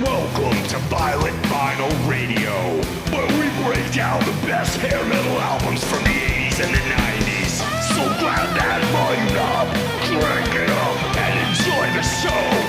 Welcome to Violent Vinyl Radio, where we break down the best hair metal albums from the 80s and the 90s. So grab that volume knob, crank it up, and enjoy the show.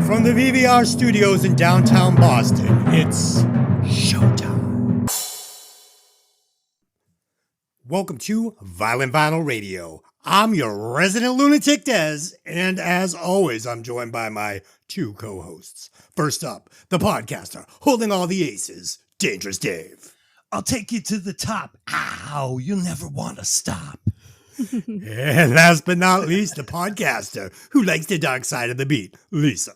From the VVR studios in downtown Boston, it's showtime. Welcome to Violent Vinyl Radio. I'm your resident lunatic Des, and as always, I'm joined by my two co-hosts. First up, the podcaster holding all the aces, Dangerous Dave. I'll take you to the top. Ow, you'll never want to stop. And last but not least, the podcaster who likes the dark side of the beat, Lisa.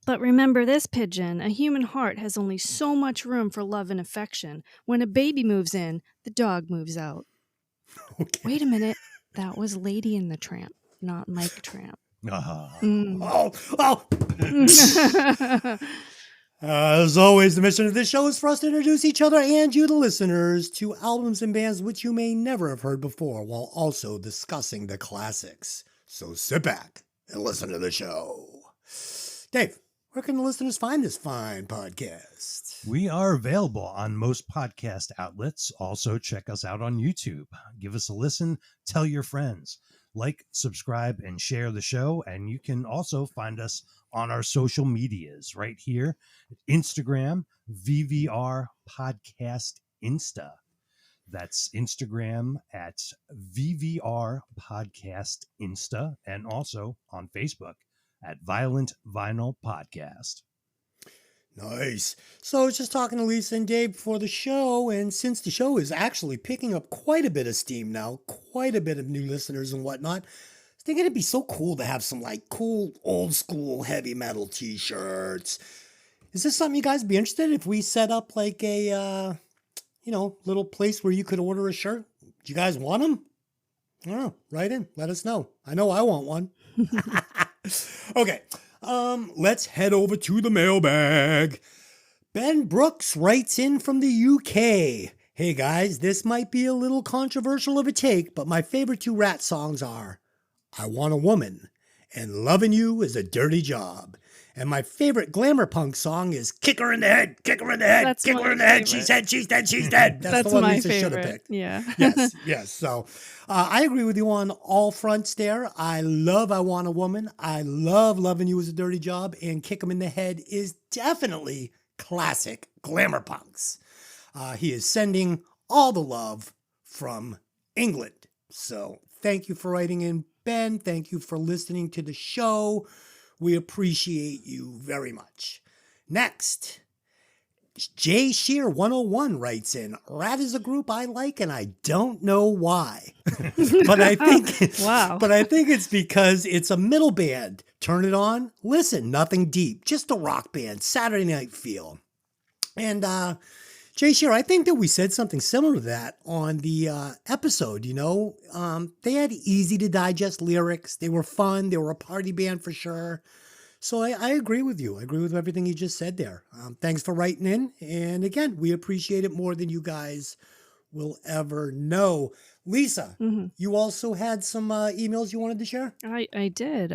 But remember this, Pigeon, a human heart has only so much room for love and affection. When a baby moves in, the dog moves out. Okay. Wait a minute. That was Lady and the Tramp, not Mike Tramp. As always, the mission of this show is for us to introduce each other and you, the listeners, to albums and bands which you may never have heard before, while also discussing the classics. So sit back and listen to the show. Dave, where can the listeners find this fine podcast? We are available on most podcast outlets. Also, check us out on YouTube. Give us a listen. Tell your friends. Like, subscribe, and share the show. And you can also find us on our social medias right here. Instagram, VVR Podcast Insta. That's Instagram at VVR Podcast Insta. And also on Facebook at Violent Vinyl Podcast. Nice. So I was just talking to Lisa and Dave before the show, and since the show is actually picking up quite a bit of steam now, quite a bit of new listeners and whatnot, I was thinking it'd be so cool to have some like cool old school heavy metal t-shirts. Is this something you guys would be interested in if we set up like a, little place where you could order a shirt? Do you guys want them? I don't know. Write in. Let us know. I know I want one. Okay. Let's head over to the mailbag. Ben Brooks writes in from the UK. Hey guys, this might be a little controversial of a take, but my favorite two Rat songs are I Want a Woman and Loving You is a Dirty Job. And my favorite glamour punk song is Kick Her in the Head, Kick Her in the Head, That's Kick my Her in the Head, favorite. She's dead, She's dead, She's dead. That's the one my Lisa should have favorite. picked. Yeah. Yes. So I agree with you on all fronts there. I love I Want a Woman. I love Loving You is a Dirty Job. And Kick 'em in the Head is definitely classic glamour punks. He is sending all the love from England. So thank you for writing in, Ben. Thank you for listening to the show. We appreciate you very much. Next, Jay Shear 101 writes in, Rat is a group I like and I don't know why. But I think Wow. But I think it's because it's a middle band. Turn it on, listen, nothing deep, just a rock band, Saturday night feel. And Jay Shear, I think that we said something similar to that on the episode, They had easy to digest lyrics. They were fun. They were a party band for sure. So I agree with you. I agree with everything you just said there. Thanks for writing in. And again, we appreciate it more than you guys will ever know. Lisa, you also had some emails you wanted to share? I did.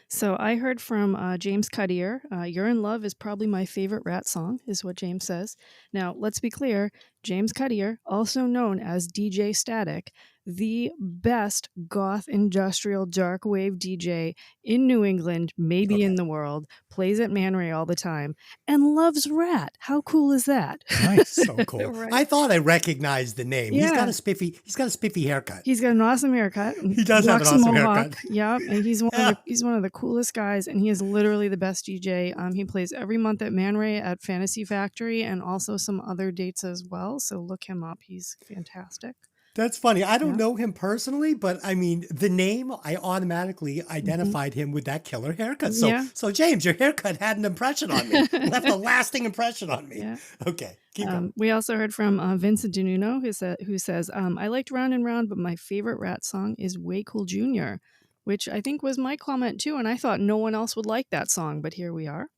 So I heard from James Cuddier. You're in Love is probably my favorite Rat song, is what James says. Now, let's be clear. James Cuddier, also known as DJ Static, the best goth industrial dark wave DJ in New England, maybe in the world, plays at Man Ray all the time, and loves Rat. How cool is that? Nice, so cool. Right. I thought I recognized the name. Yeah. He's got a spiffy haircut. He's got an awesome haircut. He does have an Rocks a awesome mohawk. haircut. Yeah, and he's one of the coolest guys, and he is literally the best DJ. He plays every month at Man Ray at Fantasy Factory, and also some other dates as well. So look him up; he's fantastic. That's funny. I don't Yeah. know him personally, but I mean, the name, I automatically Mhm. identified him with that killer haircut. So, Yeah. so James, your haircut had an impression on me, left a lasting impression on me. Yeah. Okay, keep going. We also heard from Vincent DeNuno, who says, I liked Round and Round, but my favorite Rat song is Way Cool Jr., which I think was my comment too. And I thought no one else would like that song, but here we are.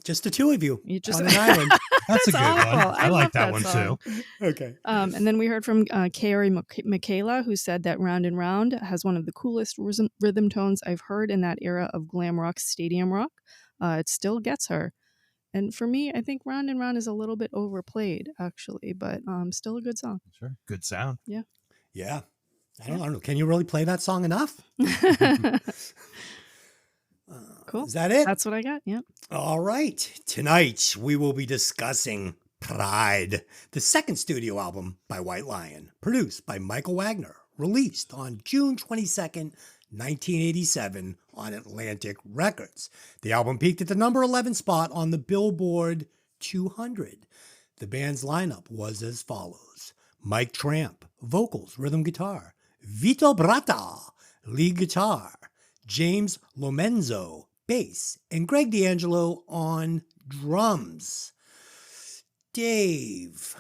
Just the two of you You just on an island. That's a good awful. one. I like love that one song. too. Okay. And then we heard from Kaori Michaela, who said that Round and Round has one of the coolest rhythm tones I've heard in that era of glam rock, stadium rock. It still gets her. And for me, I think Round and Round is a little bit overplayed, actually, but still a good song. Sure. Good sound. Yeah. I don't know. Can you really play that song enough? Cool. Is that it? That's what I got. Yeah. All right. Tonight we will be discussing Pride, the second studio album by White Lion, produced by Michael Wagner, released on June 22nd, 1987 on Atlantic Records. The album peaked at the number 11 spot on the Billboard 200. The band's lineup was as follows: Mike Tramp, vocals, rhythm guitar; Vito Bratta, lead guitar; James Lomenzo, bass; and Greg D'Angelo on drums. Dave,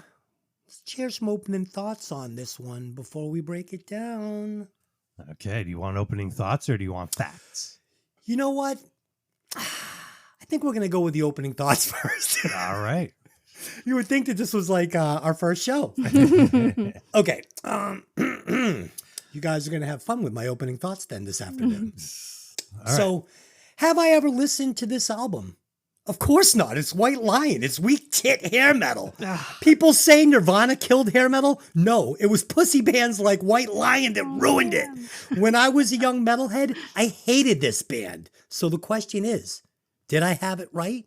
let's share some opening thoughts on this one before we break it down. Okay. Do you want opening thoughts or do you want facts? You know what? I think we're going to go with the opening thoughts first. All right. You would think that this was like our first show. Okay. You guys are going to have fun with my opening thoughts then this afternoon. All right. So, have I ever listened to this album? Of course not. It's White Lion. It's weak tit hair metal. People say Nirvana killed hair metal. No, it was pussy bands like White Lion that ruined it. When I was a young metalhead, I hated this band. So the question is, did I have it right?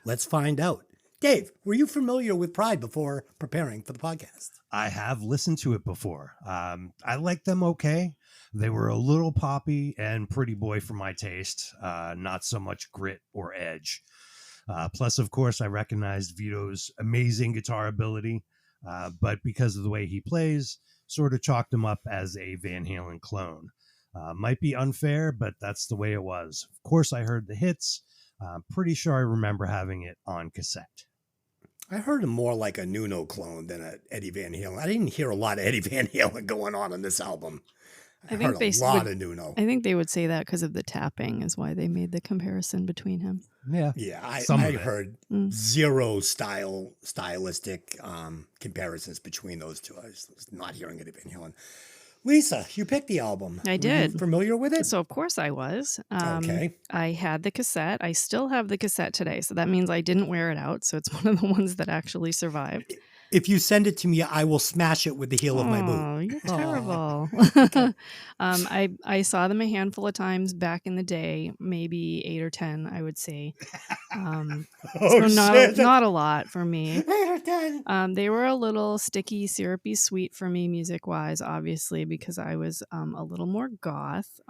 Let's find out. Dave, were you familiar with Pride before preparing for the podcast? I have listened to it before. I like them okay. They were a little poppy and pretty boy for my taste. Not so much grit or edge. Plus, of course, I recognized Vito's amazing guitar ability, but because of the way he plays, sort of chalked him up as a Van Halen clone. Might be unfair, but that's the way it was. Of course, I heard the hits. Pretty sure I remember having it on cassette. I heard him more like a Nuno clone than a Eddie Van Halen. I didn't hear a lot of Eddie Van Halen going on this album. I think heard they a lot would- of Nuno. I think they would say that because of the tapping is why they made the comparison between him. Yeah. Yeah, I Some of it. heard Mm. zero stylistic comparisons between those two. I was not hearing Eddie Van Halen. Lisa, you picked the album. I Were you did. familiar with it? So of course I was. Okay. I had the cassette. I still have the cassette today, so that means I didn't wear it out. So it's one of the ones that actually survived. If you send it to me, I will smash it with the heel of my boot. Oh, you're Aw. terrible. I saw them a handful of times back in the day, maybe 8 or 10, I would say. Oh, So shit. not a lot for me. 8 or 10. They were a little sticky, syrupy sweet for me music wise, obviously, because I was a little more goth.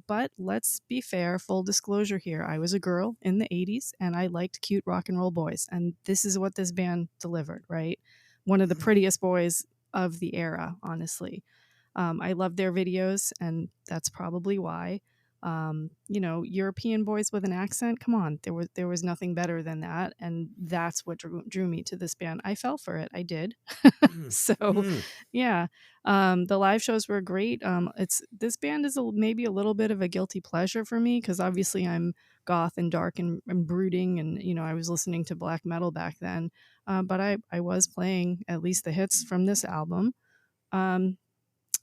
But let's be fair, full disclosure here. I was a girl in the 80s and I liked cute rock and roll boys. And this is what this band delivered, right? One of the prettiest boys of the era, honestly. I love their videos, and that's probably why. European boys with an accent, come on, there was nothing better than that, and that's what drew me to this band. I fell for it, I did. So Mm. yeah, the live shows were great. This band is maybe a little bit of a guilty pleasure for me because obviously I'm goth and dark and brooding, and I was listening to black metal back then, but I was playing at least the hits from this album.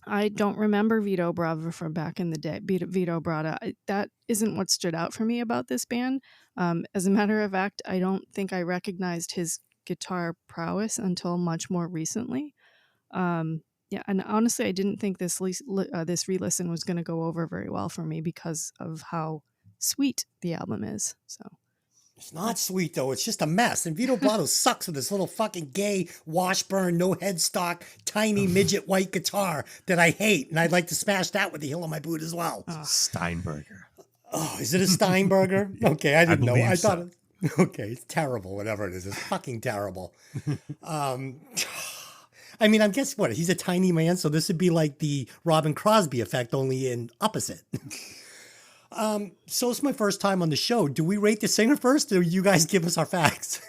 I don't remember Vito Brava from back in the day. Vito Bratta. That isn't what stood out for me about this band. As a matter of fact, I don't think I recognized his guitar prowess until much more recently. Yeah, and honestly, I didn't think this re-listen was going to go over very well for me because of how sweet the album is. So It's not sweet, though. It's just a mess. And Vito Blotto sucks with his little fucking gay, washburn, no headstock, tiny midget white guitar that I hate. And I'd like to smash that with the heel of my boot as well. Steinberger. Oh, is it a Steinberger? Okay, I didn't know. believe I thought so. Okay, it's terrible, whatever it is. It's fucking terrible. I mean, I guess what? He's a tiny man, so this would be like the Robin Crosby effect, only in opposite. So it's my first time on the show. Do we rate the singer first, or you guys give us our facts?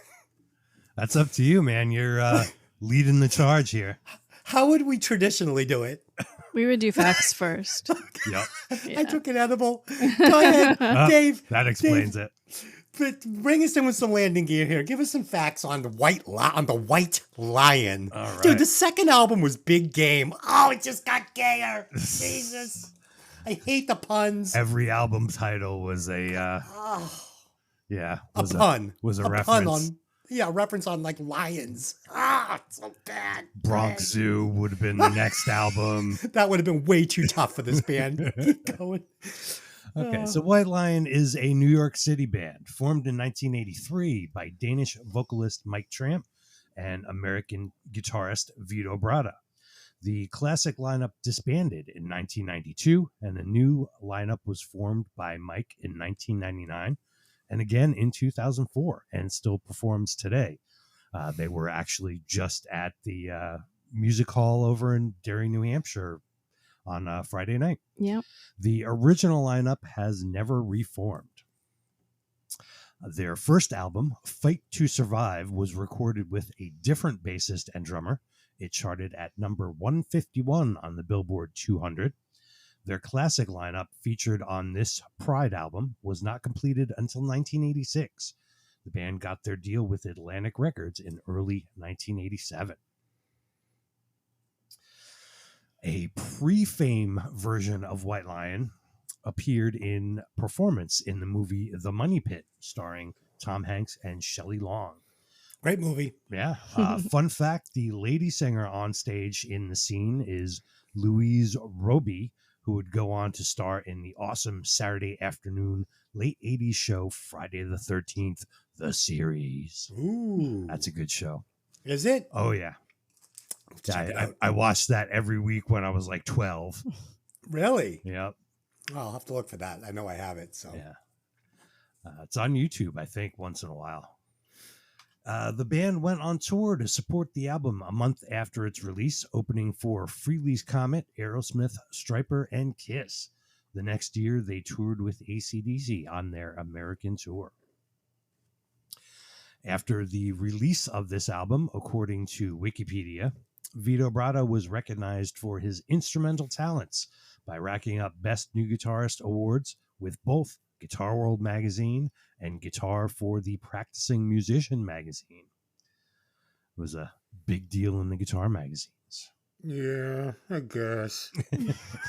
That's up to you, man. You're leading the charge here. How would we traditionally do it? We would do facts first. Yep. Yeah. I took an edible. Go ahead, Dave. That explains Dave, it. But bring us in with some landing gear here. Give us some facts on the White Lion. All right. Dude, the second album was big game. Oh, it just got gayer. Jesus. I hate the puns. Every album title was a Pun. was a Pun reference. on reference on like lions. It's so bad. Bronx Zoo would have been the next album. That would have been way too tough for this band. Keep going. Okay, so White Lion is a New York City band formed in 1983 by Danish vocalist Mike Tramp and American guitarist Vito Bratta. The classic lineup disbanded in 1992, and a new lineup was formed by Mike in 1999 and again in 2004, and still performs today. They were actually just at the music hall over in Derry, New Hampshire on Friday night. Yep. The original lineup has never reformed. Their first album, Fight to Survive, was recorded with a different bassist and drummer. It charted at number 151 on the Billboard 200. Their classic lineup, featured on this Pride album, was not completed until 1986. The band got their deal with Atlantic Records in early 1987. A pre-fame version of White Lion appeared in performance in the movie The Money Pit, starring Tom Hanks and Shelley Long. Great movie. Yeah. Fun fact, the lady singer on stage in the scene is Louise Roby, who would go on to star in the awesome Saturday afternoon late 80s show Friday the 13th, the series. Ooh. That's a good show. Is it? Oh, yeah. Check it Yeah, out. I watched that every week when I was like 12. Really? Yep. Oh, I'll have to look for that. I know I have it. So Yeah. It's on YouTube, I think, once in a while. The band went on tour to support the album a month after its release, opening for Frehley's Comet, Aerosmith, Stryper, and Kiss. The next year, they toured with AC/DC on their American tour. After the release of this album, according to Wikipedia, Vito Bratta was recognized for his instrumental talents by racking up Best New Guitarist awards with both Guitar World magazine and Guitar for the Practicing Musician magazine. It was a big deal in the guitar magazines. yeah, I guess.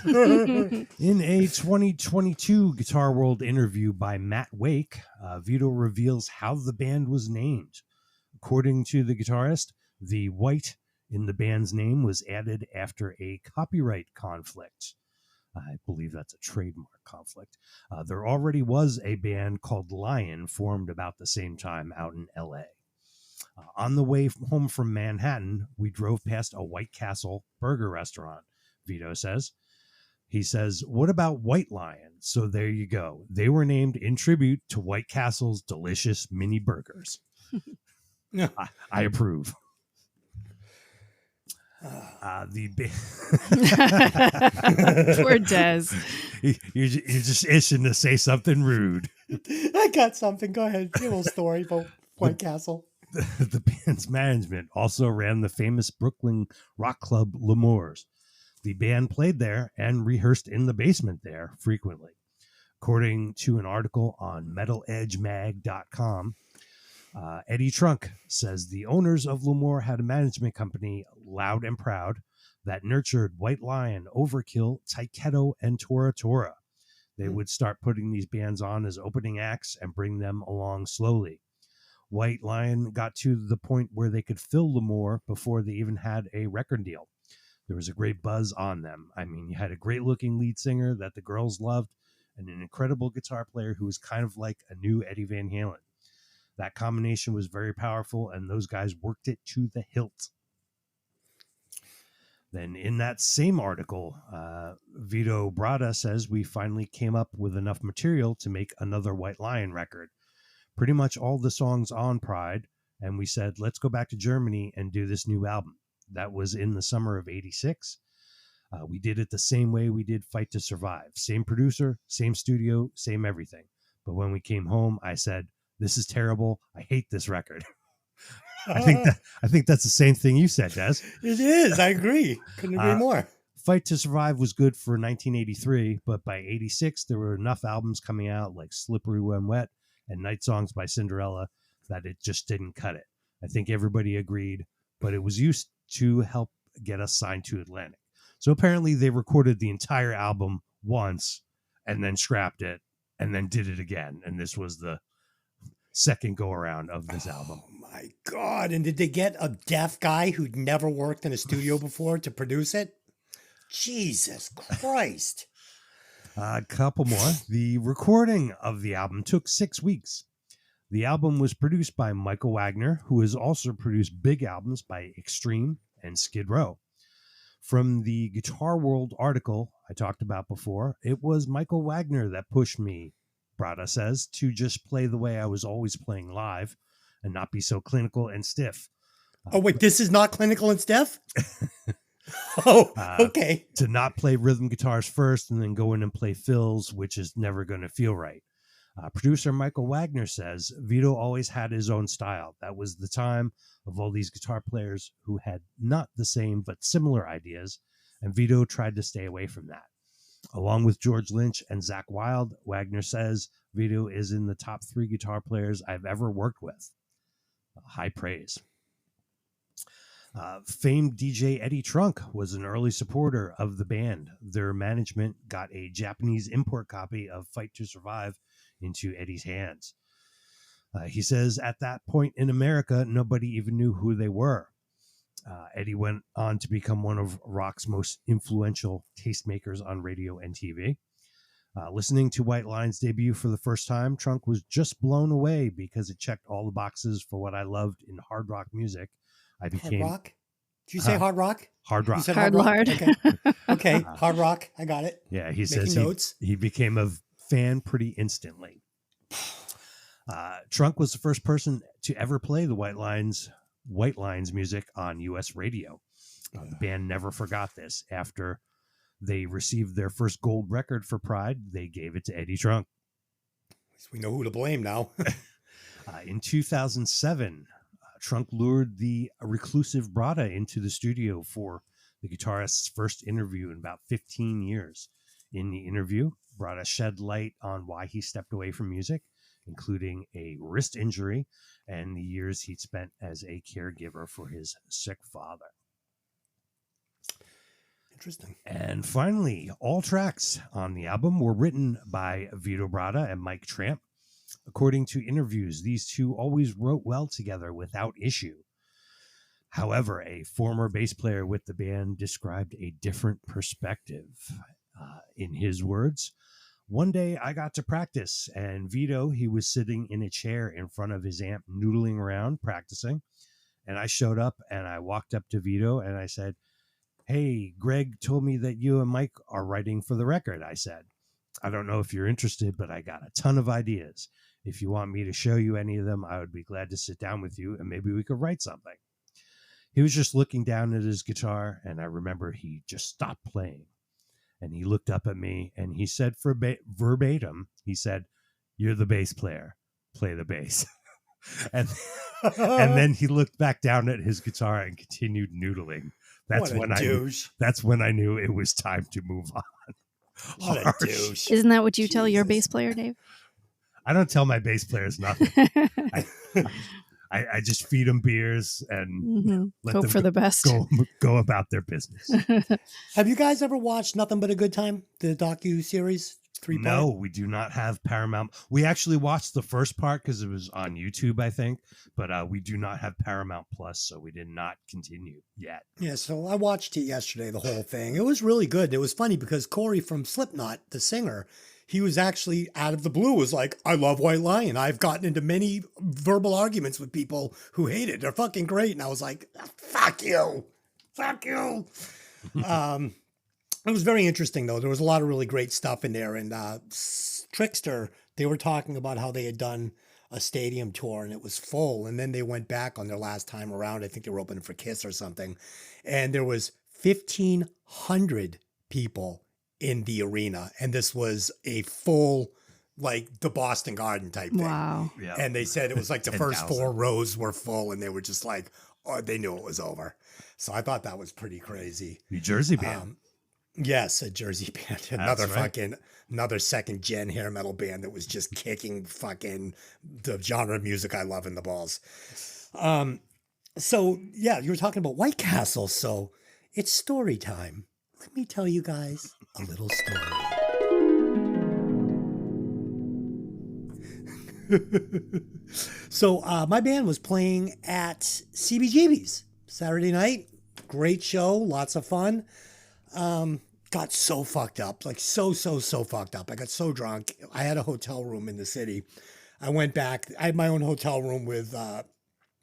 In a 2022 Guitar World interview by Matt Wake, Vito reveals how the band was named. According to the guitarist, the white in the band's name was added after a copyright conflict. I believe that's a trademark conflict. There already was a band called Lion formed about the same time out in LA. On the way home from Manhattan, we drove past a White Castle burger restaurant, Vito says. He says, "What about White Lion?" So there you go. They were named in tribute to White Castle's delicious mini burgers. I approve. Poor Des. You're just itching to say something rude. I got something. Go ahead. Give a little story about White Castle. The band's management also ran the famous Brooklyn rock club L'Amour's. The band played there and rehearsed in the basement there frequently. According to an article on metaledgemag.com, Eddie Trunk says the owners of L'Amour had a management company, Loud and Proud, that nurtured White Lion, Overkill, Taiketo, and Tora Tora. They would start putting these bands on as opening acts and bring them along slowly. White Lion got to the point where they could fill L'Amour before they even had a record deal. There was a great buzz on them. I mean, you had a great-looking lead singer that the girls loved and an incredible guitar player who was kind of like a new Eddie Van Halen. That combination was very powerful, and those guys worked it to the hilt. Then in that same article, Vito Bratta says we finally came up with enough material to make another White Lion record. Pretty much all the songs on Pride, and we said, let's go back to Germany and do this new album. That was in the summer of '86. We did it the same way we did Fight to Survive. Same producer, same studio, same everything. But when we came home, I said, "This is terrible. I hate this record." I think that's the same thing you said, Des. It is. I agree. Couldn't agree more. Fight to Survive was good for 1983, but by '86 there were enough albums coming out like Slippery When Wet and Night Songs by Cinderella that it just didn't cut it. I think everybody agreed, but it was used to help get us signed to Atlantic. So apparently they recorded the entire album once and then scrapped it and then did it again. And this was the second go around of this album. Oh my God. And did they get a deaf guy who'd never worked in a studio before to produce it? Jesus Christ. A couple more. The recording of the album took 6 weeks. The album was produced by Michael Wagner, who has also produced big albums by Extreme and Skid Row. From the Guitar World article I talked about before, it was Michael Wagner that pushed me, Bratta says, to just play the way I was always playing live and not be so clinical and stiff. Oh, wait, this is not clinical and stiff? Oh, okay. To not play rhythm guitars first and then go in and play fills, which is never going to feel right. Producer Michael Wagner says Vito always had his own style. That was the time of all these guitar players who had not the same but similar ideas, and Vito tried to stay away from that. Along with George Lynch and Zakk Wylde, Wagner says Vito is in the top 3 guitar players I've ever worked with. High praise. Famed DJ Eddie Trunk was an early supporter of the band. Their management got a Japanese import copy of Fight to Survive into Eddie's hands. He says at that point in America, nobody even knew who they were. Eddie went on to become one of rock's most influential tastemakers on radio and TV. Listening to White Line's debut for the first time, Trunk was just blown away because it checked all the boxes for what I loved in hard rock music. I became hard rock? Did you say hard rock? Hard rock. You said Hard rock? lard. Okay. Okay. Hard rock. I got it. Yeah, he Making says notes. he became a fan pretty instantly. Trunk was the first person to ever play the White Line's music on U.S. radio. The band never forgot this. After they received their first gold record for Pride, they gave it to Eddie Trunk. We know who to blame now. In 2007, Trunk lured the reclusive Bratta into the studio for the guitarist's first interview in about 15 years. In the interview, Bratta shed light on why he stepped away from music, including a wrist injury and the years he'd spent as a caregiver for his sick father. Interesting. And finally, all tracks on the album were written by Vito Bratta and Mike Tramp. According to interviews, these two always wrote well together without issue. However, a former bass player with the band described a different perspective. In his words, "One day I got to practice, and Vito, he was sitting in a chair in front of his amp, noodling around, practicing. And I showed up, and I walked up to Vito, and I said, 'Hey, Greg told me that you and Mike are writing for the record,' I said. 'I don't know if you're interested, but I got a ton of ideas. If you want me to show you any of them, I would be glad to sit down with you, and maybe we could write something.' He was just looking down at his guitar, and I remember he just stopped playing. And he looked up at me, and he said verbatim, he said, 'You're the bass player. Play the bass.' and then he looked back down at his guitar and continued noodling. That's when I knew it was time to move on." What a douche. Isn't that what you tell your bass player, Dave? I don't tell my bass players nothing. I just feed them beers and let Hope them for the best. go about their business. Have you guys ever watched Nothing But a Good Time, the docu-series? 3-part? No, we do not have Paramount. We actually watched the first part because it was on YouTube, I think, but we do not have Paramount Plus, so we did not continue yet. Yeah, so I watched it yesterday, the whole thing. It was really good. It was funny because Corey from Slipknot, the singer, he was actually out of the blue was like, "I love White Lion. I've gotten into many verbal arguments with people who hate it. They're fucking great." And I was like, "Fuck you. Fuck you." It was very interesting, though. There was a lot of really great stuff in there. And Trickster, they were talking about how they had done a stadium tour and it was full. And then they went back on their last time around. I think they were opening for Kiss or something. And there was 1,500 people in the arena. And this was a full, like the Boston Garden type thing. Wow. Yeah. And they said it was like the first 10,000. 4 rows were full and they were just like, oh, they knew it was over. So I thought that was pretty crazy. New Jersey band. Yes, a Jersey band. Another right. fucking, another second gen hair metal band that was just kicking fucking the genre of music I love in the balls. So yeah, you were talking about White Castle. So it's story time. Let me tell you guys a little story. So my band was playing at CBGB's Saturday night. Great show, lots of fun. Got so fucked up, like so fucked up. I got so drunk. I had a hotel room in the city. I went back. I had my own hotel room with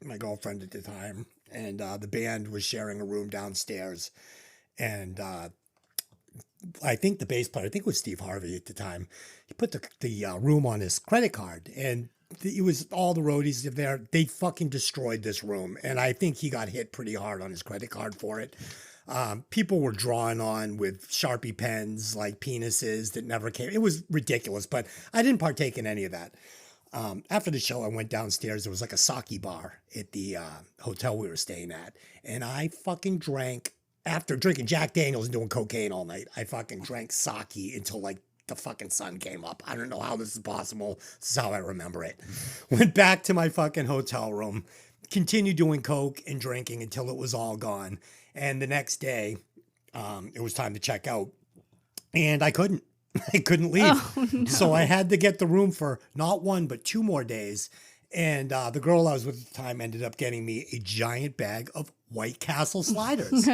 my girlfriend at the time, and the band was sharing a room downstairs. And I think the bass player, I think it was Steve Harvey at the time, he put the room on his credit card, and it was all the roadies there. They fucking destroyed this room, and I think he got hit pretty hard on his credit card for it. People were drawing on with Sharpie pens like penises that never came. It was ridiculous, but I didn't partake in any of that. After the show, I went downstairs. There was like a sake bar at the hotel we were staying at, and I fucking drank. After drinking Jack Daniels and doing cocaine all night, I fucking drank sake until like the fucking sun came up. I don't know how this is possible. This is how I remember it. Went back to my fucking hotel room, continued doing coke and drinking until it was all gone. And the next day, it was time to check out, and I couldn't. I couldn't leave. Oh, no. So I had to get the room for not 1, but 2 more days. And the girl I was with at the time ended up getting me a giant bag of White Castle sliders.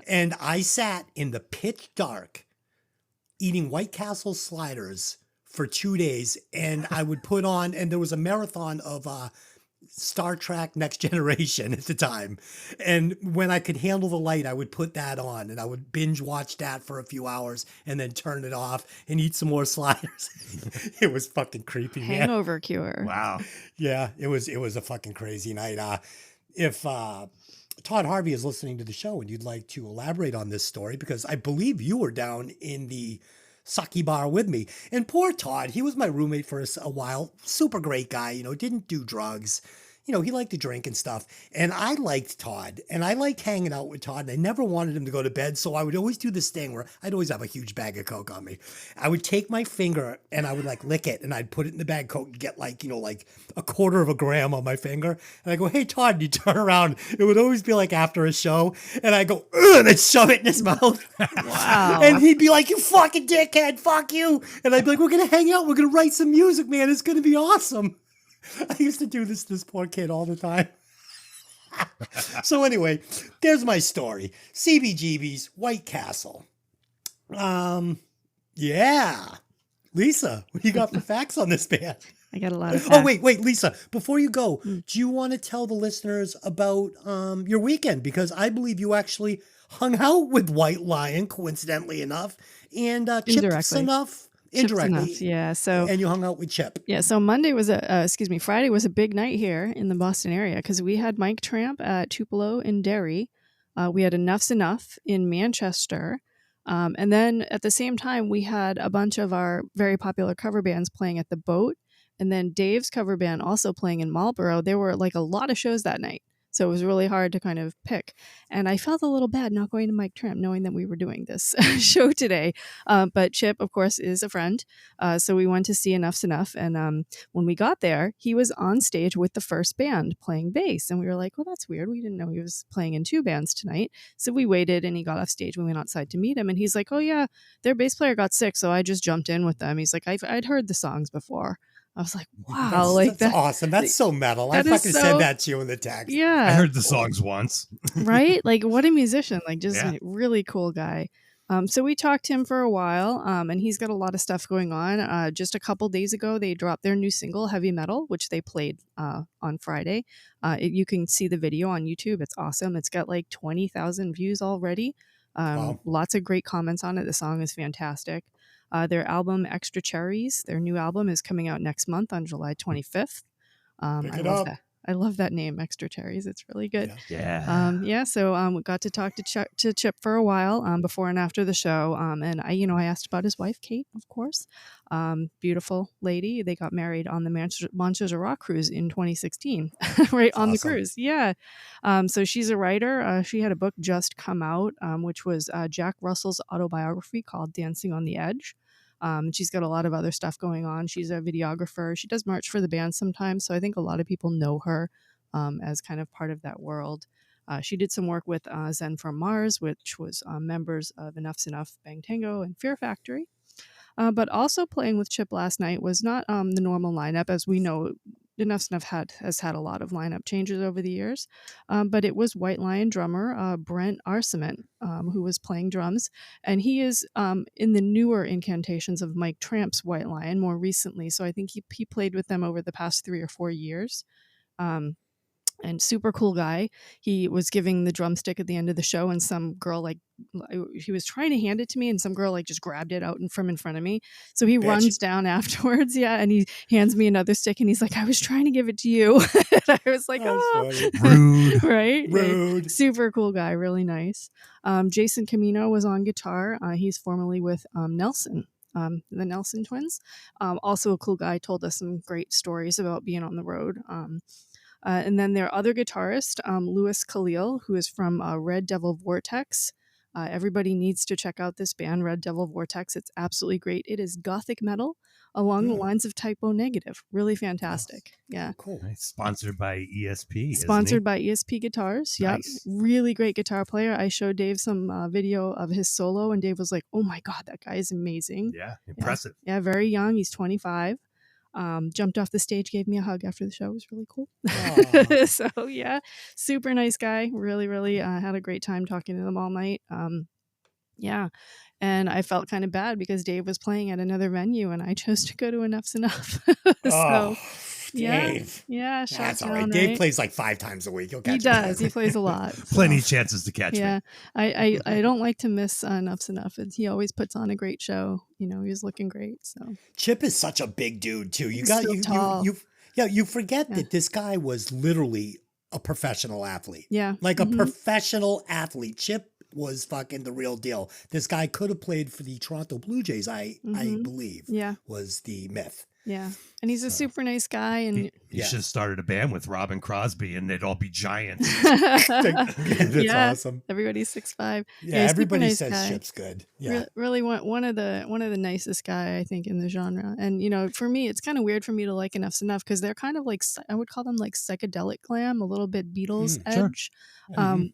And I sat in the pitch dark eating White Castle sliders for 2 days. And I would put on, and there was a marathon of Star Trek Next Generation at the time. And when I could handle the light, I would put that on and I would binge watch that for a few hours and then turn it off and eat some more sliders. It was fucking creepy, man. Hangover cure. Wow. Yeah, it was a fucking crazy night. If Todd Harvey is listening to the show and you'd like to elaborate on this story, because I believe you were down in the sake bar with me. And poor Todd, he was my roommate for a while. Super great guy, didn't do drugs. He liked to drink and stuff. And I liked Todd, and I liked hanging out with Todd, and I never wanted him to go to bed. So I would always do this thing where I'd always have a huge bag of Coke on me. I would take my finger and I would like lick it, and I'd put it in the bag of Coke and get like a quarter of a gram on my finger. And I go, "Hey, Todd," and you turn around. It would always be like after a show, and I go, "Ugh," and then shove it in his mouth. Wow. And he'd be like, "You fucking dickhead, fuck you." And I'd be like, "We're going to hang out. We're going to write some music, man. It's going to be awesome." I used to do this poor kid all the time. So anyway, there's my story. CBGB's White Castle. Yeah. Lisa, what do you got for facts on this band? I got a lot of Oh, facts. wait, Lisa, before you go, do you want to tell the listeners about your weekend? Because I believe you actually hung out with White Lion, coincidentally enough, and Chips Indirectly. enough. Chips Indirectly. enough, yeah. So And you hung out with Chip. yeah, so Friday was a big night here in the Boston area because we had Mike Tramp at Tupelo in Derry. We had Enough's Enough in Manchester. And then at the same time, we had a bunch of our very popular cover bands playing at the Boat. And then Dave's cover band also playing in Marlborough. There were like a lot of shows that night. So it was really hard to kind of pick. And I felt a little bad not going to Mike Tramp, knowing that we were doing this show today. But Chip, of course, is a friend. So we went to see Enough's Enough. And when we got there, he was on stage with the first band playing bass. And we were like, well, that's weird. We didn't know he was playing in 2 bands tonight. So we waited and he got off stage. We went outside to meet him. And he's like, oh, yeah, their bass player got sick. So I just jumped in with them. He's like, I'd heard the songs before. I was like, wow, That's awesome. That's so metal. I that is fucking so- said that to you in the text. yeah. I heard the songs once. Right? Like, what a musician. Like, just Yeah. a really cool guy. So we talked to him for a while, and he's got a lot of stuff going on. Just a couple days ago, they dropped their new single, Heavy Metal, which they played on Friday. You can see the video on YouTube. It's awesome. It's got like 20,000 views already. Wow. Lots of great comments on it. The song is fantastic. Their album, Extra Cherries, their new album is coming out next month on July 25th. Pick I it love up. that. I love that name, Extra Cherries. It's really good. Yeah. So we got to talk to Chip for a while before and after the show. And I asked about his wife, Kate, of course. Beautiful lady. They got married on the Monsters of Rock cruise in 2016, right That's on the awesome. cruise. Yeah. So she's a writer. She had a book just come out, which was Jack Russell's autobiography called Dancing on the Edge. She's got a lot of other stuff going on. She's a videographer. She does merch for the band sometimes. So I think a lot of people know her as kind of part of that world. She did some work with Zen from Mars, which was members of Enough's Enough, Bang Tango, and Fear Factory. But also playing with Chip last night was not the normal lineup. As we know, Enough's Enough has had a lot of lineup changes over the years. But it was White Lion drummer Brent Arcement who was playing drums. And he is in the newer incantations of Mike Tramp's White Lion more recently. So I think he played with them over the past 3 or 4 years. And super cool guy. He was giving the drumstick at the end of the show, and some girl he was trying to hand it to me, and some girl just grabbed it out from in front of me. So he runs down afterwards, and he hands me another stick, and he's like, "I was trying to give it to you." And I was like, "Oh, Rude." right, Rude. Super cool guy, really nice. Jason Camino was on guitar. He's formerly with Nelson. The Nelson Twins. Also a cool guy, told us some great stories about being on the road. And then their other guitarist, Louis Khalil, who is from Red Devil Vortex. Everybody needs to check out this band, Red Devil Vortex. It's absolutely great. It is gothic metal along the lines of Typo Negative. Really fantastic. Yeah. Cool. Nice. Sponsored by ESP. Sponsored by ESP Guitars. Yep. Nice. Really great guitar player. I showed Dave some video of his solo, and Dave was like, "Oh my God, that guy is amazing." Yeah. Impressive. Yeah, very young. He's 25. Jumped off the stage, gave me a hug after the show. It was really cool. So yeah, super nice guy. Really, really had a great time talking to them all night. Yeah. And I felt kind of bad because Dave was playing at another venue and I chose to go to Enough's Enough. So Dave. yeah, That's all down, right. Dave plays like 5 times a week. He'll catch He does. He plays a lot. Plenty of chances to catch Yeah, me. I don't like to miss Enough's Enough. He always puts on a great show. He was looking great. So Chip is such a big dude too. He's so tall. You forget that this guy was literally a professional athlete. Yeah. Like a professional athlete. Chip was fucking the real deal. This guy could have played for the Toronto Blue Jays, I believe. Yeah. Was the myth. Yeah. And he's a super nice guy. And He should have started a band with Robin Crosby and they'd all be giants. That's Yeah. awesome. Everybody's 6'5". Yeah, he's a everybody nice says guy. Chip's good. Yeah. Really one of the nicest guy I think in the genre. And for me it's kind of weird for me to like Enough's Enough because they're kind of like, I would call them like psychedelic glam, a little bit Beatles Sure. edge,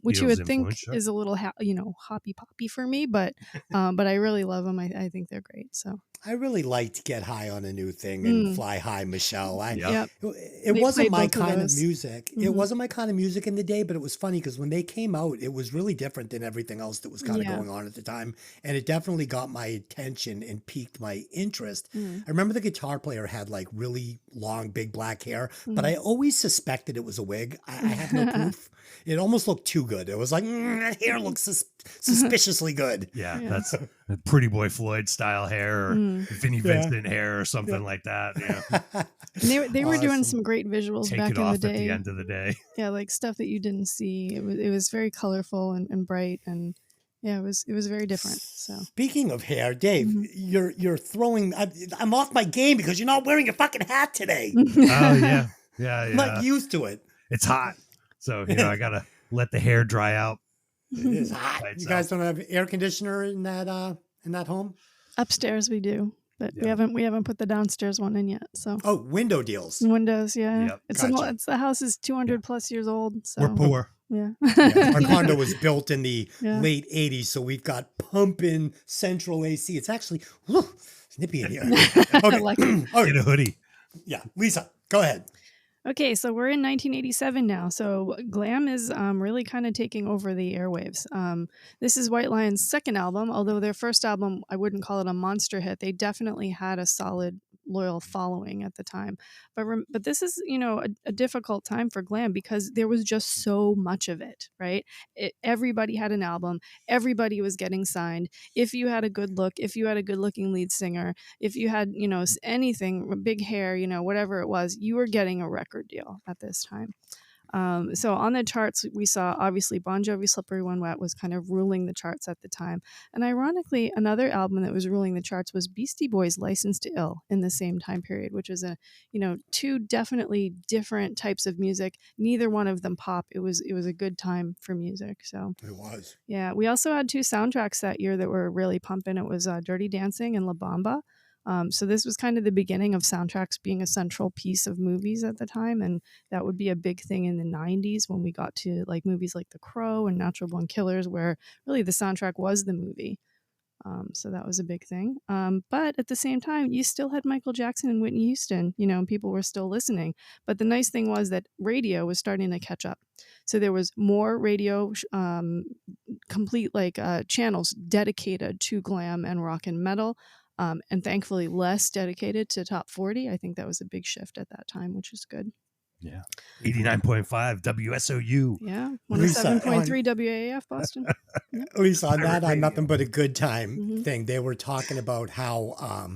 which you Beatles would think influence, sure. is a little hoppy poppy for me, but I really love them. I think they're great. So I really like to get high on a new thing and fly high, Michelle. Yep. It They wasn't played my both of kind of those. music. It wasn't my kind of music in the day, but it was funny because when they came out, it was really different than everything else that was kind of Yeah. going on at the time. And it definitely got my attention and piqued my interest. Mm. I remember the guitar player had like really long, big black hair, but Mm. I always suspected it was a wig. I have no proof. It almost looked too good. It was like, that hair looks suspiciously good. Yeah, Yeah. that's a Pretty Boy Floyd style hair or Vinnie Vincent hair or something like that. Yeah. And they were doing Awesome. some great visuals Take back it in off the at day. the end of the day. Yeah, like stuff that you didn't see. It was very colorful and bright, and yeah, it was very different. So Speaking of hair, Dave, you're throwing. I'm off my game because you're not wearing your fucking hat today. Oh, yeah. Yeah, I'm yeah. not used to it. It's hot. So, I got to let the hair dry out. It is hot. Right, You so- guys don't have air conditioner in that home? upstairs we do, but we Yeah. haven't put the downstairs one in yet. So Oh, window deals. windows, yeah. Yep. Gotcha. The house is 200 plus years old. So We're poor. yeah. Yeah, our condo was built in the Yeah. late 80s, so we've got pumping central AC. It's actually snippy in here. Okay. like it. All Get right. a hoodie. Yeah. Lisa, go ahead. Okay, so we're in 1987 now. So glam is really kind of taking over the airwaves. This is White Lion's second album, although their first album, I wouldn't call it a monster hit. They definitely had a solid loyal following at the time. But this is, a difficult time for glam because there was just so much of it, right? Everybody had an album. Everybody was getting signed. If you had a good look, if you had a good looking lead singer, if you had, anything, big hair, whatever it was, you were getting a record deal at this time. So on the charts, we saw obviously Bon Jovi Slippery When Wet was kind of ruling the charts at the time. And ironically, another album that was ruling the charts was Beastie Boys' License to Ill in the same time period, which is two definitely different types of music. Neither one of them pop. It was a good time for music. So It was. yeah, we also had 2 soundtracks that year that were really pumping. It was Dirty Dancing and La Bamba. So this was kind of the beginning of soundtracks being a central piece of movies at the time, and that would be a big thing in the 90s when we got to like movies like The Crow and Natural Born Killers, where really the soundtrack was the movie. So that was a big thing. But at the same time, you still had Michael Jackson and Whitney Houston, and people were still listening. But the nice thing was that radio was starting to catch up. So there was more radio, complete channels dedicated to glam and rock and metal. And thankfully less dedicated to top 40. I think that was a big shift at that time, which is good. Yeah. 89.5 WSOU. Yeah. Lisa, 107.3 WAAF Boston. Yep. Lisa, on that, Radio. on Nothing But a Good Time Mhm. thing, they were talking about how,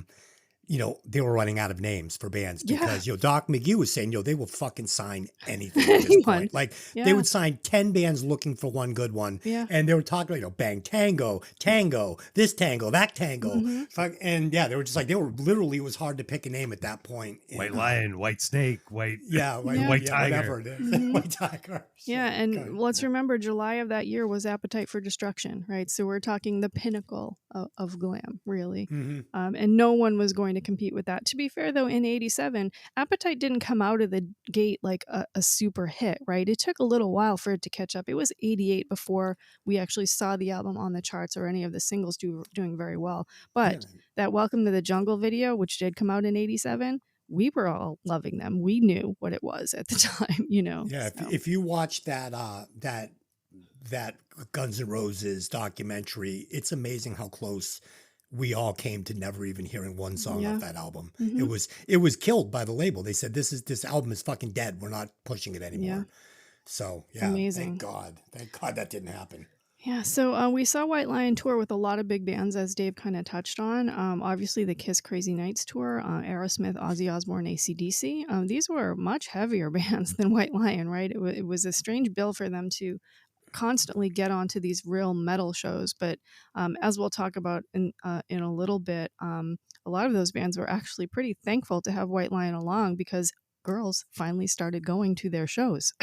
they were running out of names for bands Yeah. because, Doc McGee was saying, they will fucking sign anything at this Anyone. point. Like, Yeah. they would sign 10 bands looking for one good one. Yeah. And they were talking, Bang Tango, this tango, that tango. Mhm. And yeah, they were just like, it was hard to pick a name at that point. White And, Lion, White Snake, White. Yeah, White Tiger. whatever it is. Mhm. White Tiger. Yeah, and Good. let's remember July of that year was Appetite for Destruction, right? So we're talking the pinnacle of glam, really. Mhm. And no one was going to compete with that. To be fair, though, in 87, Appetite didn't come out of the gate like a super hit, right? It took a little while for it to catch up. It was 88 before we actually saw the album on the charts or any of the singles doing very well. But Yeah. that Welcome to the Jungle video, which did come out in 87, we were all loving them. We knew what it was at the time, Yeah, so. if you watch that Guns N' Roses documentary, it's amazing how close we all came to never even hearing one song Yeah. off that album. Mhm. It was killed by the label. They said this album is fucking dead. We're not pushing it anymore. Yeah. So yeah, Amazing. Thank God that didn't happen. Yeah, so we saw White Lion tour with a lot of big bands, as Dave kind of touched on. Obviously, the Kiss Crazy Nights tour, Aerosmith, Ozzy Osbourne, AC/DC. These were much heavier bands than White Lion, right? It was a strange bill for them to constantly get onto these real metal shows. But as we'll talk about in a little bit, a lot of those bands were actually pretty thankful to have White Lion along because girls finally started going to their shows.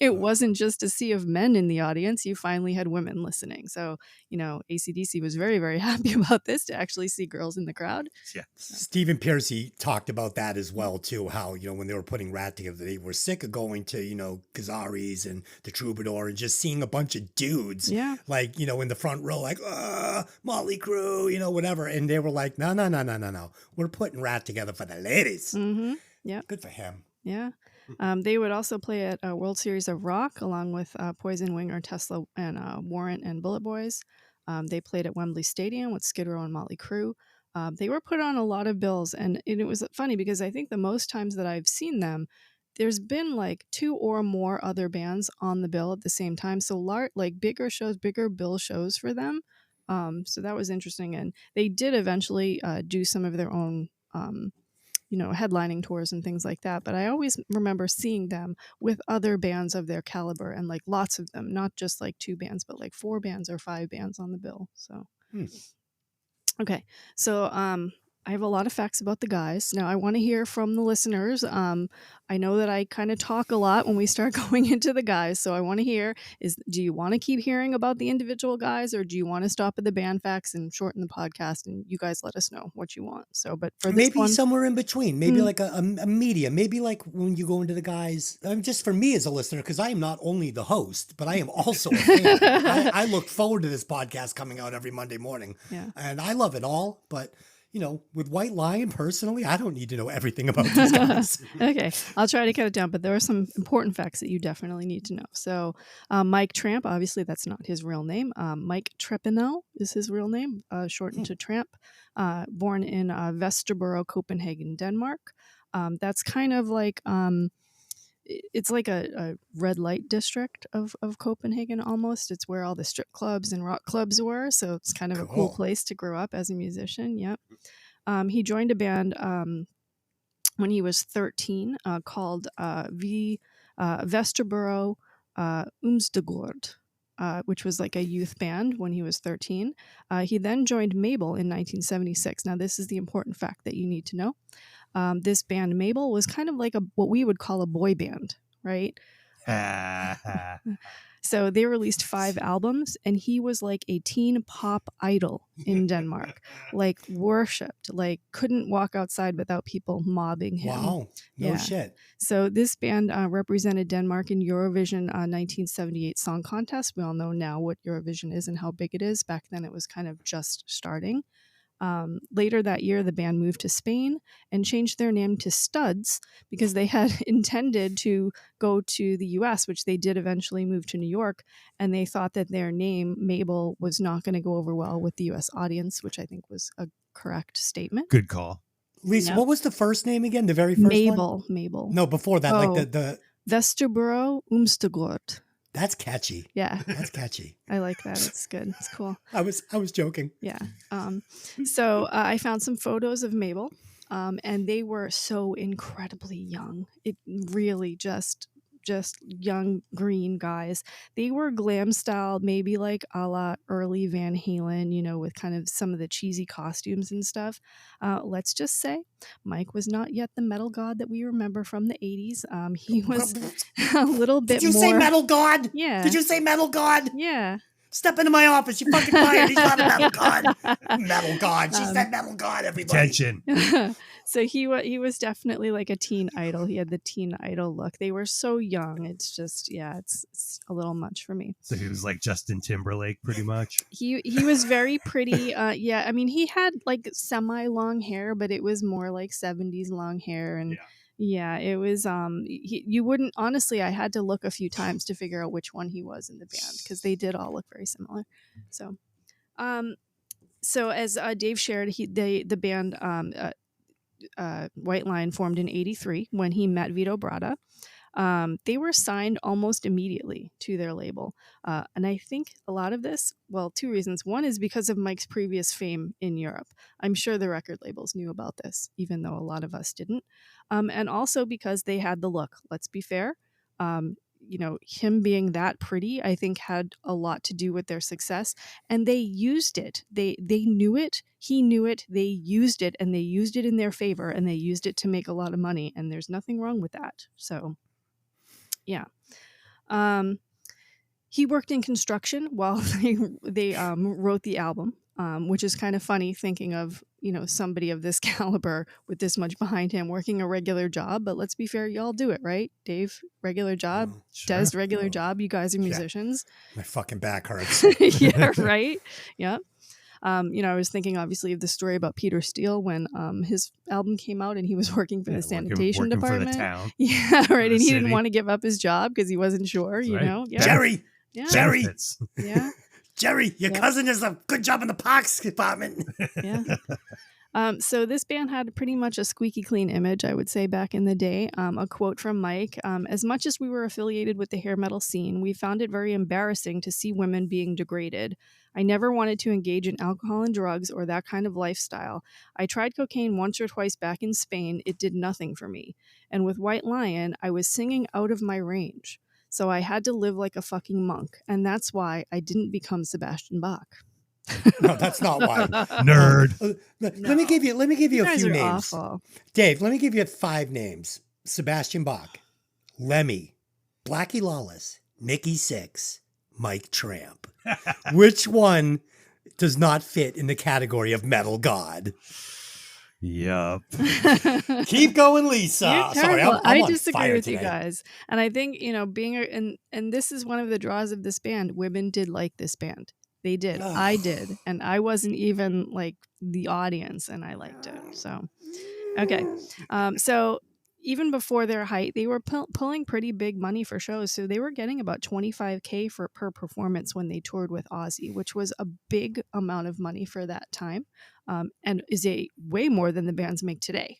It wasn't just a sea of men in the audience. You finally had women listening. So, AC/DC was very, very happy about this, to actually see girls in the crowd. Yeah. Stephen Piercy talked about that as well too. How when they were putting Rat together, they were sick of going to Gazaris and the Troubadour and just seeing a bunch of dudes, Yeah. like in the front row, like Motley Crue, whatever. And they were like, no, we're putting Rat together for the ladies. Mm-hmm. Good for him. Yeah. They would also play at a World Series of Rock along with Poison, Winger, Tesla, and Warrant and Bullet Boys. They played at Wembley Stadium with Skid Row and Motley Crue. They were put on a lot of bills, and it was funny because I think the most times that I've seen them, there's been like 2 or more other bands on the bill at the same time. So bigger shows, bigger bill shows for them. So that was interesting, and they did eventually do some of their own headlining tours and things like that. But I always remember seeing them with other bands of their caliber, and like lots of them, not just like 2 bands, but like 4 bands or 5 bands on the bill. So, okay. So, I have a lot of facts about the guys. Now, I want to hear from the listeners. I know that I kind of talk a lot when we start going into the guys. So I want to hear do you want to keep hearing about the individual guys, or do you want to stop at the band facts and shorten the podcast, and you guys let us know what you want. So, but for this Maybe one, somewhere in between, maybe like a medium, maybe like when you go into the guys, just for me as a listener, because I am not only the host, but I am also a fan. I look forward to this podcast coming out every Monday morning. Yeah. And I love it all, but with White Lion personally, I don't need to know everything about these guys. Okay, I'll try to cut it down, but there are some important facts that you definitely need to know. So, Mike Tramp, obviously that's not his real name. Mike Treppenau is his real name, shortened to Tramp. Born in Vesterbro, Copenhagen, Denmark. That's kind of like it's like a red light district of Copenhagen almost. It's where all the strip clubs and rock clubs were. So it's kind of a cool place to grow up as a musician. Yep. He joined a band when he was 13 called Vesterbro Umstegård, which was like a youth band when he was 13. He then joined Mabel in 1976. Now, this is the important fact that you need to know. This band, Mabel, was kind of like what we would call a boy band, right? So they released 5 albums, and he was like a teen pop idol in Denmark, like worshipped, like couldn't walk outside without people mobbing him. Wow, no shit. So this band represented Denmark in Eurovision 1978 Song Contest. We all know now what Eurovision is and how big it is. Back then, it was kind of just starting. Later that year, the band moved to Spain and changed their name to Studs because they had intended to go to the US, which they did eventually move to New York. And they thought that their name, Mabel, was not going to go over well with the US audience, which I think was a correct statement. Good call. Lisa, Yep. what was the first name again? The very first one? Mabel. No, before that, like the Vesterbro Umstegård. That's catchy. Yeah, That's catchy. I like that. It's good. It's cool. I was joking. Yeah. So I found some photos of Mabel, and they were so incredibly young. It really just young green guys. They were glam style, maybe like a la early Van Halen, with kind of some of the cheesy costumes and stuff. Let's just say Mike was not yet the metal god that we remember from the 80s. He was a little bit Did you more... say metal god? Yeah. Did you say metal god? Yeah. Step into my office. You fucking fired. He's not a metal god. Metal god. She said metal god, everybody. Attention. So he was definitely like a teen idol. He had the teen idol look. They were so young. It's just, it's a little much for me. So he was like Justin Timberlake, pretty much. He was very pretty. I mean, he had like semi long hair, but it was more like 70s long hair. And yeah, it was, you wouldn't, honestly, I had to look a few times to figure out which one he was in the band because they did all look very similar. So, as Dave shared, the band, White Lion formed in 83 when he met Vito Bratta. They were signed almost immediately to their label. And I think a lot of this, well, 2 reasons. One is because of Mike's previous fame in Europe. I'm sure the record labels knew about this, even though a lot of us didn't. And also because they had the look. Let's be fair. Him being that pretty, I think had a lot to do with their success. And they used it. They knew it. He knew it. They used it, and they used it in their favor, and they used it to make a lot of money. And there's nothing wrong with that. So, yeah. He worked in construction while they wrote the album, which is kind of funny thinking of, somebody of this caliber with this much behind him working a regular job. But let's be fair, y'all do it, right? Dave, regular job. Sure. Des, regular job. You guys are musicians. My fucking back hurts. Yeah, right? Yep. I was thinking obviously of the story about Peter Steele when his album came out and he was working for the sanitation working department. For the town. Yeah, right. And he city. didn't want to give up his job because he wasn't sure, you know? Yeah. Jerry! Yeah. Jerry! Benefits. Yeah. Jerry, your cousin does a good job in the parks department. Yeah. So this band had pretty much a squeaky clean image, I would say, back in the day. A quote from Mike, as much as we were affiliated with the hair metal scene, we found it very embarrassing to see women being degraded. I never wanted to engage in alcohol and drugs or that kind of lifestyle. I tried cocaine once or twice back in Spain. It did nothing for me. And with White Lion, I was singing out of my range. So I had to live like a fucking monk. And that's why I didn't become Sebastian Bach. No, that's not why. Nerd. Let me give you You a guys few are names. awful. Dave, let me give you 5 names. Sebastian Bach, Lemmy, Blackie Lawless, Nikki Sixx, Mike Tramp. Which one does not fit in the category of metal god? Yup. Keep going, Lisa. You're Sorry, terrible. I'm I on disagree fire with you today. guys. And I think, being and this is one of the draws of this band. Women did like this band. They did. I did. And I wasn't even like the audience, and I liked it. So, okay. So even before their height, they were pulling pretty big money for shows. So they were getting about $25K per performance when they toured with Ozzy, which was a big amount of money for that time, and is a way more than the bands make today.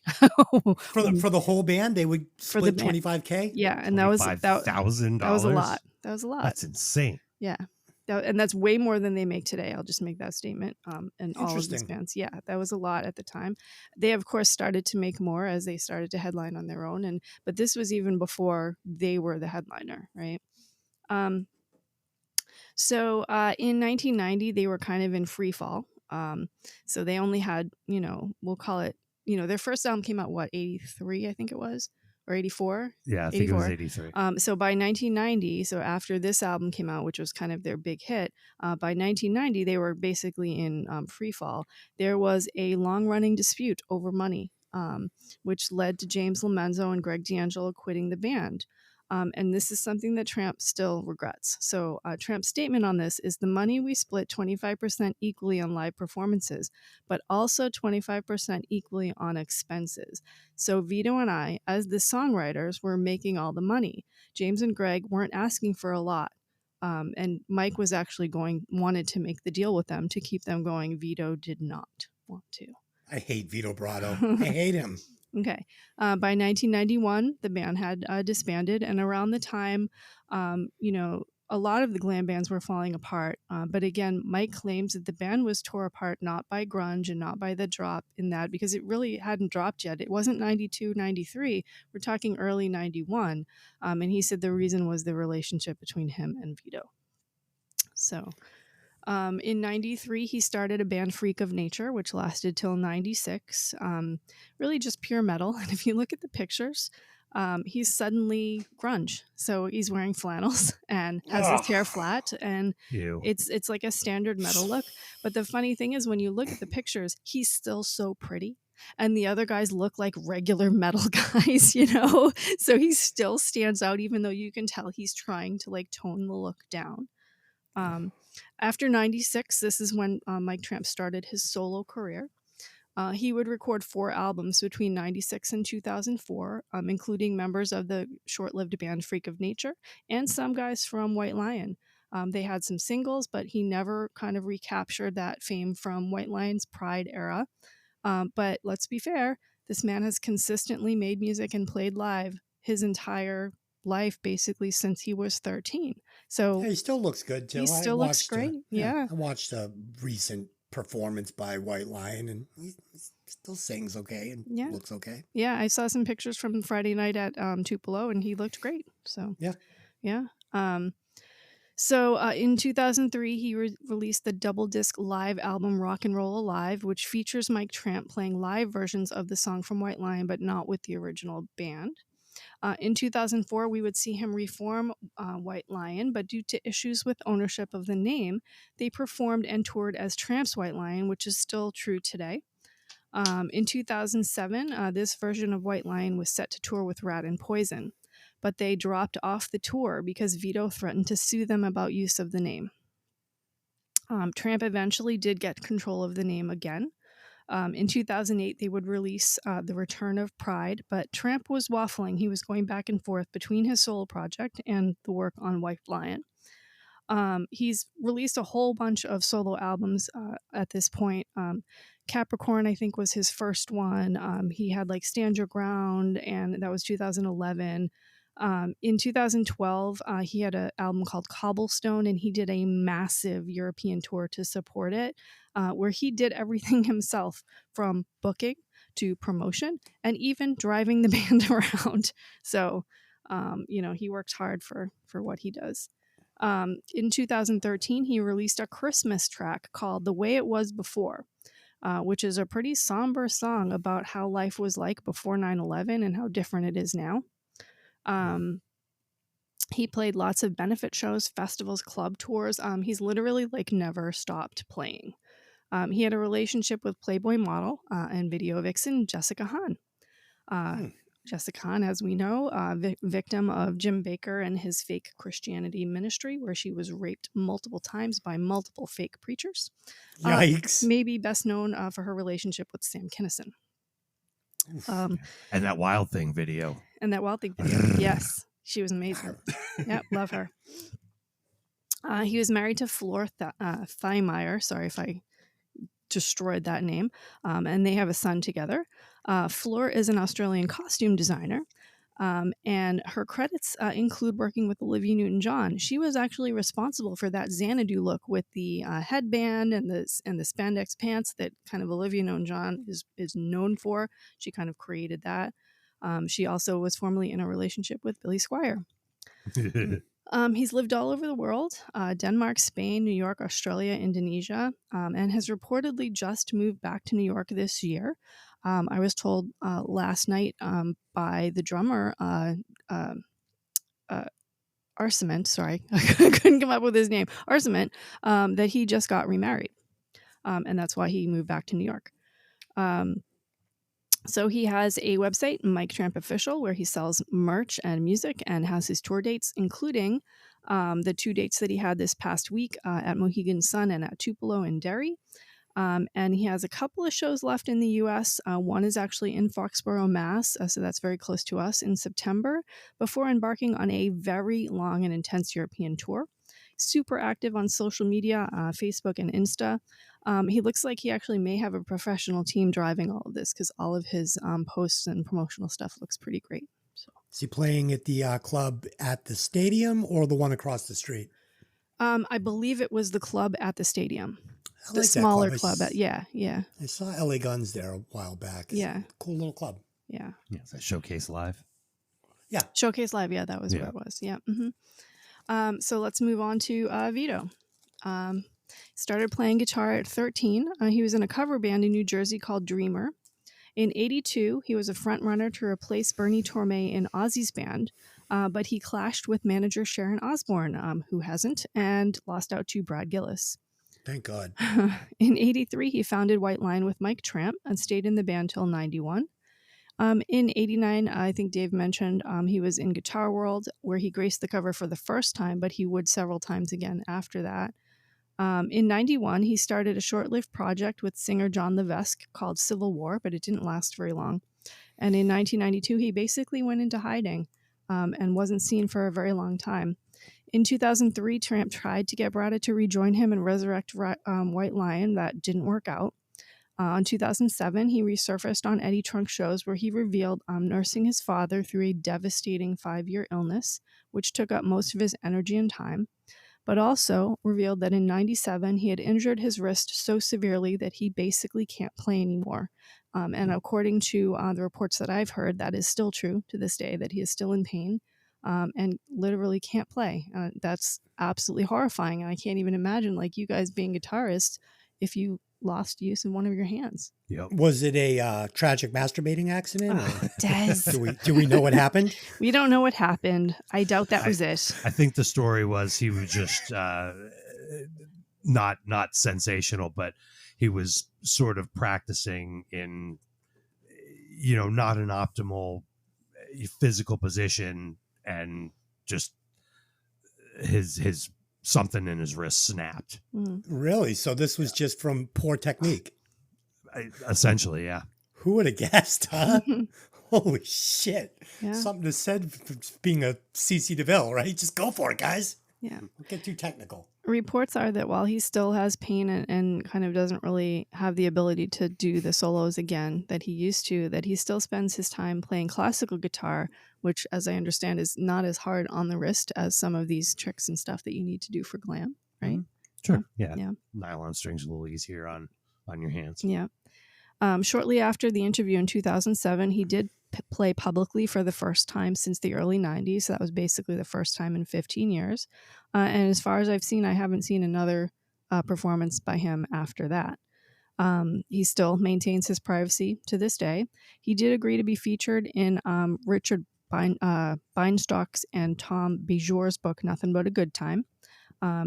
For the whole band, they would For the split band. 25K. Yeah, and that was $25,000. that was a lot. That was a lot. That's insane. Yeah. And that's way more than they make today. I'll just make that statement. And all of these Interesting. bands, yeah, that was a lot at the time. They of course started to make more as they started to headline on their own, but this was even before they were the headliner, right? So in 1990, they were kind of in free fall. So they only had, we'll call it, their first album came out, 83, I think it was, or 84? Yeah, I think it was 83. So by 1990, so after this album came out, which was kind of their big hit, by 1990, they were basically in free fall. There was a long-running dispute over money, which led to James Lomenzo and Greg D'Angelo quitting the band. And this is something that Tramp still regrets. So Tramp's statement on this is the money we split 25% equally on live performances, but also 25% equally on expenses. So Vito and I, as the songwriters, were making all the money. James and Greg weren't asking for a lot. And Mike was actually wanted to make the deal with them to keep them going. Vito did not want to. I hate Vito Brato. I hate him. Okay. By 1991, the band had disbanded, and around the time, a lot of the glam bands were falling apart. But again, Mike claims that the band was tore apart not by grunge and not by the drop in that, because it really hadn't dropped yet. It wasn't 92, 93. We're talking early 91. And he said the reason was the relationship between him and Vito. So... in 93, he started a band, Freak of Nature, which lasted till 96. Really just pure metal. And if you look at the pictures, he's suddenly grunge. So he's wearing flannels and has his hair flat, and Ew. it's like a standard metal look. But the funny thing is, when you look at the pictures, he's still so pretty. And the other guys look like regular metal guys, So he still stands out, even though you can tell he's trying to like tone the look down. After 96, this is when Mike Tramp started his solo career. He would record 4 albums between 96 and 2004, including members of the short-lived band Freak of Nature and some guys from White Lion. They had some singles, but he never kind of recaptured that fame from White Lion's Pride era. But let's be fair, this man has consistently made music and played live his entire life, basically since he was 13. So he still looks good too. He still looks great. Yeah. I watched a recent performance by White Lion, and he still sings okay and looks okay. Yeah, I saw some pictures from Friday night at Tupelo, and he looked great. So yeah. So in 2003, he released the double disc live album Rock and Roll Alive, which features Mike Tramp playing live versions of the song from White Lion, but not with the original band. In 2004, we would see him reform White Lion, but due to issues with ownership of the name, they performed and toured as Tramp's White Lion, which is still true today. In 2007, this version of White Lion was set to tour with Rat and Poison, but they dropped off the tour because Vito threatened to sue them about use of the name. Tramp eventually did get control of the name again. In 2008, they would release The Return of Pride, but Tramp was waffling. He was going back and forth between his solo project and the work on White Lion. He's released a whole bunch of solo albums at this point. Capricorn, I think, was his first one. He had like Stand Your Ground, and that was 2011. In 2012, he had an album called Cobblestone, and he did a massive European tour to support it, where he did everything himself, from booking to promotion and even driving the band around. So, he works hard for what he does. In 2013, he released a Christmas track called The Way It Was Before, which is a pretty somber song about how life was like before 9/11 and how different it is now. He played lots of benefit shows, festivals, club tours. He's literally like never stopped playing. He had a relationship with Playboy model and video vixen Jessica Hahn. Jessica Hahn, as we know, victim of Jim Baker and his fake Christianity ministry, where she was raped multiple times by multiple fake preachers. Yikes. Maybe best known for her relationship with Sam Kinison. And that Wild Thing video. And that Wild Thing video. Yes, she was amazing. Yep, love her. He was married to Flor Thiemeyer. Sorry if I destroyed that name. And they have a son together. Flor is an Australian costume designer. And her credits include working with Olivia Newton-John. She was actually responsible for that Xanadu look with the headband and the spandex pants that kind of Olivia Newton-John is known for. She kind of created that. She also was formerly in a relationship with Billy Squier. He's lived all over the world, Denmark, Spain, New York, Australia, Indonesia, and has reportedly just moved back to New York this year. I was told last night by the drummer, Arcement, sorry, I couldn't come up with his name, Arcement, that he just got remarried. And that's why he moved back to New York. So he has a website, Mike Tramp Official, where he sells merch and music and has his tour dates, including the 2 dates that he had this past week at Mohegan Sun and at Tupelo in Derry. And he has a couple of shows left in the U.S. One is actually in Foxborough, Mass. So that's very close to us in September, before embarking on a very long and intense European tour. Super active on social media, Facebook and Insta. He looks like he actually may have a professional team driving all of this because all of his posts and promotional stuff looks pretty great. So. Is he playing at the club at the stadium or the one across the street? I believe it was the club at the stadium. I The like that smaller club. club. Yeah. I saw LA Guns there a while back. It's Yeah. a cool little club. Yeah. Yeah, is that Showcase Live? Showcase Live. Yeah, that was where it was. Yeah. Mm-hmm. So let's move on to Vito. Started playing guitar at 13. He was in a cover band in New Jersey called Dreamer. In 82, he was a front runner to replace Bernie Torme in Ozzy's band, but he clashed with manager Sharon Osbourne, who hasn't, and lost out to Brad Gillis. Thank God. In 83, he founded White Line with Mike Tramp and stayed in the band till 91. In 89, I think Dave mentioned he was in Guitar World, where he graced the cover for the first time, but he would several times again after that. In 91, he started a short-lived project with singer John Levesque called Civil War, but it didn't last very long. And in 1992, he basically went into hiding and wasn't seen for a very long time. In 2003, Tramp tried to get Brada to rejoin him and resurrect White Lion. That didn't work out. In 2007, he resurfaced on Eddie Trunk shows where he revealed nursing his father through a devastating 5-year illness, which took up most of his energy and time, but also revealed that in 97, he had injured his wrist so severely that he basically can't play anymore. And according to the reports that I've heard, that is still true to this day, that he is still in pain. And literally can't play. That's absolutely horrifying. And I can't even imagine, like, you guys being guitarists if you lost use of one of your hands. Yep. Was it a tragic masturbating accident? Or Des. do we know what happened? We don't know what happened. I doubt that was it. I think the story was he was just not sensational, but he was sort of practicing in, not an optimal physical position, and just his something in his wrist snapped. Really? So this was just from poor technique? Essentially, yeah. Who would have guessed, huh? Holy shit. Yeah. Something to said for being a CC DeVille, right? Just go for it, guys. Yeah. Don't get too technical. Reports are that while he still has pain and kind of doesn't really have the ability to do the solos again that he used to, that he still spends his time playing classical guitar, which, as I understand, is not as hard on the wrist as some of these tricks and stuff that you need to do for glam, right? Sure. Yeah. Yeah. Nylon strings a little easier on your hands. Yeah. Shortly after the interview in 2007, he did play publicly for the first time since the early 90s. So that was basically the first time in 15 years. And as far as I've seen, I haven't seen another performance by him after that. He still maintains his privacy to this day. He did agree to be featured in Richard Beinstock's and Tom Bejour's book, Nothing But a Good Time.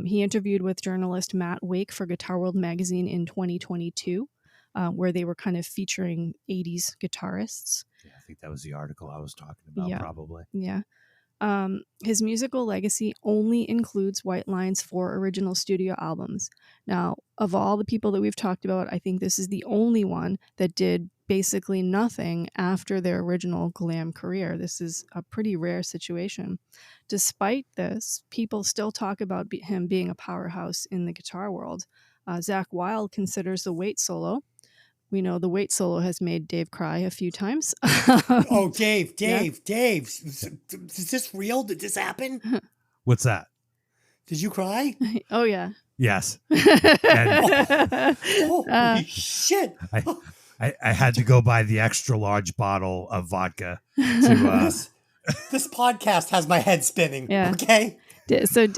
He interviewed with journalist Matt Wake for Guitar World magazine in 2022. Where they were kind of featuring 80s guitarists. Yeah, I think that was the article I was talking about, Yeah. probably. Yeah. His musical legacy only includes White Line's 4 original studio albums. Now, of all the people that we've talked about, I think this is the only one that did basically nothing after their original glam career. This is a pretty rare situation. Despite this, people still talk about him being a powerhouse in the guitar world. Zach Wilde considers the Wait solo. We know the Wait solo has made Dave cry a few times. Oh, Dave, Yeah. Dave. Is this real? Did this happen? What's that? Did you cry? Oh, yeah. Yes. Holy shit. I had to go buy the extra large bottle of vodka to This podcast has my head spinning. Yeah. Okay.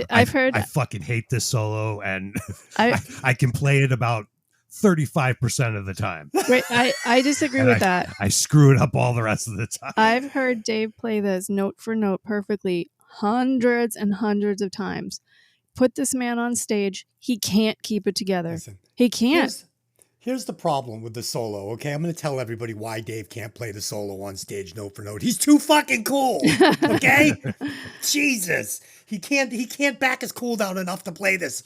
I've heard. I fucking hate this solo, and I- I can play it about 35% of the time. Wait, I disagree And with that. I screw it up all the rest of the time. I've heard Dave play this note for note perfectly hundreds and hundreds of times. Put this man on stage, he can't keep it together. Listen, He can't. here's the problem with the solo, okay? I'm going to tell everybody why Dave can't play the solo on stage note for note. He's too fucking cool, okay? Jesus. He can't back his cool down enough to play this.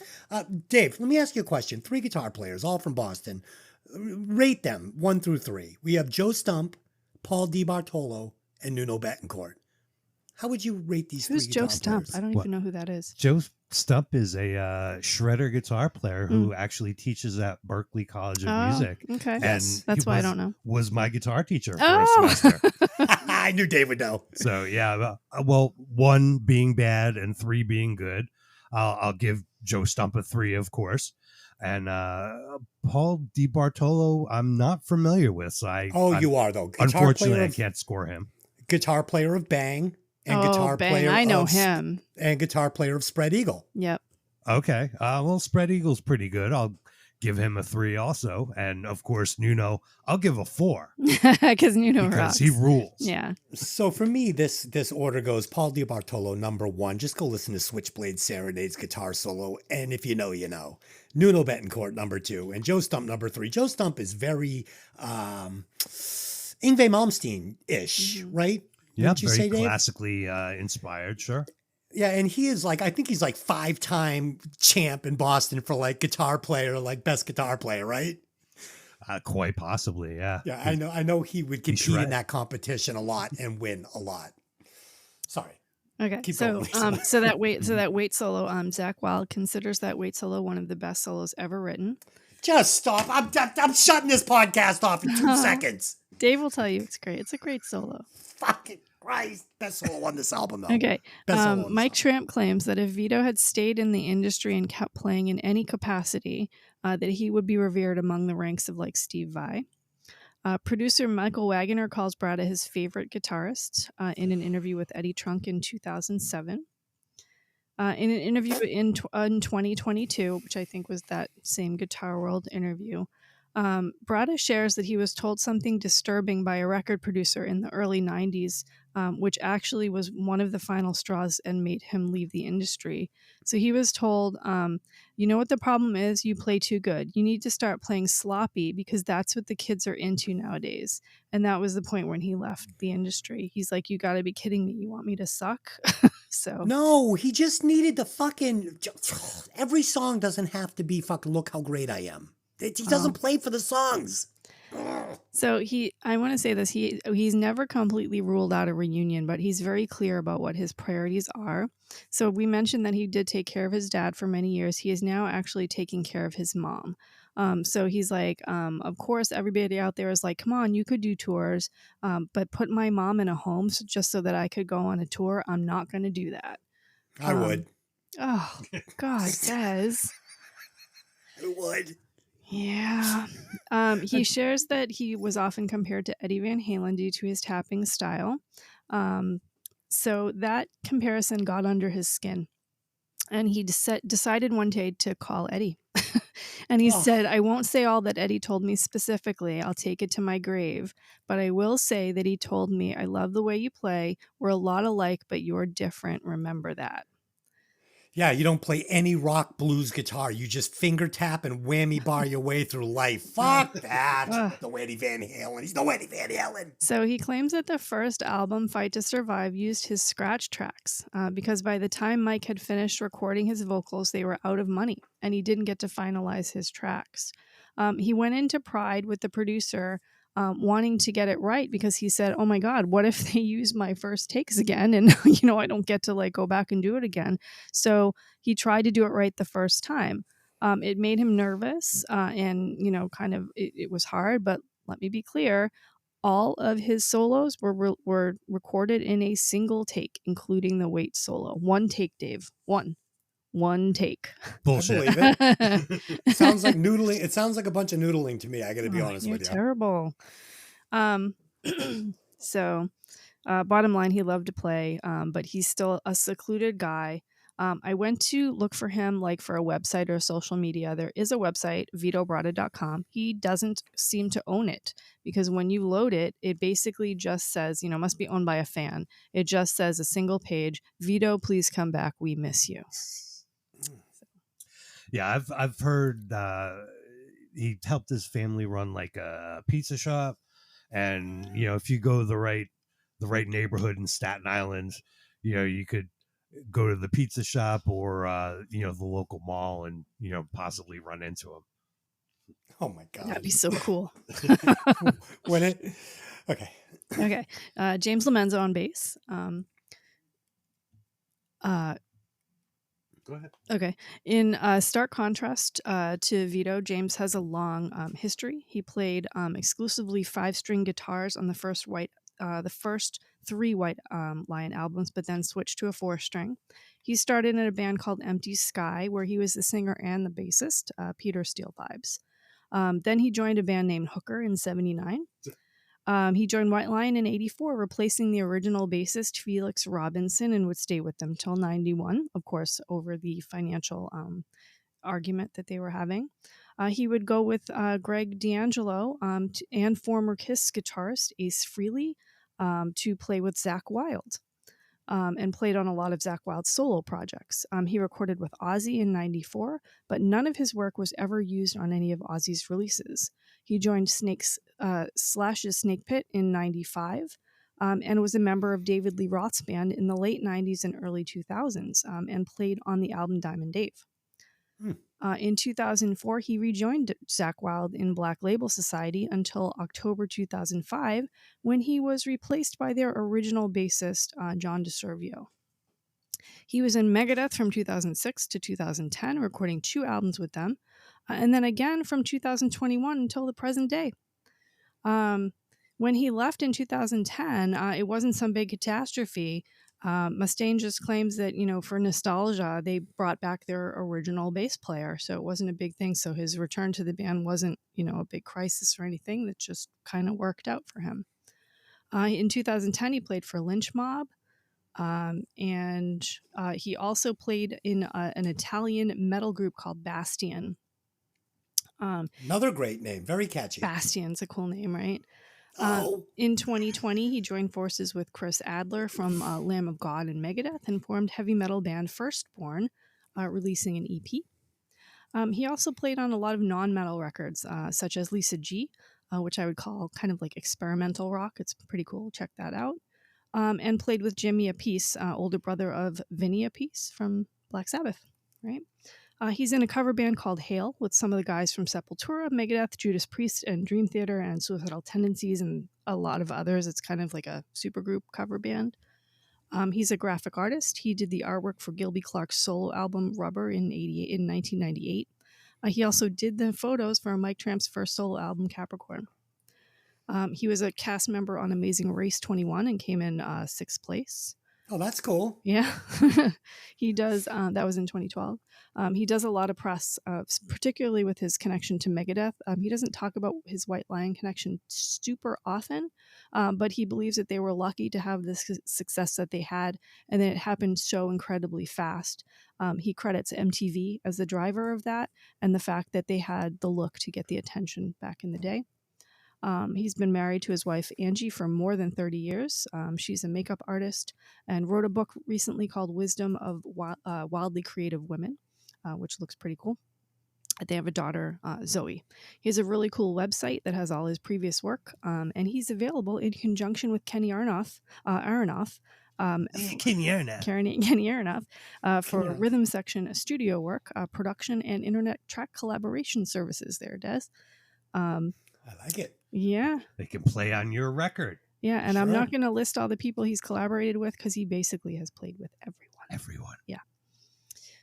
Dave, let me ask you a question. 3 guitar players, all from Boston. Rate them 1 through 3. We have Joe Stump, Paul DiBartolo, and Nuno Bettencourt. How would you rate these Who's 3 Joe guitar Stump? players? I don't even know who that is. Joe Stump is a shredder guitar player who actually teaches at Berklee College of Music. Okay. And Yes. That's he why I don't know. Was my guitar teacher for Oh! a semester. I knew Dave would know. So yeah, well, 1 being bad and 3 being good. I'll give Joe Stump a 3, of course. And Paul DiBartolo, I'm not familiar with. So You are, though. Unfortunately, I can't score him. Guitar player of Bang and Oh, guitar Bang, player I know of him. and guitar player of Spread Eagle. Yep. Okay. Well, Spread Eagle's pretty good. I'll give him a 3 also. And of course, Nuno, I'll give a 4 Because Nuno because rocks. he rules. Yeah. So for me, this order goes Paul DiBartolo number 1. Just go listen to Switchblade Serenade's guitar solo, and if you know, you know. Nuno Bettencourt number 2, and Joe Stump number 3. Joe Stump is very Yngwie Malmsteen-ish, right? Yeah, Wouldn't you very say, Dave? classically inspired. Sure. Yeah, and he is I think he's 5-time champ in Boston for guitar player, best guitar player, right? Quite possibly. Yeah. Yeah, I know he would compete shred. in that competition a lot and win a lot. Sorry. Okay. Keep So going. so that Wait solo, Zach Wilde considers that Wait solo one of the best solos ever written. Just stop. I'm shutting this podcast off in 2 seconds. Dave will tell you it's great. It's a great solo. Fucking Christ. Best solo on this album, though. Okay. Best solo on this Mike album. Tramp claims that if Vito had stayed in the industry and kept playing in any capacity, that he would be revered among the ranks of Steve Vai. Producer Michael Wagoner calls Bratta his favorite guitarist in an interview with Eddie Trunk in 2007. In an interview in 2022, which I think was that same Guitar World interview, Bratta shares that he was told something disturbing by a record producer in the early 90s, which actually was one of the final straws and made him leave the industry. So he was told, you know what the problem is? You play too good. You need to start playing sloppy because that's what the kids are into nowadays. And that was the point when he left the industry. He's like, you got to be kidding me. You want me to suck? So No, he just needed the fucking. Every song doesn't have to be fucking look how great I am. He doesn't play for the songs. So I want to say this, he's never completely ruled out a reunion, but he's very clear about what his priorities are. So we mentioned that he did take care of his dad for many years. He is now actually taking care of his mom. So he's like, of course, everybody out there is like, come on, you could do tours, but put my mom in a home just so that I could go on a tour. I'm not going to do that. I would. Oh, God, Des. I would. Yeah. He shares that he was often compared to Eddie Van Halen due to his tapping style. So that comparison got under his skin. And he decided one day to call Eddie. And he said, I won't say all that Eddie told me specifically. I'll take it to my grave. But I will say that he told me, I love the way you play. We're a lot alike, but you're different. Remember that. Yeah, you don't play any rock blues guitar. You just finger tap and whammy bar your way through life. Fuck that. Ugh. The Eddie Van Halen. He's no Eddie Van Halen. So he claims that the first album, Fight to Survive, used his scratch tracks because by the time Mike had finished recording his vocals, they were out of money and he didn't get to finalize his tracks. He went into Pride with the producer wanting to get it right because he said, oh my God, what if they use my first takes again? And, I don't get to like go back and do it again. So he tried to do it right the first time. It made him nervous and, kind of it was hard, but let me be clear. All of his solos were recorded in a single take, including the Wait solo. One take, Dave. One take. Bullshit. I believe it. Sounds like noodling. It sounds like a bunch of noodling to me. I got to be honest You're with you. terrible. So, bottom line, he loved to play, but he's still a secluded guy. I went to look for him like for a website or social media. There is a website, vitobrada.com. He doesn't seem to own it because when you load it, it basically just says, must be owned by a fan. It just says a single page, Vito, please come back. We miss you. Yeah, I've heard he helped his family run like a pizza shop, and if you go the right neighborhood in Staten Island, you could go to the pizza shop or the local mall and possibly run into him. Oh my God. That'd be so cool. Okay. James Lomenzo on bass. Go ahead. Okay. In stark contrast to Vito, James has a long history. He played exclusively 5-string guitars on the first three White Lion albums, but then switched to a 4-string. He started in a band called Empty Sky, where he was the singer and the bassist, Peter Steele vibes. Then he joined a band named Hooker in 79. He joined White Lion in 84, replacing the original bassist Felix Robinson, and would stay with them till 91, of course, over the financial argument that they were having. He would go with Greg D'Angelo and former Kiss guitarist Ace Frehley to play with Zakk Wylde. And played on a lot of Zakk Wylde's solo projects. He recorded with Ozzy in 94, but none of his work was ever used on any of Ozzy's releases. He joined Slash's Snake Pit in 95 and was a member of David Lee Roth's band in the late 90s and early 2000s and played on the album Diamond Dave. In 2004, he rejoined Zakk Wylde in Black Label Society until October 2005, when he was replaced by their original bassist, John DeServio. He was in Megadeth from 2006 to 2010, recording 2 albums with them, and then again from 2021 until the present day. When he left in 2010, it wasn't some big catastrophe. Mustaine just claims that, for nostalgia, they brought back their original bass player. So it wasn't a big thing. So his return to the band wasn't, a big crisis or anything. That just kind of worked out for him. In 2010, he played for Lynch Mob. And he also played in an Italian metal group called Bastion. Another great name. Very catchy. Bastion's a cool name, right? In 2020, he joined forces with Chris Adler from Lamb of God and Megadeth and formed heavy metal band Firstborn, releasing an EP. He also played on a lot of non-metal records, such as Lisa G, which I would call kind of like experimental rock. It's pretty cool. Check that out. And played with Jimmy Appice, older brother of Vinny Appice from Black Sabbath, right? He's in a cover band called Hail with some of the guys from Sepultura, Megadeth, Judas Priest, and Dream Theater, and Suicidal Tendencies, and a lot of others. It's kind of like a supergroup cover band. He's a graphic artist. He did the artwork for Gilby Clarke's solo album Rubber in 1998. He also did the photos for Mike Tramp's first solo album, Capricorn. He was a cast member on Amazing Race 21 and came in 6th place. Oh, that's cool. Yeah, he does. That was in 2012. He does a lot of press, particularly with his connection to Megadeth. He doesn't talk about his White Lion connection super often, but he believes that they were lucky to have the success that they had, and that it happened so incredibly fast. He credits MTV as the driver of that, and the fact that they had the look to get the attention back in the day. He's been married to his wife, Angie, for more than 30 years. She's a makeup artist and wrote a book recently called Wisdom of Wildly Creative Women, which looks pretty cool. They have a daughter, Zoe. He has a really cool website that has all his previous work, and he's available in conjunction with Kenny Aronoff, Kenny Aronoff, for rhythm section studio work, production, and internet track collaboration services there, Des. I like it. Yeah. They can play on your record. Yeah, and I'm Sure. not going to list all the people he's collaborated with because he basically has played with everyone. Everyone. Yeah.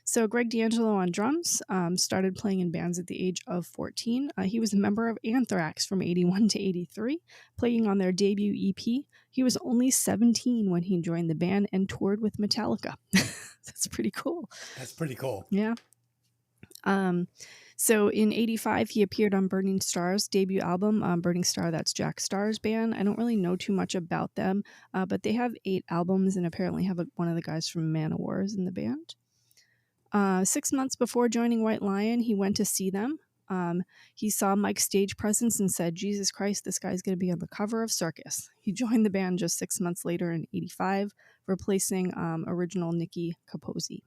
So Greg D'Angelo on drums started playing in bands at the age of 14. He was a member of Anthrax from 81 to 83, playing on their debut EP. He was only 17 when he joined the band and toured with Metallica. That's pretty cool. That's pretty cool. Yeah. So in 85, he appeared on Burning Star's debut album, Burning Star, that's Jack Starr's band. I don't really know too much about them, but they have 8 albums and apparently have one of the guys from Manowar in the band. 6 months before joining White Lion, he went to see them. He saw Mike's stage presence and said, Jesus Christ, this guy's going to be on the cover of Circus. He joined the band just 6 months later in 85, replacing original Nicky Capozzi.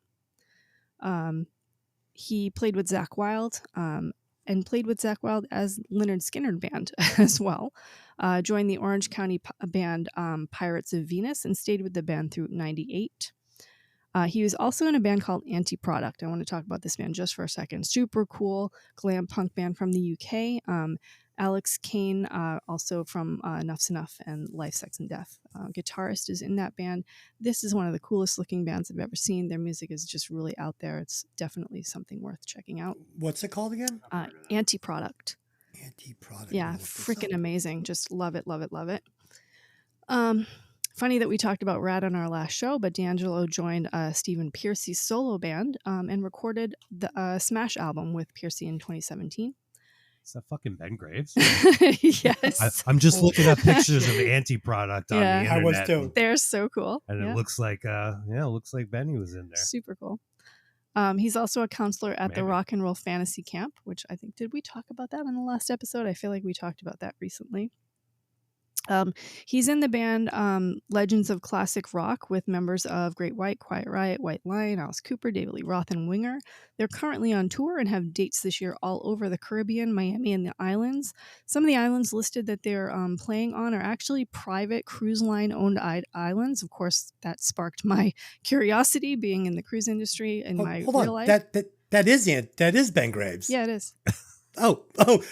He played with Zakk Wylde and played with Zakk Wylde as Lynyrd Skynyrd band as well. Joined the Orange County band Pirates of Venus and stayed with the band through 98. He was also in a band called Anti-Product. I want to talk about this band just for a second. Super cool glam punk band from the UK. Alex Kane, also from Enough's Enough and Life, Sex and Death. Guitarist is in that band. This is one of the coolest looking bands I've ever seen. Their music is just really out there. It's definitely something worth checking out. What's it called again? Anti-Product. Anti-Product. Yeah, freaking amazing. Just love it, love it, love it. Funny that we talked about Rat on our last show, but D'Angelo joined Stephen Pearcy's solo band and recorded the Smash album with Pearcy in 2017. Is that fucking Ben Graves? Yes. I'm just looking at pictures of Anti-Product on the Yeah. internet. I was too. They're so cool. And Yeah. it looks like Benny was in there. Super cool. He's also a counselor at the Maybe. Rock and Roll Fantasy Camp, which I think, did we talk about that in the last episode? I feel like we talked about that recently. He's in the band Legends of Classic Rock with members of Great White, Quiet Riot, White Lion, Alice Cooper, David Lee Roth, and Winger. They're currently on tour and have dates this year all over the Caribbean, Miami, and the islands. Some of the islands listed that they're playing on are actually private cruise line owned islands. Of course, that sparked my curiosity, being in the cruise industry in my Hold real on. life. That is Ben Graves. Yeah, it is. Oh,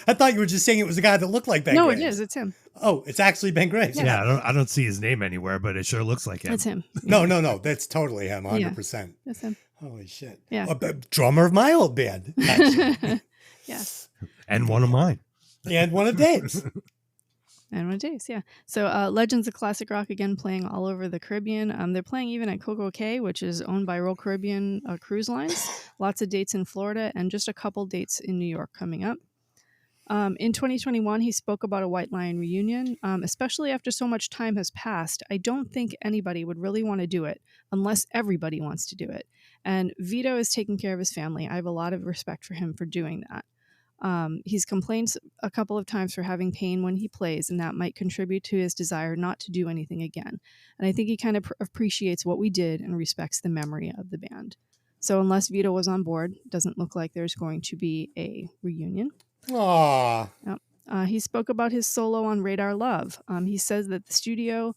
I thought you were just saying it was a guy that looked like Ben No, Graves. it is. It's him. Oh, it's actually Ben Graves. Yeah, I don't see his name anywhere, but it sure looks like him. It's him. No, that's totally him, 100%. That's him. Holy shit. Yeah. Drummer of my old band, actually. Yes. And one of mine. And one of Dave's. And one days, yeah. So Legends of Classic Rock, again, playing all over the Caribbean. They're playing even at Coco Cay, which is owned by Royal Caribbean Cruise Lines. Lots of dates in Florida and just a couple dates in New York coming up. In 2021, he spoke about a White Lion reunion. Especially after so much time has passed, I don't think anybody would really want to do it unless everybody wants to do it. And Vito is taking care of his family. I have a lot of respect for him for doing that. He's complained a couple of times for having pain when he plays, and that might contribute to his desire not to do anything again. And I think he kind of appreciates what we did and respects the memory of the band. So unless Vito was on board, doesn't look like there's going to be a reunion. Aww. He spoke about his solo on Radar Love. He says that the studio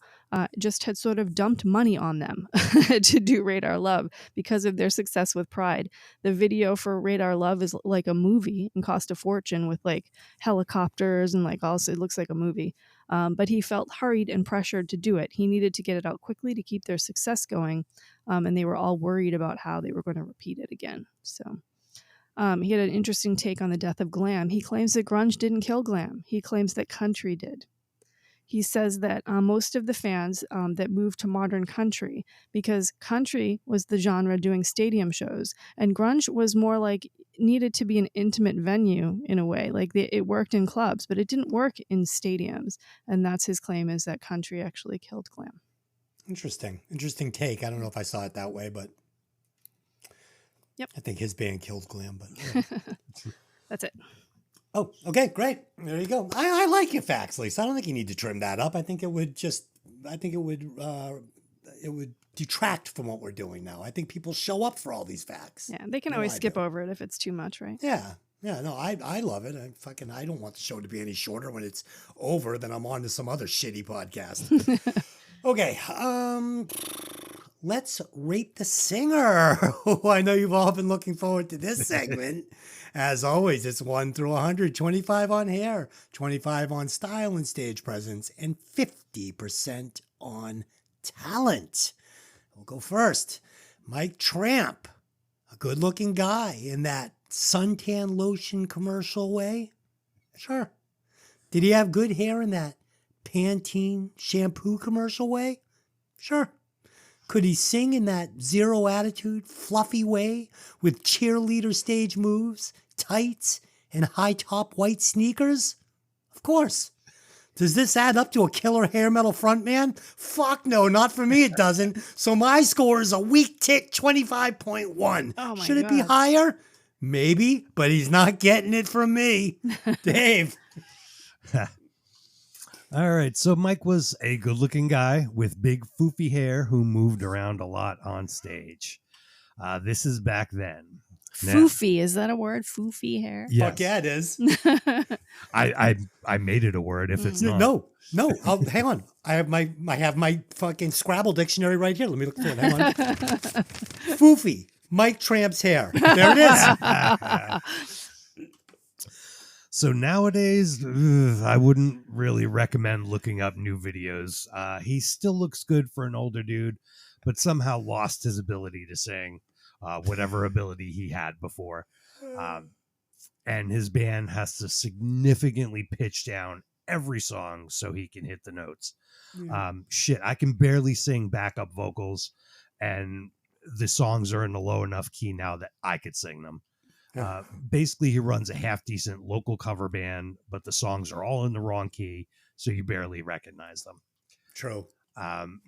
just had sort of dumped money on them to do Radar Love because of their success with Pride. The video for Radar Love is like a movie and cost a fortune with like helicopters and like also it looks like a movie. But he felt hurried and pressured to do it. He needed to get it out quickly to keep their success going. And they were all worried about how they were going to repeat it again. So he had an interesting take on the death of glam. He claims that grunge didn't kill glam. He claims that country did. He says that most of the fans that moved to modern country, because country was the genre doing stadium shows, and grunge was more like needed to be an intimate venue in a way. Like it worked in clubs, but it didn't work in stadiums. And that's his claim, is that country actually killed glam. Interesting take. I don't know if I saw it that way, but Yep. I think his band killed glam. But yeah. That's it. Oh, okay, great. There you go. I like your facts, Lisa. I don't think you need to trim that up. I think it would it would detract from what we're doing now. I think people show up for all these facts. Yeah, they can No, always I skip do. over it if it's too much, right? Yeah. Yeah, no, I love it. I don't want the show to be any shorter. When it's over, then I'm on to some other shitty podcast. Okay, let's rate the singer. I know you've all been looking forward to this segment. As always, it's 1 through 100, 25 on hair, 25 on style and stage presence, and 50% on talent. We'll go first. Mike Tramp, a good-looking guy in that suntan lotion commercial way? Sure. Did he have good hair in that Pantene shampoo commercial way? Sure. Could he sing in that zero attitude, fluffy way with cheerleader stage moves, tights, and high top white sneakers? Of course. Does this add up to a killer hair metal frontman? Fuck no, not for me it doesn't. So my score is a weak tick 25.1. Oh my Should it be God. higher? Maybe, but he's not getting it from me. Dave. All right. So Mike was a good looking guy with big foofy hair who moved around a lot on stage. This is back then. Now- Foofy, is that a word? Foofy hair? Yes. Fuck yeah, it is. I made it a word if it's not. No. Hang on. I have my fucking Scrabble dictionary right here. Let me look through it. Hang on. Foofy. Mike Tramp's hair. There it is. So nowadays, I wouldn't really recommend looking up new videos. He still looks good for an older dude, but somehow lost his ability to sing, whatever ability he had before. And his band has to significantly pitch down every song so he can hit the notes. I can barely sing backup vocals, and the songs are in a low enough key now that I could sing them. Basically, he runs a half decent local cover band, but the songs are all in the wrong key, so you barely recognize them. True.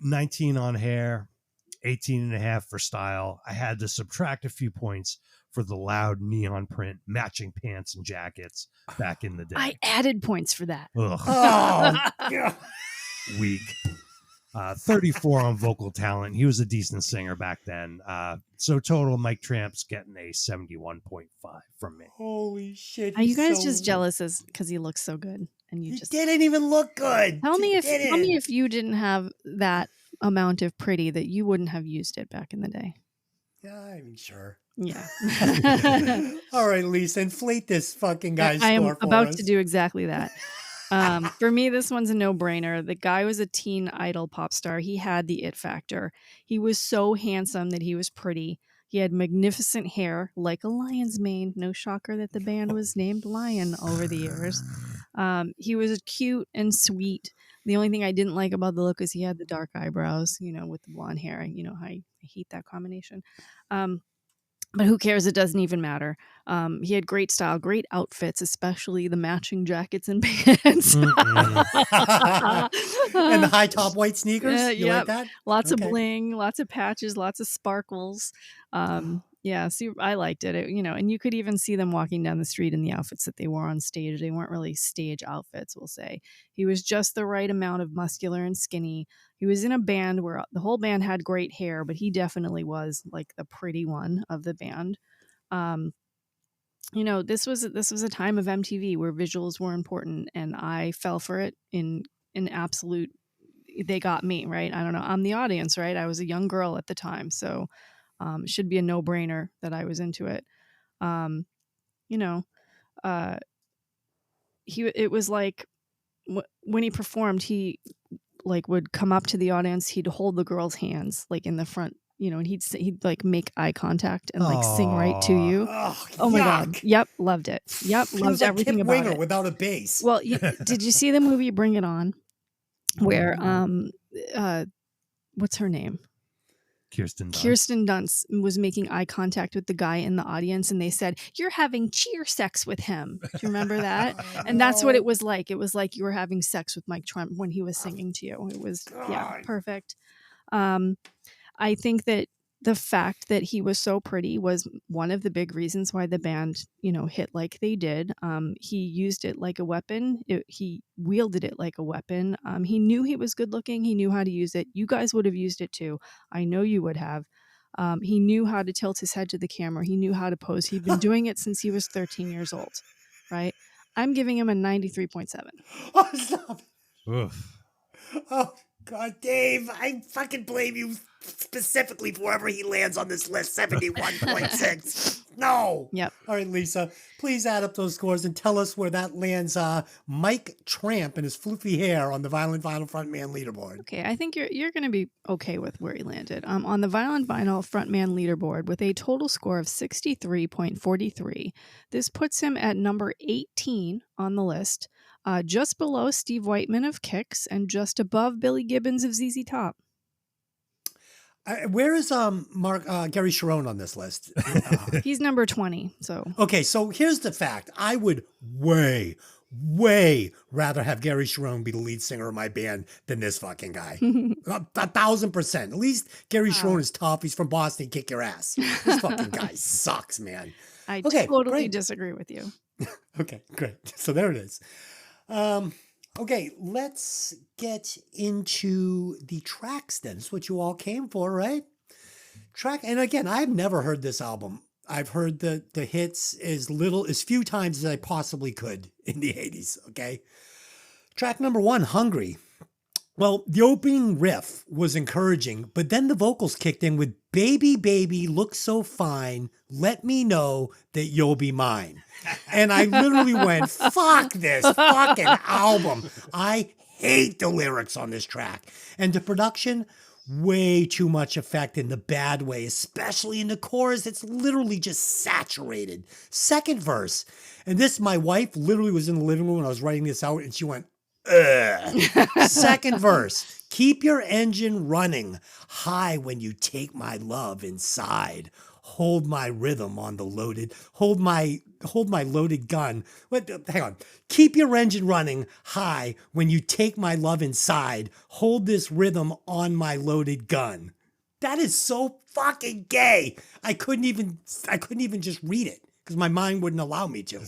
19 on hair, 18 and a half for style. I had to subtract a few points for the loud neon print matching pants and jackets back in the day. I added points for that. Ugh, Oh, God. weak. 34 on vocal talent. He was a decent singer back then. So total, Mike Tramp's getting a 71.5 from me. Holy shit. Are you he's guys so- just jealous because he looks so good and you He just didn't even look good. tell me He if didn't. you didn't have that amount of pretty that you wouldn't have used it back in the day. Yeah, I mean, sure. Yeah. All right, Lisa, inflate this fucking guy's I am score for about us. to do exactly that. For me, this one's a no-brainer. The guy was a teen idol pop star. He had the it factor. He was so handsome that he was pretty. He had magnificent hair, like a lion's mane. No shocker that the band was named Lion over the years. He was cute and sweet. The only thing I didn't like about the look is he had the dark eyebrows, with the blonde hair. You know, I hate that combination. But who cares? It doesn't even matter. He had great style, great outfits, especially the matching jackets and pants. And the high top white sneakers. You yep. like that? Lots Okay. of bling, lots of patches, lots of sparkles. Yeah, see, I liked it. And you could even see them walking down the street in the outfits that they wore on stage. They weren't really stage outfits, we'll say. He was just the right amount of muscular and skinny. He was in a band where the whole band had great hair, but he definitely was like the pretty one of the band. This was a time of MTV where visuals were important, and I fell for it in absolute. They got me, right. I don't know. I'm the audience, right? I was a young girl at the time, so it should be a no-brainer that I was into it. It was like when he performed, he like would come up to the audience. He'd hold the girls' hands like in the front, and he'd like make eye contact and like sing right to Aw. you. Oh, Oh my God. yuck. Yep. Loved it. Yep. He was Loved like everything Kip about Winger it. without a bass. Well, did you see the movie Bring It On? Where what's her name? Kirsten Dunst. Kirsten Dunst was making eye contact with the guy in the audience, and they said, "You're having cheer sex with him." Do you remember that? And that's what it was like. It was like you were having sex with Mike Trump when he was singing to you. It was God. perfect. I think that the fact that he was so pretty was one of the big reasons why the band, hit like they did. He used it like a weapon. He wielded it like a weapon. He knew he was good looking. He knew how to use it. You guys would have used it too. I know you would have. He knew how to tilt his head to the camera. He knew how to pose. He'd been doing it since he was 13 years old, right? I'm giving him a 93.7. Oh, stop. Oof. Oh, God, Dave, I fucking blame you specifically for wherever he lands on this list, 71.6. No. Yep. All right, Lisa, please add up those scores and tell us where that lands Mike Tramp and his floofy hair on the Violent Vinyl Frontman leaderboard. Okay, I think you're going to be okay with where he landed. On the Violent Vinyl Frontman leaderboard with a total score of 63.43, this puts him at number 18 on the list, just below Steve Whiteman of Kix and just above Billy Gibbons of ZZ Top. Where is Gary Sharon on this list? He's number 20. So Okay, so here's the fact. I would way rather have Gary Sharon be the lead singer of my band than this fucking guy. 1,000%. At least Gary Sharon is tough. He's from Boston. Kick your ass. This fucking guy sucks, man. I Okay, totally great. disagree with you. Okay, great. So there it is. Okay, let's get into the tracks then. It's what you all came for, right? And again, I've never heard this album. I've heard the hits as few times as I possibly could in the 80s, okay? Track number 1, Hungry. Well, the opening riff was encouraging, but then the vocals kicked in with Baby, baby, look so fine. Let me know that you'll be mine. And I literally went, fuck this fucking album. I hate the lyrics on this track. And the production, way too much effect in the bad way, especially in the chorus. It's literally just saturated. Second verse. And this, my wife literally was in the living room when I was writing this out, and she went, ugh. Second verse. Keep your engine running high when you take my love inside. Hold my rhythm on the loaded. Hold my loaded gun. Hang on. Keep your engine running high when you take my love inside. Hold this rhythm on my loaded gun. That is so fucking gay. I couldn't even just read it because my mind wouldn't allow me to.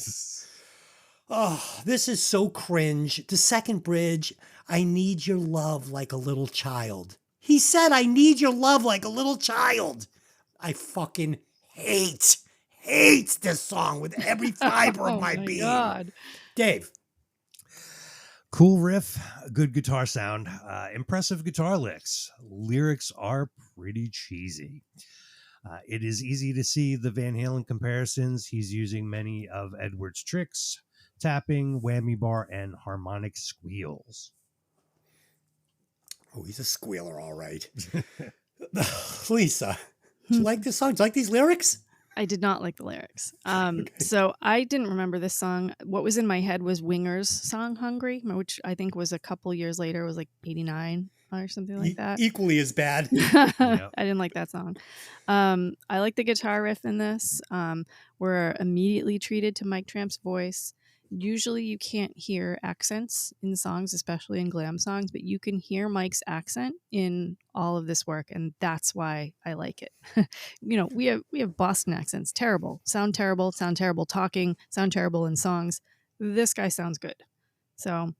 Oh, this is so cringe. The second bridge, I need your love like a little child. He said, I need your love like a little child. I fucking hate this song with every fiber of my being. God. Dave. Cool riff, good guitar sound, impressive guitar licks. Lyrics are pretty cheesy. It is easy to see the Van Halen comparisons. He's using many of Edwards' tricks, tapping, whammy bar, and harmonic squeals. Oh, he's a squealer, all right. Lisa, do you like this song? Do you like these lyrics? I did not like the lyrics. So I didn't remember this song. What was in my head was Winger's song Hungry, which I think was a couple years later. It was like 89 or something like that. Equally as bad. Yep. I didn't like that song. I like the guitar riff in this. We're immediately treated to Mike Tramp's voice. Usually you can't hear accents in songs, especially in glam songs, but you can hear Mike's accent in all of this work, and that's why I like it. We have Boston accents, sound terrible talking, sound terrible in songs. This guy sounds good. So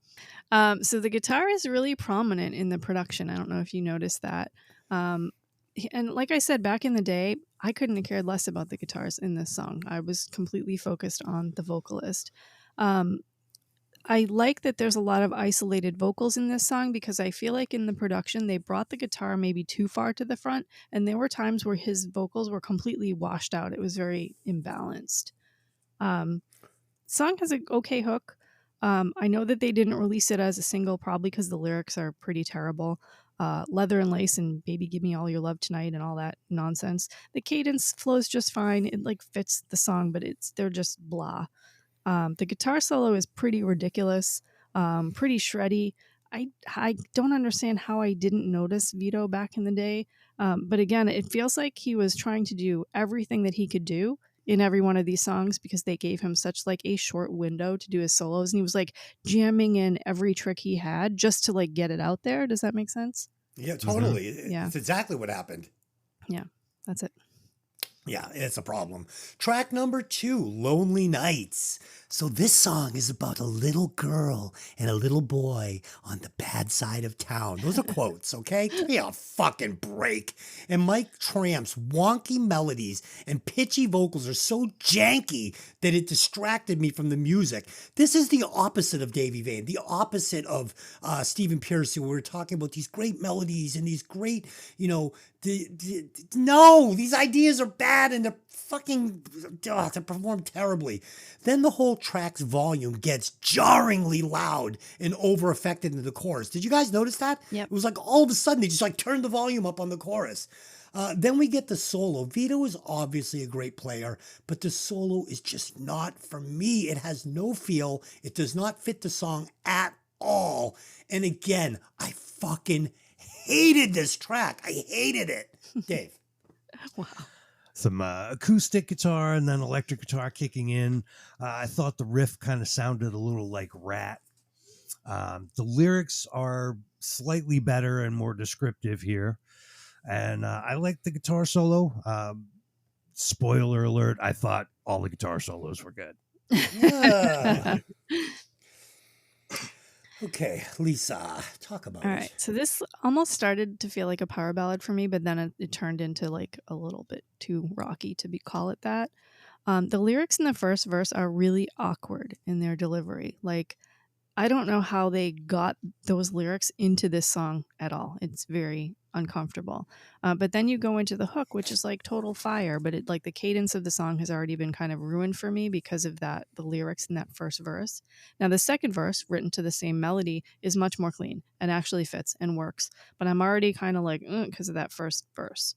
the guitar is really prominent in the production. I don't know if you noticed that. And like I said, back in the day, I couldn't have cared less about the guitars in this song. I was completely focused on the vocalist. I like that there's a lot of isolated vocals in this song because I feel like in the production they brought the guitar maybe too far to the front, and there were times where his vocals were completely washed out. It was very imbalanced. Song has an okay hook. I know that they didn't release it as a single probably because the lyrics are pretty terrible. Leather and lace and baby give me all your love tonight and all that nonsense. The cadence flows just fine. It like fits the song, but they're just blah. The guitar solo is pretty ridiculous, pretty shreddy. I don't understand how I didn't notice Vito back in the day. But again, it feels like he was trying to do everything that he could do in every one of these songs because they gave him such like a short window to do his solos. And he was like jamming in every trick he had just to like get it out there. Does that make sense? Yeah, totally. Yeah. It's exactly what happened. Yeah. That's it. Yeah, it's a problem. Track number 2, Lonely Nights. So this song is about a little girl and a little boy on the bad side of town. Those are quotes, okay? Give me a fucking break. And Mike Tramp's wonky melodies and pitchy vocals are so janky that it distracted me from the music. This is the opposite of Davey Vain, the opposite of Stephen Pierce, who we were talking about these great melodies and these great, no, these ideas are bad and they're fucking, they perform terribly. Then the whole track's volume gets jarringly loud and over affected in the chorus. Did you guys notice that? Yep. It was like all of a sudden they just like turned the volume up on the chorus. Then we get the solo. Vito is obviously a great player, but the solo is just not for me. It has no feel. It does not fit the song at all. And again, I fucking hated this track. I hated it. Dave. Wow. Some acoustic guitar and then electric guitar kicking in. I thought the riff kind of sounded a little like Rat. The lyrics are slightly better and more descriptive here. And I like the guitar solo. Spoiler alert, I thought all the guitar solos were good. Yeah. Okay, Lisa, talk about All it. right. So this almost started to feel like a power ballad for me, but then it turned into like a little bit too rocky to call it that. The lyrics in the first verse are really awkward in their delivery. Like, I don't know how they got those lyrics into this song at all. It's very uncomfortable. But then you go into the hook, which is like total fire, but it like the cadence of the song has already been kind of ruined for me because of the lyrics in that first verse. Now the second verse, written to the same melody, is much more clean and actually fits and works. But I'm already kind of like, because of that first verse.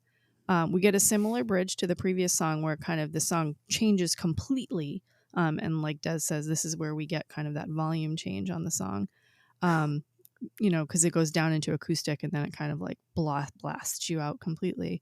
We get a similar bridge to the previous song where kind of the song changes completely. And like Des says, this is where we get kind of that volume change on the song, because it goes down into acoustic and then it kind of like blasts you out completely.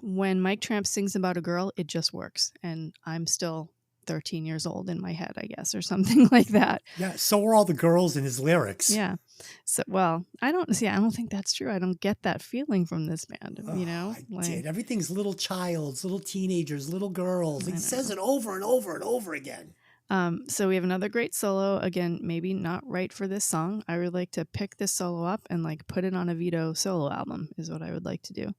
When Mike Tramp sings about a girl, it just works. And I'm still 13 years old in my head, I guess, or something like that. Yeah, so are all the girls in his lyrics. Yeah. So, well, I don't think that's true. I don't get that feeling from this band, I did. Everything's little childs, little teenagers, little girls. He says it over and over and over again. So we have another great solo. Again, maybe not right for this song. I would like to pick this solo up and like put it on a Vito solo album is what I would like to do.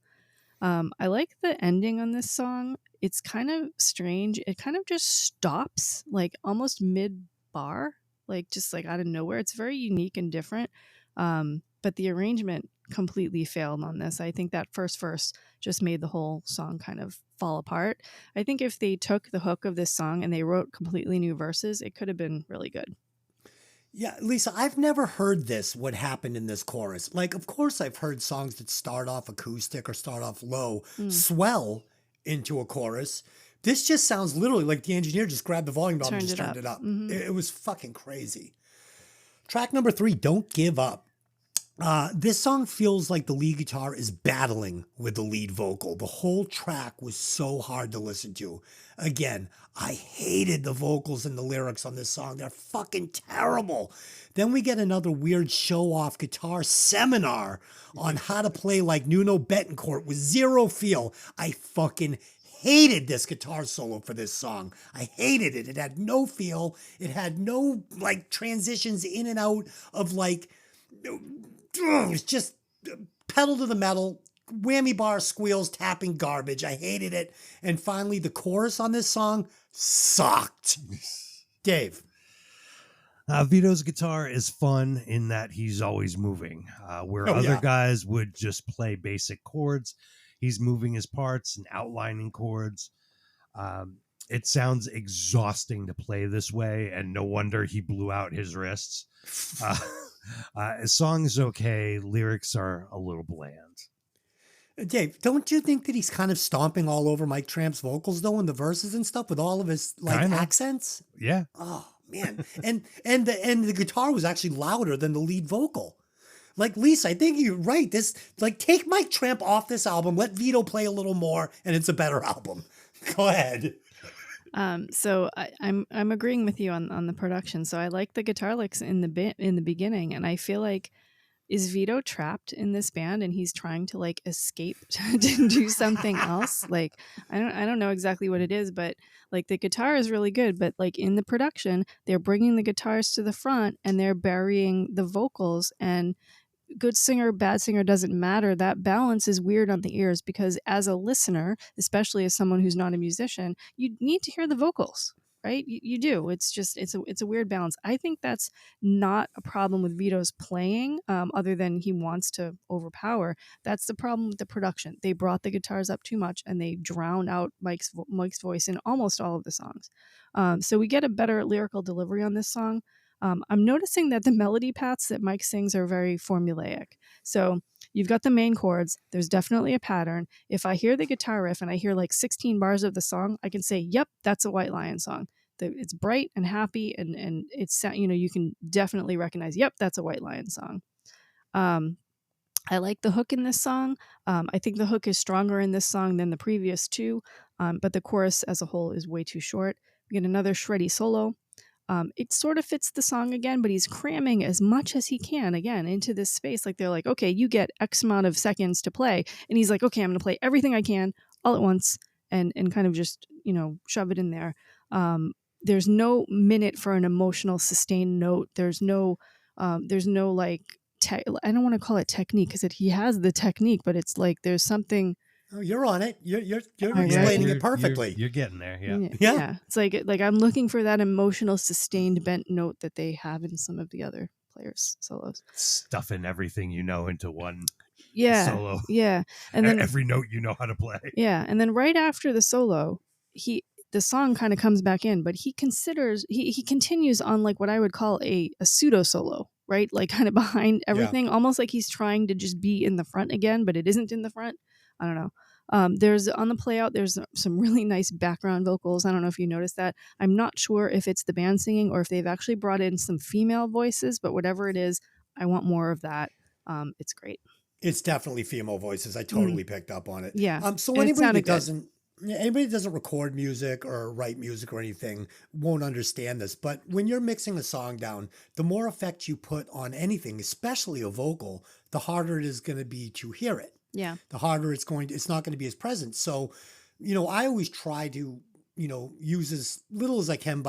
I like the ending on this song. It's kind of strange. It kind of just stops like almost mid bar, like just like out of nowhere. It's very unique and different. But the arrangement completely failed on this. I think that first verse just made the whole song kind of fall apart. I think if they took the hook of this song and they wrote completely new verses, it could have been really good. Yeah, Lisa, I've never heard what happened in this chorus. Like, of course, I've heard songs that start off acoustic or start off low, swell into a chorus. This just sounds literally like the engineer just grabbed the volume knob and just turned it up. Mm-hmm. It was fucking crazy. Track number 3, Don't Give Up. This song feels like the lead guitar is battling with the lead vocal. The whole track was so hard to listen to. Again, I hated the vocals and the lyrics on this song. They're fucking terrible. Then we get another weird show-off guitar seminar on how to play like Nuno Betancourt with zero feel. I fucking hated this guitar solo for this song. I hated it. It had no feel. It had no like transitions in and out of like... It's just pedal to the metal, whammy bar squeals, tapping garbage. I hated it. And finally, the chorus on this song sucked. Dave. Vito's guitar is fun in that he's always moving, where other guys would just play basic chords. He's moving his parts and outlining chords. It sounds exhausting to play this way, and no wonder he blew out his wrists. Song is okay. Lyrics are a little bland. Dave, don't you think that he's kind of stomping all over Mike Tramp's vocals though in the verses and stuff with all of his like Kinda. accents? Yeah. Oh man, and the guitar was actually louder than the lead vocal. Like Lisa, I think you're right. This like take Mike Tramp off this album, let Vito play a little more, and it's a better album. Go ahead. So I'm agreeing with you on the production. So I like the guitar licks in the beginning, and I feel like is Vito trapped in this band and he's trying to like escape to do something else? Like, I don't know exactly what it is, but like the guitar is really good, but like in the production, they're bringing the guitars to the front and they're burying the vocals, and good singer, bad singer doesn't matter. That balance is weird on the ears because as a listener, especially as someone who's not a musician, you need to hear the vocals, right? You do. It's a weird balance. I think that's not a problem with Vito's playing, other than he wants to overpower. That's the problem with the production. They brought the guitars up too much and they drown out Mike's voice in almost all of the songs. So we get a better lyrical delivery on this song. I'm noticing that the melody paths that Mike sings are very formulaic. So you've got the main chords. There's definitely a pattern. If I hear the guitar riff and I hear like 16 bars of the song, I can say, yep, that's a White Lion song. It's bright and happy, and it's, you can definitely recognize, yep, that's a White Lion song. I like the hook in this song. I think the hook is stronger in this song than the previous two, but the chorus as a whole is way too short. We get another shreddy solo. It sort of fits the song again, but he's cramming as much as he can again into this space. Like they're like, okay, you get X amount of seconds to play. And he's like, okay, I'm going to play everything I can all at once and kind of just, shove it in there. There's no minute for an emotional sustained note. There's no like, I don't want to call it technique because he has the technique, but it's like, there's something. Oh, you're on it. You're Oh, explaining it perfectly. You're getting there. Yeah. Yeah. It's like I'm looking for that emotional sustained bent note that they have in some of the other players' solos. Stuffing everything into one solo. Yeah. And then every note you know how to play. Yeah. And then right after the solo, the song kind of comes back in, but he continues on like what I would call a pseudo solo, right? Like kind of behind everything, almost like he's trying to just be in the front again, but it isn't in the front. I don't know. There's on the play out, there's some really nice background vocals. I don't know if you noticed that. I'm not sure if it's the band singing or if they've actually brought in some female voices, but whatever it is, I want more of that. It's great. It's definitely female voices. I totally picked up on it. Yeah. So anybody that doesn't record music or write music or anything won't understand this. But when you're mixing a song down, the more effect you put on anything, especially a vocal, the harder it is going to be to hear it. Yeah. The harder it's not going to be as present. So, I always try to, use as little as I can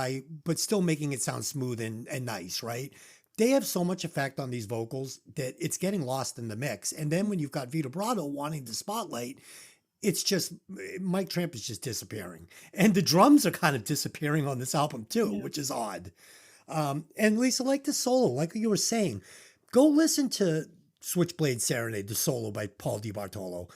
but still making it sound smooth and nice, right? They have so much effect on these vocals that it's getting lost in the mix. And then when you've got Vito Brato wanting the spotlight, it's just, Mike Tramp is just disappearing. And the drums are kind of disappearing on this album too, which is odd. And Lisa, like the solo, like you were saying, go listen to Switchblade Serenade, the solo by Paul DiBartolo.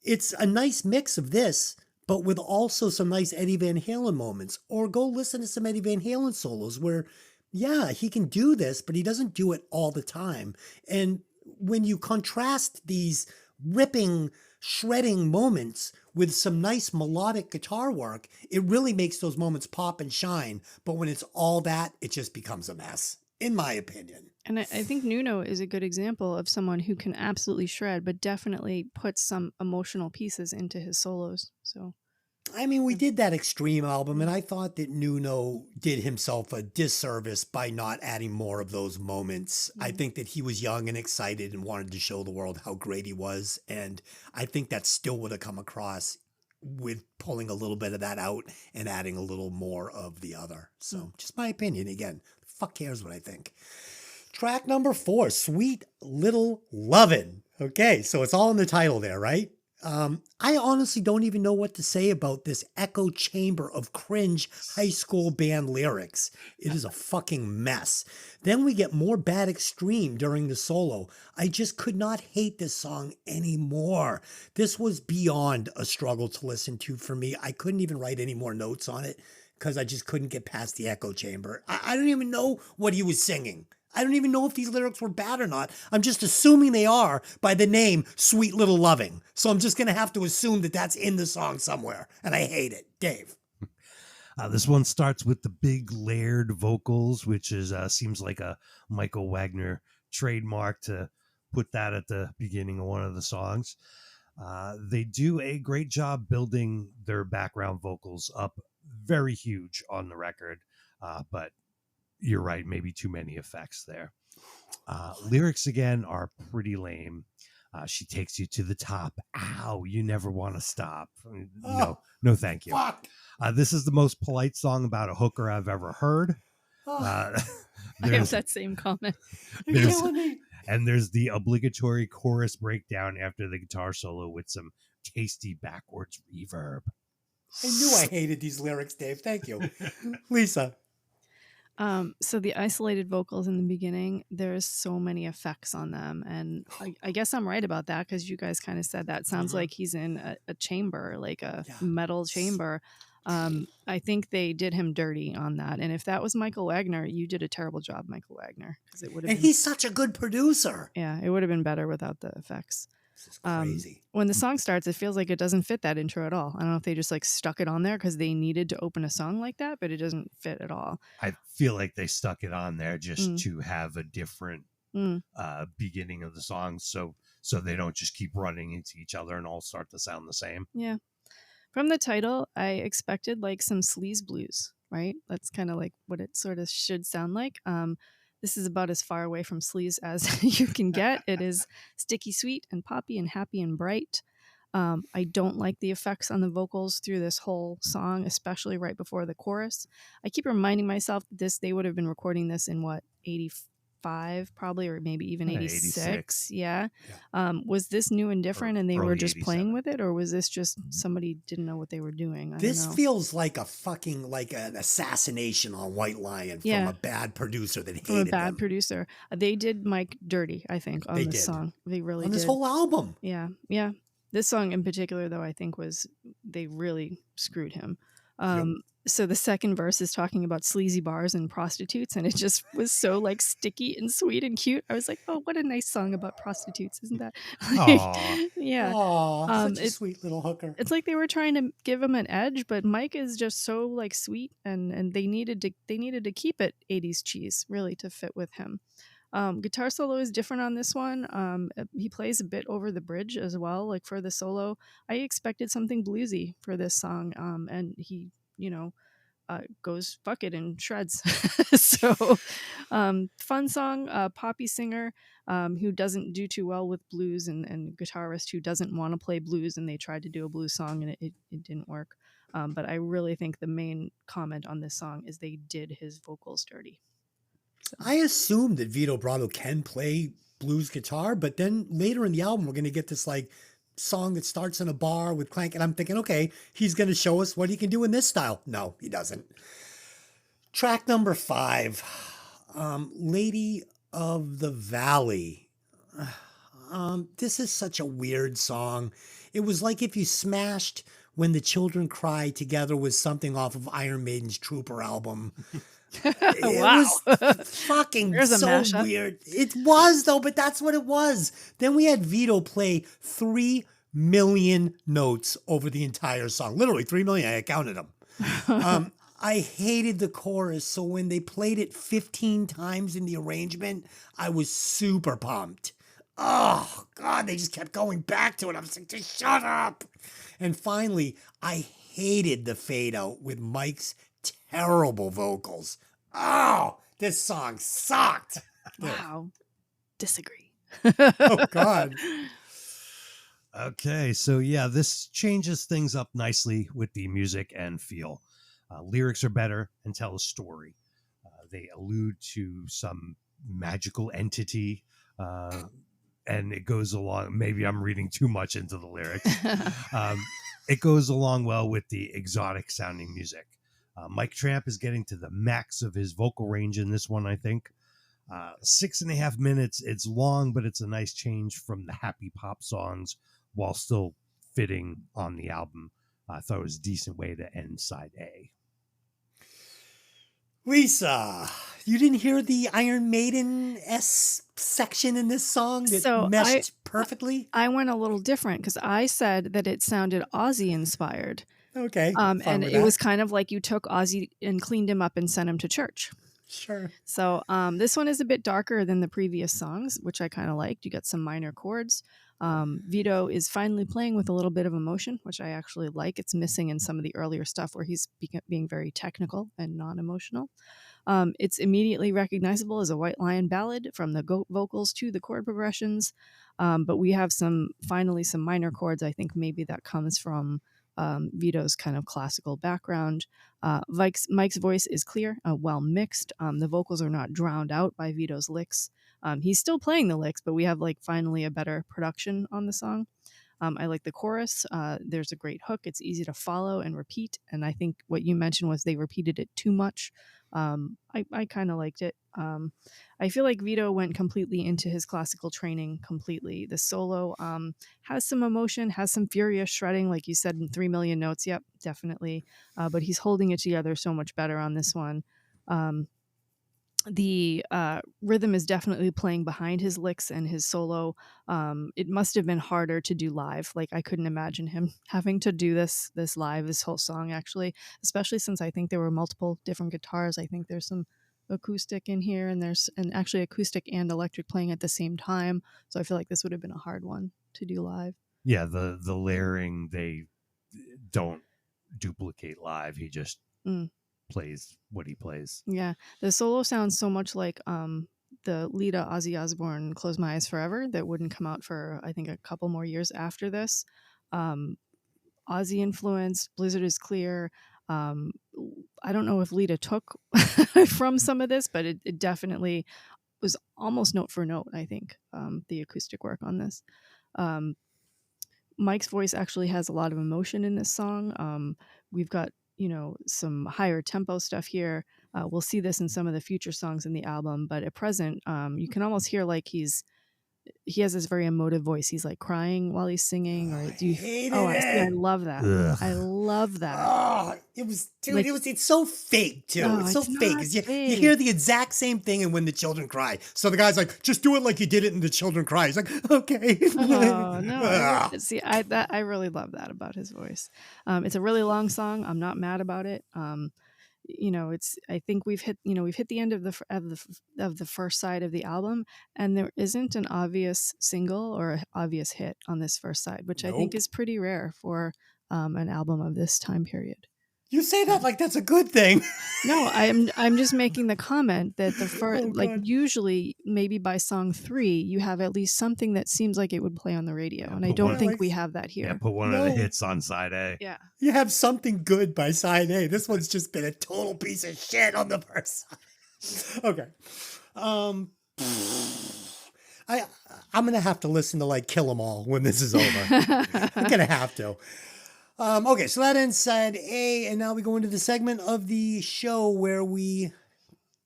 It's a nice mix of this, but with also some nice Eddie Van Halen moments. Or go listen to some Eddie Van Halen solos where, he can do this, but he doesn't do it all the time. And when you contrast these ripping, shredding moments with some nice melodic guitar work, it really makes those moments pop and shine. But when it's all that, it just becomes a mess, in my opinion. And I think Nuno is a good example of someone who can absolutely shred, but definitely put some emotional pieces into his solos. So, I mean, we did that Extreme album, and I thought that Nuno did himself a disservice by not adding more of those moments. I think that he was young and excited and wanted to show the world how great he was. And I think that still would have come across with pulling a little bit of that out and adding a little more of the other. So just my opinion. Again, fuck cares what I think. Track number 4, Sweet Little Lovin'. Okay, so it's all in the title there, right? I honestly don't even know what to say about this echo chamber of cringe high school band lyrics. It is a fucking mess. Then we get more Bad Extreme during the solo. I just could not hate this song anymore. This was beyond a struggle to listen to for me. I couldn't even write any more notes on it because I just couldn't get past the echo chamber. I don't even know what he was singing. I don't even know if these lyrics were bad or not. I'm just assuming they are by the name Sweet Little Loving. So I'm just going to have to assume that that's in the song somewhere. And I hate it. Dave. This one starts with the big layered vocals, which is seems like a Michael Wagner trademark to put that at the beginning of one of the songs. They do a great job building their background vocals up very huge on the record, but you're right, maybe too many effects there. Lyrics again are pretty lame. She takes you to the top. Ow, you never want to stop. No, no, thank you. Fuck. This is the most polite song about a hooker I've ever heard. Oh, I have There's, that same comment. you're there's killing me. and there's the obligatory chorus breakdown after the guitar solo with some tasty backwards reverb. I knew I hated these lyrics, Dave. Thank you. Lisa. So the isolated vocals in the beginning, there's so many effects on them, and I guess I'm right about that because you guys kind of said that sounds like he's in a chamber, like a Yeah. metal chamber. I think they did him dirty on that, and if that was Michael Wagner, you did a terrible job, Michael Wagner, because it would have And been, he's such a good producer. yeah, it would have been better without the effects. This is crazy. When the song starts, it feels like it doesn't fit that intro at all. I don't know if they just like stuck it on there because they needed to open a song like that, but it doesn't fit at all. I feel like they stuck it on there just Mm. to have a different Mm. beginning of the song, so they don't just keep running into each other and all start to sound the same. Yeah. From the title, I expected like some sleaze blues, right? That's kind of like what it sort of should sound like. This is about as far away from sleaze as you can get. It is sticky sweet and poppy and happy and bright. I don't like the effects on the vocals through this whole song, especially right before the chorus. I keep reminding myself that they would have been recording this in what, 85 probably, or maybe even 86. 86. Yeah. Was this new and different and they were early just playing 87. with it, or was this just somebody didn't know what they were doing? I This don't know. feels like like an assassination on White Lion from Yeah. a bad producer that From a hated bad them producer. They did Mike dirty, I think, on They this did. song. They really on this did. whole album. Yeah, yeah. This song in particular, though, I think they really screwed him. So the second verse is talking about sleazy bars and prostitutes, and it just was so like sticky and sweet and cute. I was like, oh, what a nice song about prostitutes, isn't that? Aw. Yeah. Aw, such a it- sweet little hooker. It's like they were trying to give him an edge, but Mike is just so like sweet, and they needed to keep it 80s cheese really to fit with him. Guitar solo is different on this one. He plays a bit over the bridge as well. Like for the solo, I expected something bluesy for this song, and he, goes fuck it and shreds. So, fun song. Poppy singer who doesn't do too well with blues, and guitarist who doesn't want to play blues, and they tried to do a blues song and it didn't work. But I really think the main comment on this song is they did his vocals dirty. I assume that Vito Brato can play blues guitar, but then later in the album, we're going to get this like song that starts in a bar with clank. And I'm thinking, okay, he's going to show us what he can do in this style. No, he doesn't. Track number 5, Lady of the Valley. This is such a weird song. It was like if you smashed When the Children Cry together with something off of Iron Maiden's Trooper album. It Wow. was fucking There's a so mashup. weird. It was though, but that's what it was. Then we had Vito play 3 million notes over the entire song. Literally 3 million. I counted them. I hated the chorus, so when they played it 15 times in the arrangement, I was super pumped. Oh God, they just kept going back to it. I was like, just shut up. And finally, I hated the fade out with Mike's terrible vocals. Oh, this song sucked. Wow. Disagree. Oh God. Okay, so yeah, this changes things up nicely with the music and feel. Lyrics are better and tell a story. They allude to some magical entity, and it goes along. Maybe I'm reading too much into the lyrics. It goes along well with the exotic sounding music. Mike Tramp is getting to the max of his vocal range in this one, I think. 6.5 minutes. It's long, but it's a nice change from the happy pop songs while still fitting on the album. I thought it was a decent way to end side A. Lisa, you didn't hear the Iron Maiden S section in this song that So meshed perfectly? I went a little different because I said that it sounded Ozzy inspired. Okay. And fine with it that. was kind of like you took Ozzy and cleaned him up and sent him to church. Sure. So this one is a bit darker than the previous songs, which I kind of liked. You got some minor chords. Vito is finally playing with a little bit of emotion, which I actually like. It's missing in some of the earlier stuff where he's being very technical and non-emotional. It's immediately recognizable as a White Lion ballad from the vocals to the chord progressions. But we have finally some minor chords. I think maybe that comes from Vito's kind of classical background. Mike's voice is clear, well mixed. The vocals are not drowned out by Vito's licks. He's still playing the licks, but we have like finally a better production on the song. I like the chorus. There's a great hook. It's easy to follow and repeat. And I think what you mentioned was they repeated it too much. I kind of liked it. I feel like Vito went completely into his classical training completely. The solo has some emotion, has some furious shredding, like you said, in 3 million notes. Yep, definitely. But he's holding it together so much better on this one. The rhythm is definitely playing behind his licks and his solo. It must have been harder to do live. Like I couldn't imagine him having to do this live, this whole song actually, especially since I think there were multiple different guitars. I think there's some acoustic in here and actually acoustic and electric playing at the same time. So I feel like this would have been a hard one to do live. Yeah, the layering, they don't duplicate live. He just plays what he plays. Yeah, the solo sounds so much like the Lita Ozzy Osbourne "Close My Eyes Forever" that wouldn't come out for I think a couple more years after this. Ozzy influence, Blizzard is clear. I don't know if Lita took from some of this, but it definitely was almost note for note. I think the acoustic work on this. Mike's voice actually has a lot of emotion in this song. We've got some higher tempo stuff here. We'll see this in some of the future songs in the album, but at present, you can almost hear like he has this very emotive voice. He's like crying while he's singing. Or I love that. Ugh. I love that. Oh, it was, dude. Like- It's so fake too. No, it's so it's fake. not 'Cause You fake. hear the exact same thing in When the Children Cry. So the guy's like, just do it like you did it in The Children Cry. He's like, okay. Oh no! Ugh. See, I really love that about his voice. It's a really long song. I'm not mad about it. I think we've hit the end of the first side of the album, and there isn't an obvious single or an obvious hit on this first side, which I think Nope. is pretty rare for an album of this time period. You say that like that's a good thing. No, I'm just making the comment that the first, Oh, like God. usually maybe by song 3 you have at least something that seems like it would play on the radio, Yeah, and I but don't what- think like- we have that Yeah, here. put one of the No. hits on side A. Yeah. You have something good by side A. This one's just been a total piece of shit on the first side. Okay. I'm gonna have to listen to like Kill 'Em All when this is over. I'm gonna have to. Okay, so that ends side A, and now we go into the segment of the show where we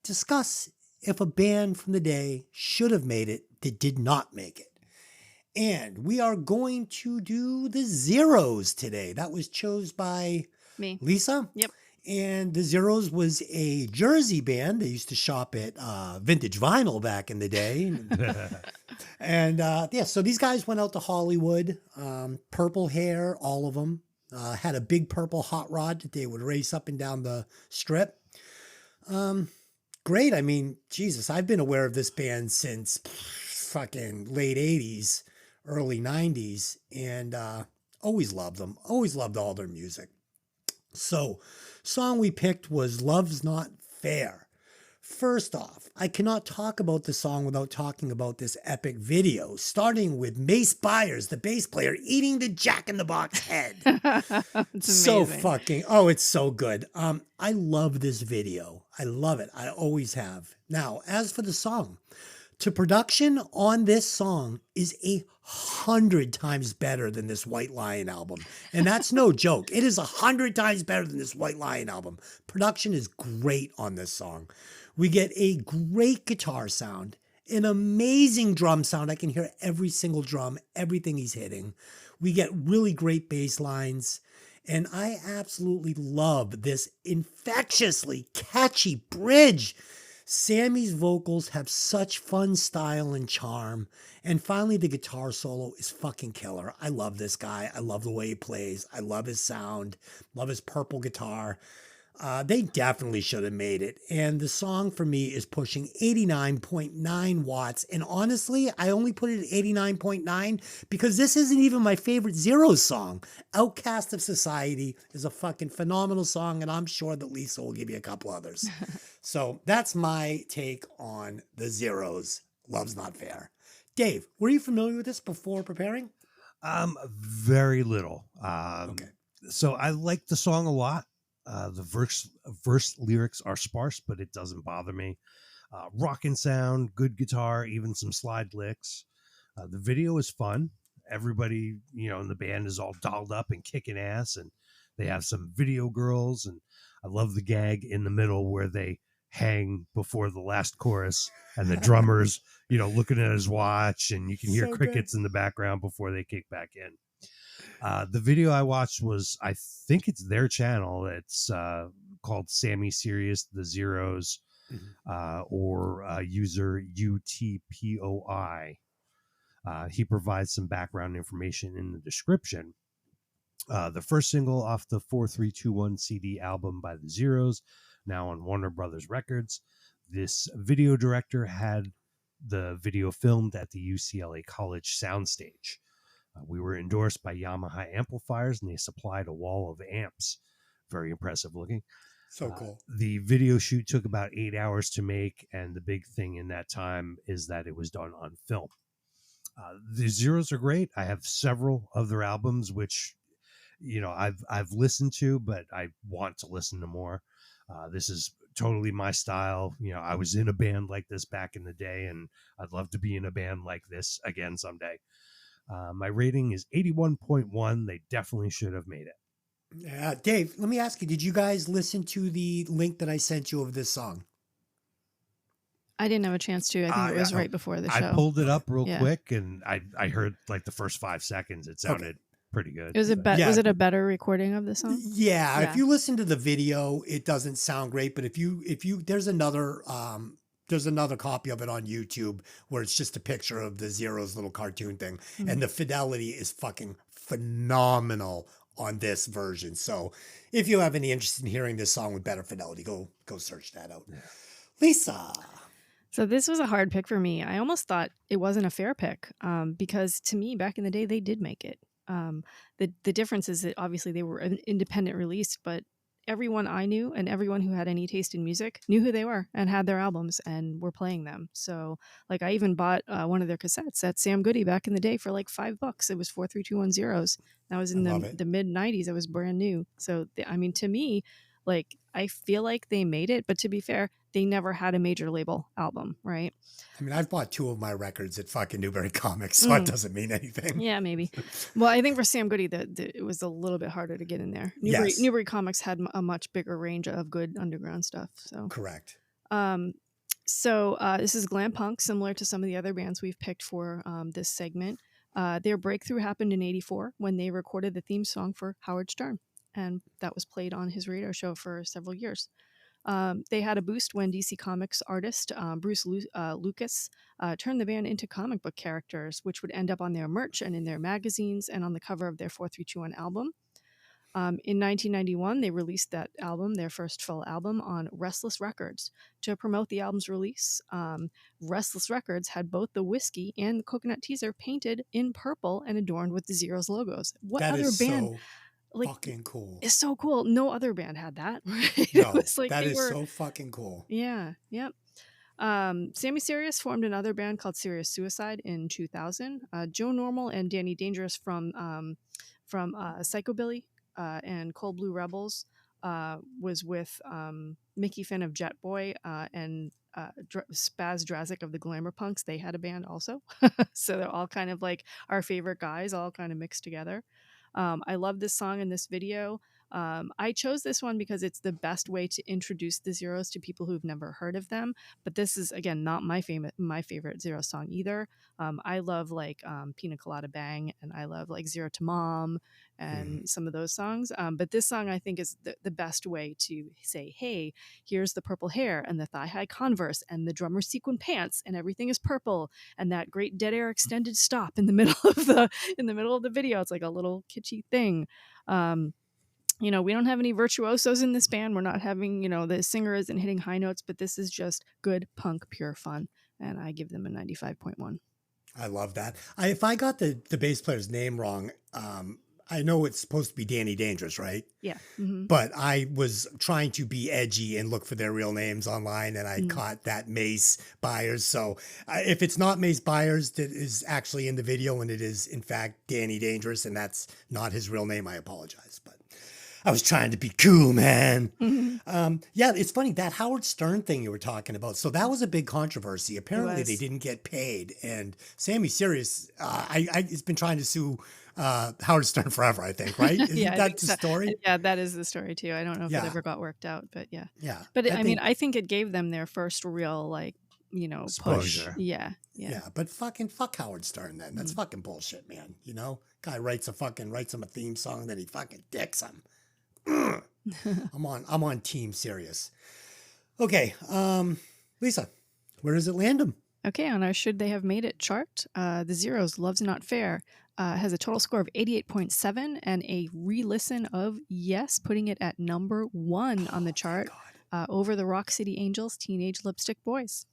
discuss if a band from the day should have made it that did not make it. And we are going to do the Zeros today. That was chose by Me. Lisa. Yep. And the Zeros was a Jersey band. They used to shop at Vintage Vinyl back in the day. And so these guys went out to Hollywood, purple hair, all of them. Had a big purple hot rod that they would race up and down the strip. Great. I mean, Jesus, I've been aware of this band since fucking late 80s, early 90s, and always loved them. Always loved all their music. So, song we picked was Love's Not Fair. First off, I cannot talk about the song without talking about this epic video, starting with Mace Byers, the bass player, eating the Jack in the Box head. It's So amazing. fucking, oh, it's so good. I love this video. I love it. I always have. Now, as for the song, to production on this song is 100 times better than this White Lion album. And that's no joke. It is 100 times better than this White Lion album. Production is great on this song. We get a great guitar sound, an amazing drum sound. I can hear every single drum, everything he's hitting. We get really great bass lines. And I absolutely love this infectiously catchy bridge. Sammy's vocals have such fun style and charm. And finally, the guitar solo is fucking killer. I love this guy. I love the way he plays. I love his sound. Love his purple guitar. They definitely should have made it. And the song for me is pushing 89.9 watts. And honestly, I only put it at 89.9 because this isn't even my favorite Zeros song. Outcast of Society is a fucking phenomenal song, and I'm sure that Lisa will give you a couple others. So that's my take on the Zeros. Love's Not Fair. Dave, were you familiar with this before preparing? Very little. Okay. So I like the song a lot. The verse lyrics are sparse, but it doesn't bother me. Rockin' sound, good guitar, even some slide licks. The video is fun. Everybody, in the band is all dolled up and kicking ass, and they have some video girls. And I love the gag in the middle where they hang before the last chorus, and the drummer's, looking at his watch, and you can hear So crickets in the background before they kick back in. The video I watched was, I think it's their channel. It's called Sammy Serious, the Zeros, or user UTPOI. He provides some background information in the description. The first single off the 4321 CD album by the Zeros, now on Warner Brothers Records. This video director had the video filmed at the UCLA College Soundstage. We were endorsed by Yamaha amplifiers, and they supplied a wall of amps. Very impressive looking. So cool. The video shoot took about 8 hours to make, and the big thing in that time is that it was done on film. The Zeros are great. I have several of their albums, which I've listened to, but I want to listen to more. This is totally my style. I was in a band like this back in the day, and I'd love to be in a band like this again someday. My rating is 81.1. They definitely should have made it. Yeah, Dave, let me ask you, did you guys listen to the link that I sent you of this song? I didn't have a chance to. I think it was right before the show. I pulled it up real Yeah. quick, and I heard like the first 5 seconds. It sounded pretty good. Was it a better recording of the song? Yeah, Yeah. if you listen to the video, it doesn't sound great, but if you there's another copy of it on YouTube where it's just a picture of the Zeros little cartoon thing, and the fidelity is fucking phenomenal on this version. So if you have any interest in hearing this song with better fidelity, go search that out. Yeah. Lisa. So this was a hard pick for me. I almost thought it wasn't a fair pick because to me, back in the day, they did make it. The difference is that obviously they were an independent release, but everyone I knew and everyone who had any taste in music knew who they were and had their albums and were playing them. So like I even bought one of their cassettes at Sam Goody back in the day for like $5. It was 43210s. That was in the mid 90s. It was brand new. So to me, like I feel like they made it, but to be fair, they never had a major label album, right? I mean, I've bought 2 of my records at fucking Newberry Comics, so it doesn't mean anything. Yeah, maybe. Well, I think for Sam Goody, it was a little bit harder to get in there. Newberry Comics had a much bigger range of good underground stuff. So Correct. This is glam punk, similar to some of the other bands we've picked for this segment. Their breakthrough happened in '84 when they recorded the theme song for Howard Stern, and that was played on his radio show for several years. They had a boost when DC Comics artist Bruce Lucas turned the band into comic book characters, which would end up on their merch and in their magazines and on the cover of their 4321 album. In 1991, they released that album, their first full album, on Restless Records. To promote the album's release, Restless Records had both the whiskey and the coconut teaser painted in purple and adorned with the Zeros logos. What that other is band? So fucking cool. It's so cool. No other band had that. Right? No, that is so fucking cool. Yeah. Yep. Sammy Serious formed another band called Serious Suicide in 2000. Joe Normal and Danny Dangerous from Psychobilly and Cold Blue Rebels was with Mickey Finn of Jet Boy and Spaz Drazik of the Glamour Punks. They had a band also. So they're all kind of like our favorite guys, all kind of mixed together. I love this song and this video. I chose this one because it's the best way to introduce the Zeros to people who've never heard of them. But this is, again, not my favorite Zero song either. I love like Pina Colada Bang, and I love like Zero to Mom and some of those songs. But this song I think is the best way to say, hey, here's the purple hair and the thigh-high Converse and the drummer sequin pants and everything is purple and that great dead air extended stop in the middle of the video. It's like a little kitschy thing. we don't have any virtuosos in this band. We're not having, the singer isn't hitting high notes, but this is just good punk, pure fun. And I give them a 95.1. I love that. If I got the bass player's name wrong, I know it's supposed to be Danny Dangerous, right? Yeah. Mm-hmm. But I was trying to be edgy and look for their real names online, and I caught that Mace Byers. So if it's not Mace Byers that is actually in the video, and it is in fact Danny Dangerous, and that's not his real name, I apologize. But I was trying to be cool, man. Yeah, it's funny, that Howard Stern thing you were talking about. So that was a big controversy. Apparently, they didn't get paid, and Sammy Sirius, has been trying to sue Howard Stern forever, I think, right? Isn't Yeah, I that think the so. story? Yeah, that is the story too. I don't know if Yeah. it ever got worked out, but yeah. Yeah. But I mean, think- I think it gave them their first real, like, push. Exposure. Yeah. yeah, but fuck Howard Stern then. That's fucking bullshit, man. Guy writes him a theme song, then he fucking dicks him. I'm on Team Serious. Okay, Lisa, where does it land him? Okay, on our Should They Have Made It chart, the Zeros, Love's Not Fair, has a total score of 88.7 and a re-listen of Yes, putting it at number 1 on the chart, over the Rock City Angels, Teenage Lipstick Boys.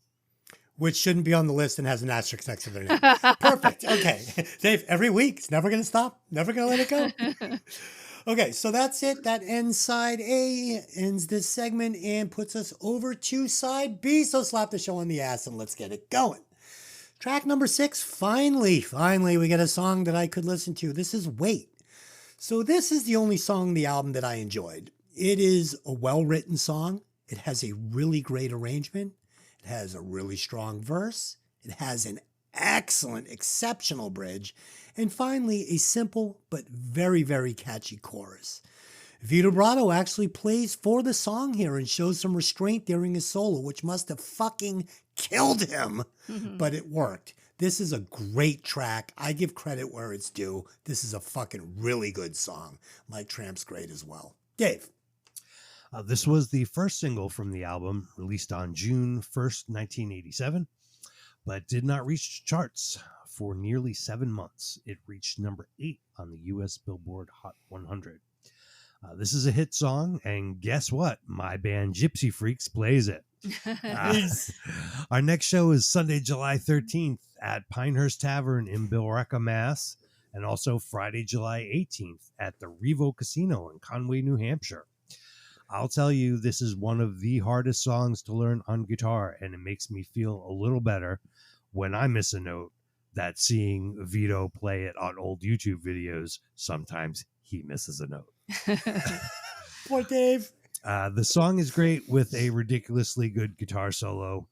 Which shouldn't be on the list and has an asterisk next to their name. Perfect. Okay. Dave, every week, it's never going to stop. Never going to let it go. Okay, so that's it. That ends side A, ends this segment, and puts us over to side B. So slap the show on the ass and let's get it going. Track number 6, finally, we get a song that I could listen to. This is Wait. So this is the only song on the album that I enjoyed. It is a well-written song. It has a really great arrangement. It has a really strong verse. It has an excellent, exceptional bridge. And finally, a simple but very, very catchy chorus. Vito Brato actually plays for the song here and shows some restraint during his solo, which must have fucking killed him, but it worked. This is a great track. I give credit where it's due. This is a fucking really good song. Mike Tramp's great as well. Dave. This was the first single from the album, released on June 1st, 1987, but did not reach charts for nearly 7 months. It reached number 8 on the U.S. Billboard Hot 100. This is a hit song, and guess what? My band Gypsy Freaks plays it. Our next show is Sunday, July 13th at Pinehurst Tavern in Billerica, Mass., and also Friday, July 18th at the Revo Casino in Conway, New Hampshire. I'll tell you, this is one of the hardest songs to learn on guitar, and it makes me feel a little better when I miss a note that seeing Vito play it on old YouTube videos, sometimes he misses a note. Poor Dave. The song is great with a ridiculously good guitar solo.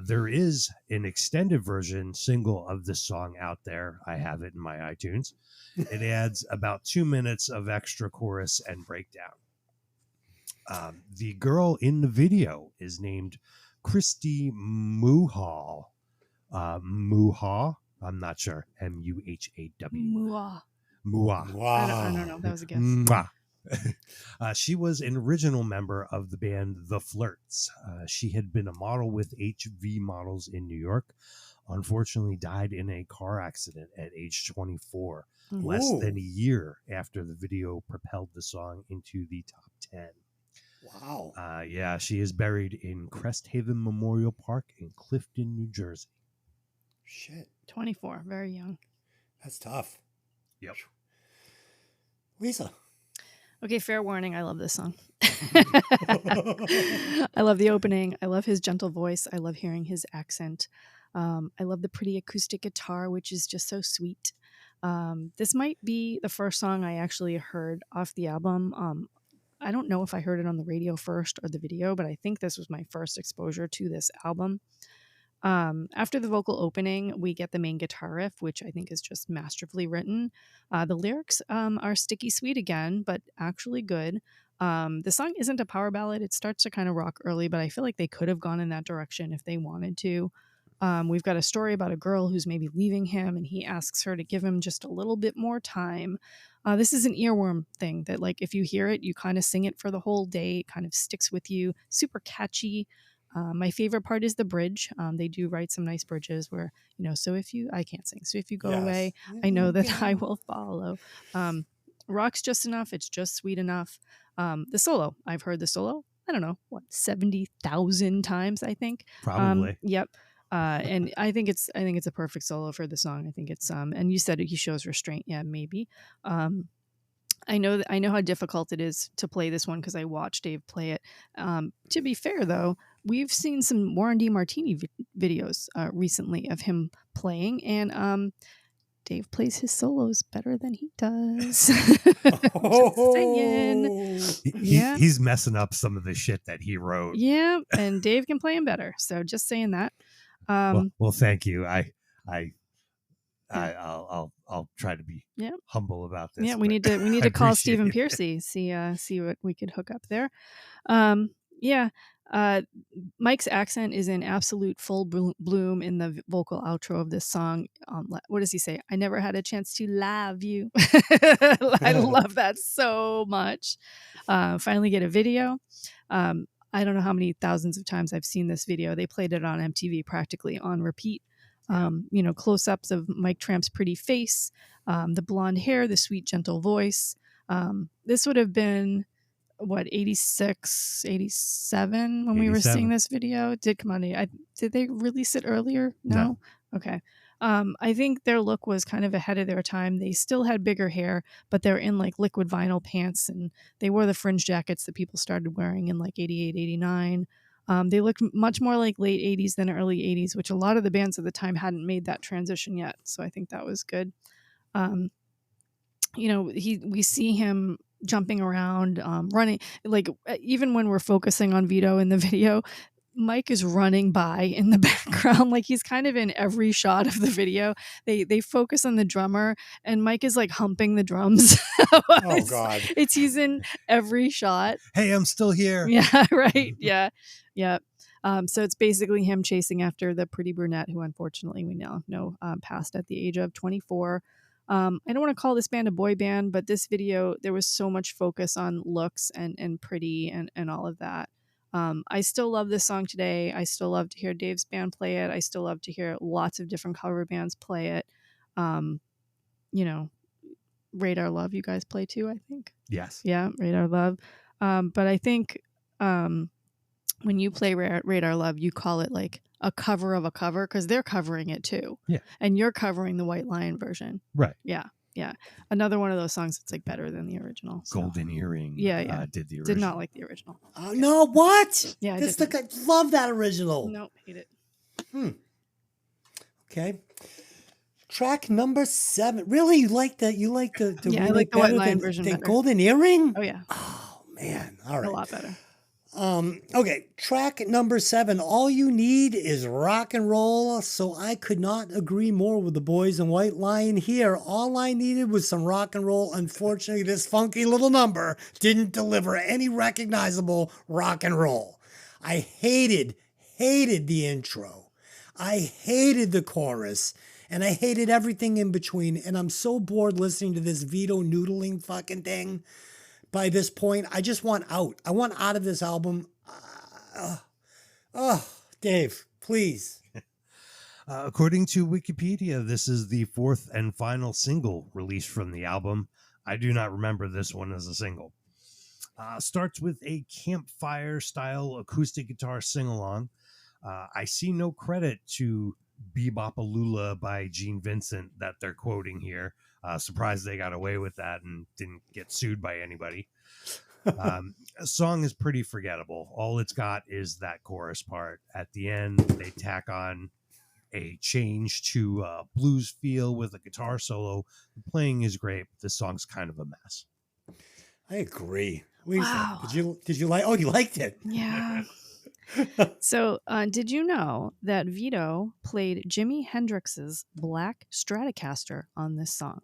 There is an extended version single of this song out there. I have it in my iTunes. It adds about 2 minutes of extra chorus and breakdown. The girl in the video is named Christy Muhaw. Muhaw? I'm not sure. M-U-H-A-W. Mwah. Muhaw. Wow. I don't know. That was a guess. Mwah. She was an original member of the band The Flirts. She had been a model with HV Models in New York. Unfortunately, died in a car accident at age 24, less than a year after the video propelled the song into the top 10. Wow. Yeah, she is buried in Crest Haven Memorial Park in Clifton, New Jersey. Shit. 24. Very young. That's tough. Yep. Lisa. Okay, fair warning. I love this song. I love the opening. I love his gentle voice. I love hearing his accent. I love the pretty acoustic guitar, which is just so sweet. This might be the first song I actually heard off the album. I don't know if I heard it on the radio first or the video, but I think this was my first exposure to this album. After the vocal opening, we get the main guitar riff, which I think is just masterfully written. The lyrics are sticky sweet again, but actually good. The song isn't a power ballad. It starts to kind of rock early, but I feel like they could have gone in that direction if they wanted to. We've got a story about a girl who's maybe leaving him, and he asks her to give him just a little bit more time. This is an earworm thing that, like, if you hear it, you kind of sing it for the whole day. It kind of sticks with you. Super catchy. My favorite part is the bridge. They do write some nice bridges where, I can't sing. So if you go away, I know that I will follow. rocks just enough. It's just sweet enough. The solo, I've heard the solo, I don't know, what, 70,000 times, I think. Probably. Yep. And I think it's a perfect solo for the song. I think it's and you said he shows restraint. Yeah, maybe. I know how difficult it is to play this one because I watched Dave play it. To be fair, though, we've seen some Warren D. Martini videos recently of him playing, and Dave plays his solos better than he does. Just saying. Yeah. He's messing up some of the shit that he wrote. Yeah, and Dave can play him better. So just saying that. Well, thank you. I'll try to be humble about this. Yeah, we need to call Stephen Piercy, see what we could hook up there. Mike's accent is in absolute full bloom in the vocal outro of this song. What does he say? I never had a chance to love you. I love that so much. Finally get a video. I don't know how many thousands of times I've seen this video. They played it on MTV practically on repeat. Close-ups of Mike Tramp's pretty face, the blonde hair, the sweet, gentle voice. This would have been, 86, 87 when we were seeing this video? Did come on. Did they release it earlier? No? Okay. I think their look was kind of ahead of their time. They still had bigger hair, but they're in like liquid vinyl pants, and they wore the fringe jackets that people started wearing in like 88, 89. They looked much more like late 80s than early 80s, which a lot of the bands at the time hadn't made that transition yet. So I think that was good. We see him jumping around, running, like even when we're focusing on Vito in the video, Mike is running by in the background. Like he's kind of in every shot of the video. They focus on the drummer and Mike is like humping the drums. Oh God. He's in every shot. Hey, I'm still here. Yeah, right. Yeah. So it's basically him chasing after the pretty brunette who unfortunately we now know passed at the age of 24. I don't want to call this band a boy band, but this video, there was so much focus on looks and pretty and all of that. I still love this song today. I still love to hear Dave's band play it. I still love to hear lots of different cover bands play it. Radar Love, you guys play too, I think. Yes. Yeah, Radar Love. But I think when you play Radar Love, you call it like a cover of a cover because they're covering it too. Yeah. And you're covering the White Lion version. Right. Yeah. Another one of those songs that's like better than the original. So. Golden Earring. Yeah. Did the original. Did not like the original. No, what? Yeah. I love that original. Nope, hate it. Okay. Track number 7. Really, you like that? You like the I like the White Lion version better. Golden Earring? Oh yeah. Oh man. All right. A lot better. Okay, track number 7. All you need is rock and roll. So I could not agree more with the boys in White Lion here. All I needed was some rock and roll. Unfortunately, this funky little number didn't deliver any recognizable rock and roll. I hated the intro. I hated the chorus. And I hated everything in between. And I'm so bored listening to this Vito noodling fucking thing. By this point, I just want out. I want out of this album. Dave, please. According to Wikipedia, this is the 4th and final single released from the album. I do not remember this one as a single. Starts with a campfire-style acoustic guitar sing-along. I see no credit to Bebopalula by Gene Vincent that they're quoting here. Surprised they got away with that and didn't get sued by anybody. A song is pretty forgettable. All it's got is that chorus part. At the end, they tack on a change to blues feel with a guitar solo. The playing is great, but this song's kind of a mess. I agree. Lisa, Wow. Did you like? Oh, you liked it. Yeah. So, did you know that Vito played Jimi Hendrix's Black Stratocaster on this song?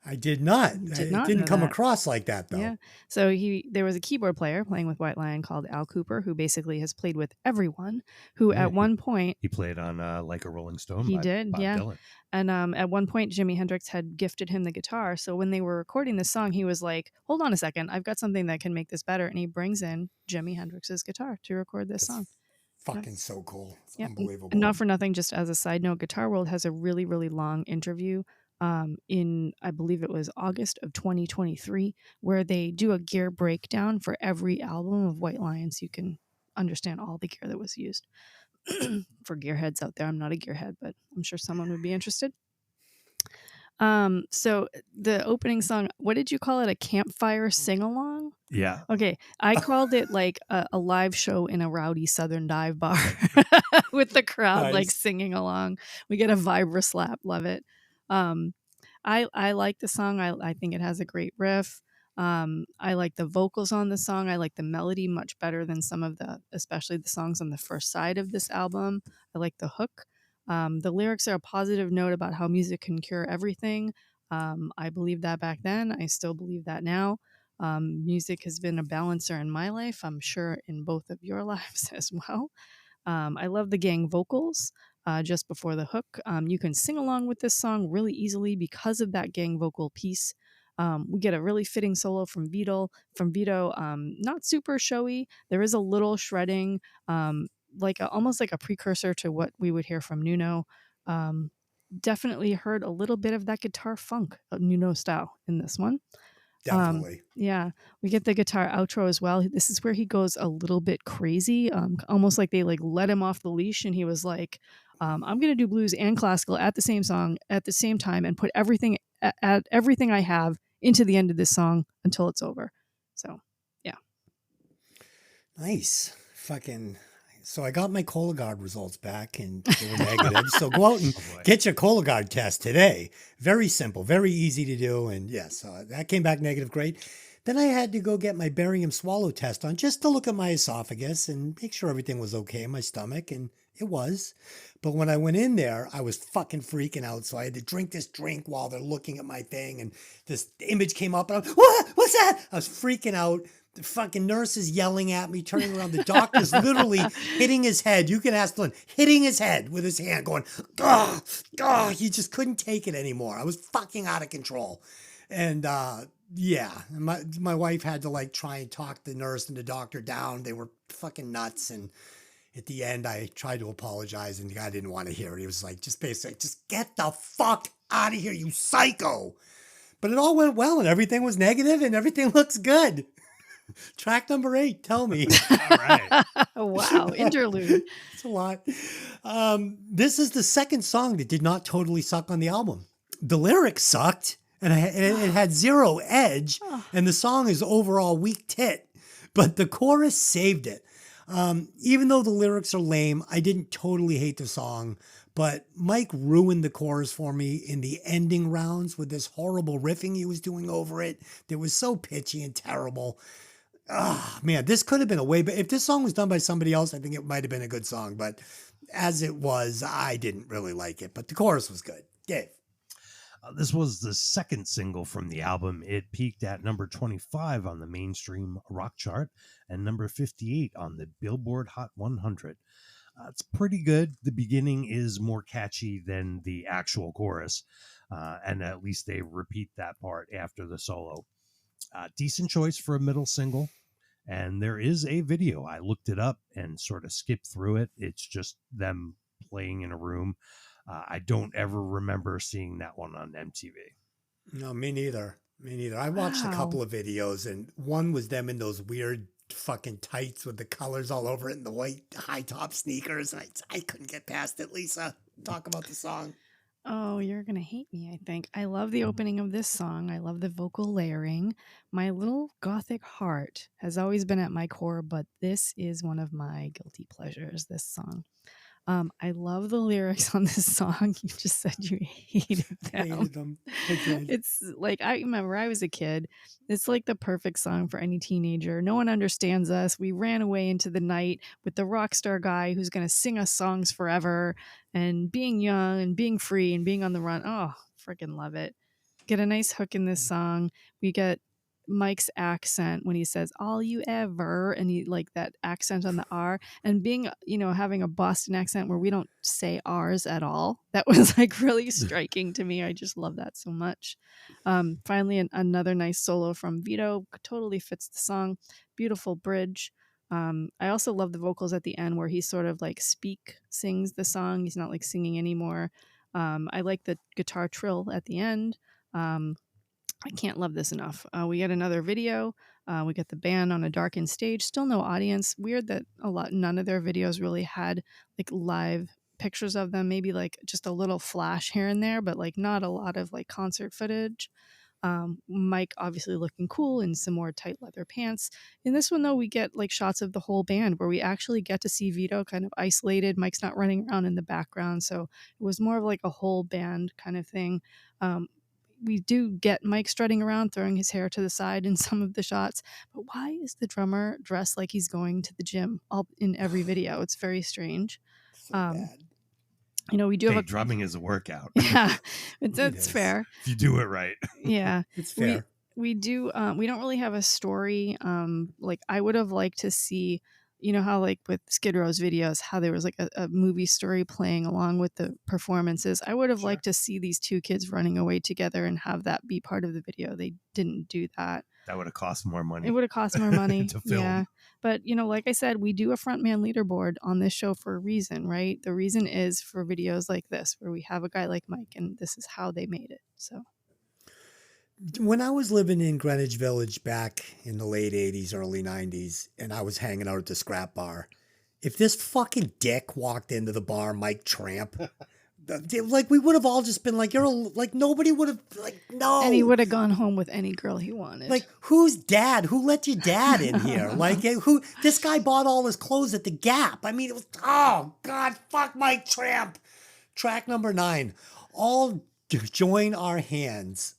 I did not. Did not It didn't know come that. across like that, though. Yeah. So there was a keyboard player playing with White Lion called Al Cooper, who basically has played with everyone. Who Yeah, at one point He played on Like a Rolling Stone. He by did, Bob yeah. Dylan. And at one point, Jimi Hendrix had gifted him the guitar. So when they were recording this song, he was like, hold on a second. I've got something that can make this better. And he brings in Jimi Hendrix's guitar to record this song. Fucking so cool. It's Yeah. unbelievable. And not for nothing, just as a side note, Guitar World has a really, really long interview in, I believe it was August of 2023, where they do a gear breakdown for every album of White Lion, so you can understand all the gear that was used. For gearheads out there, I'm not a gearhead, but I'm sure someone would be interested. So the opening song, what did you call it? A campfire sing-along? Yeah. Okay, I called it like a live show in a rowdy southern dive bar with the crowd like Nice. singing along. We get a vibra slap, love it. Um, I like the song. I think it has a great riff. I like the vocals on the song. I like the melody much better than some of the, especially the songs on the first side of this album. I like the hook. The lyrics are a positive note about how music can cure everything. I believed that back then. I still believe that now. Music has been a balancer in my life. I'm sure in both of your lives as well. I love the gang vocals just before the hook. You can sing along with this song really easily because of that gang vocal piece. We get a really fitting solo from Vito. Not super showy. There is a little shredding, almost like a precursor to what we would hear from Nuno. Definitely heard a little bit of that guitar funk, Nuno style in this one. Definitely. Yeah, we get the guitar outro as well. This is where he goes a little bit crazy, almost like they like let him off the leash, and he was like, "I'm gonna do blues and classical at the same song at the same time, and put add everything I have into the end of this song until it's over." So, yeah. Nice. Fucking. So I got my Cologuard results back and they were negative. So go out and Oh boy. get your Cologuard test today. Very simple, very easy to do. And yes, that came back negative. Great. Then I had to go get my barium swallow test on just to look at my esophagus and make sure everything was okay in my stomach. And it was. But when I went in there, I was fucking freaking out. So I had to drink this drink while they're looking at my thing. And this image came up and what? What's that? I was freaking out. The fucking nurse is yelling at me, turning around. The doctor's literally hitting his head. You can ask Lynn, hitting his head with his hand, going, he just couldn't take it anymore. I was fucking out of control. And yeah, my wife had to like try and talk the nurse and the doctor down. They were fucking nuts. And at the end, I tried to apologize, and the guy didn't want to hear it. He was like, just basically, just get the fuck out of here, you psycho. But it all went well, and everything was negative, and everything looks good. Track number 8, tell me. All right. Wow, interlude. It's a lot. This is the second song that did not totally suck on the album. The lyrics sucked, and it had zero edge, and the song is overall weak tit, but the chorus saved it. Even though the lyrics are lame, I didn't totally hate the song, but Mike ruined the chorus for me in the ending rounds with this horrible riffing he was doing over it that was so pitchy and terrible. Oh, man, this could have been a way, but if this song was done by somebody else, I think it might have been a good song. But as it was, I didn't really like it. But the chorus was good. Dave. This was the second single from the album. It peaked at number 25 on the mainstream rock chart and number 58 on the Billboard Hot 100. It's pretty good. The beginning is more catchy than the actual chorus, and at least they repeat that part after the solo. Decent choice for a middle single. And there is a video. I looked it up and sort of skipped through it. It's just them playing in a room. I don't ever remember seeing that one on MTV. No, me neither. Me neither. I watched a couple of videos, and one was them in those weird fucking tights with the colors all over it and the white high top sneakers. And I couldn't get past it. Lisa, talk about the song. Oh, you're going to hate me, I think. I love the opening of this song. I love the vocal layering. My little gothic heart has always been at my core, but this is one of my guilty pleasures, this song. I love the lyrics on this song. You just said you hated them. Hated them. I did. It's like, I remember I was a kid. It's like the perfect song for any teenager. No one understands us. We ran away into the night with the rock star guy who's going to sing us songs forever, and being young and being free and being on the run. Oh, freaking love it. Get a nice hook in this song. We get Mike's accent when he says all you ever, and he like that accent on the R, and being, having a Boston accent where we don't say R's at all. That was like really striking to me. I just love that so much. Finally, another nice solo from Vito, totally fits the song. Beautiful bridge. I also love the vocals at the end where he sort of like sings the song. He's not like singing anymore. I like the guitar trill at the end. I can't love this enough. We get another video. We get the band on a darkened stage. Still no audience. Weird that none of their videos really had like live pictures of them. Maybe like just a little flash here and there, but like not a lot of like concert footage. Mike obviously looking cool in some more tight leather pants. In this one though, we get like shots of the whole band where we actually get to see Vito kind of isolated. Mike's not running around in the background, so it was more of like a whole band kind of thing. We do get Mike strutting around, throwing his hair to the side in some of the shots. But why is the drummer dressed like he's going to the gym all in every video? It's very strange. So bad. We do have drumming is a workout. Yeah, that's fair. If you do it right. Yeah, it's fair. We do. We don't really have a story. Like I would have liked to see. You know how like with Skid Row's videos, how there was like a movie story playing along with the performances. I would have liked to see these two kids running away together and have that be part of the video. They didn't do that. That would have cost more money. It would have cost more money to film. Yeah. But, like I said, we do a frontman leaderboard on this show for a reason, right? The reason is for videos like this, where we have a guy like Mike, and this is how they made it. So when I was living in Greenwich Village back in the late 80s, early 90s, and I was hanging out at the scrap bar, if this fucking dick walked into the bar, Mike Tramp, like we would have all just been like, nobody would have, like, no. And he would have gone home with any girl he wanted. Like, who's dad? Who let your dad in here? Like, this guy bought all his clothes at the Gap. I mean, it was, oh God, fuck Mike Tramp. Track number 9, All Join Our Hands.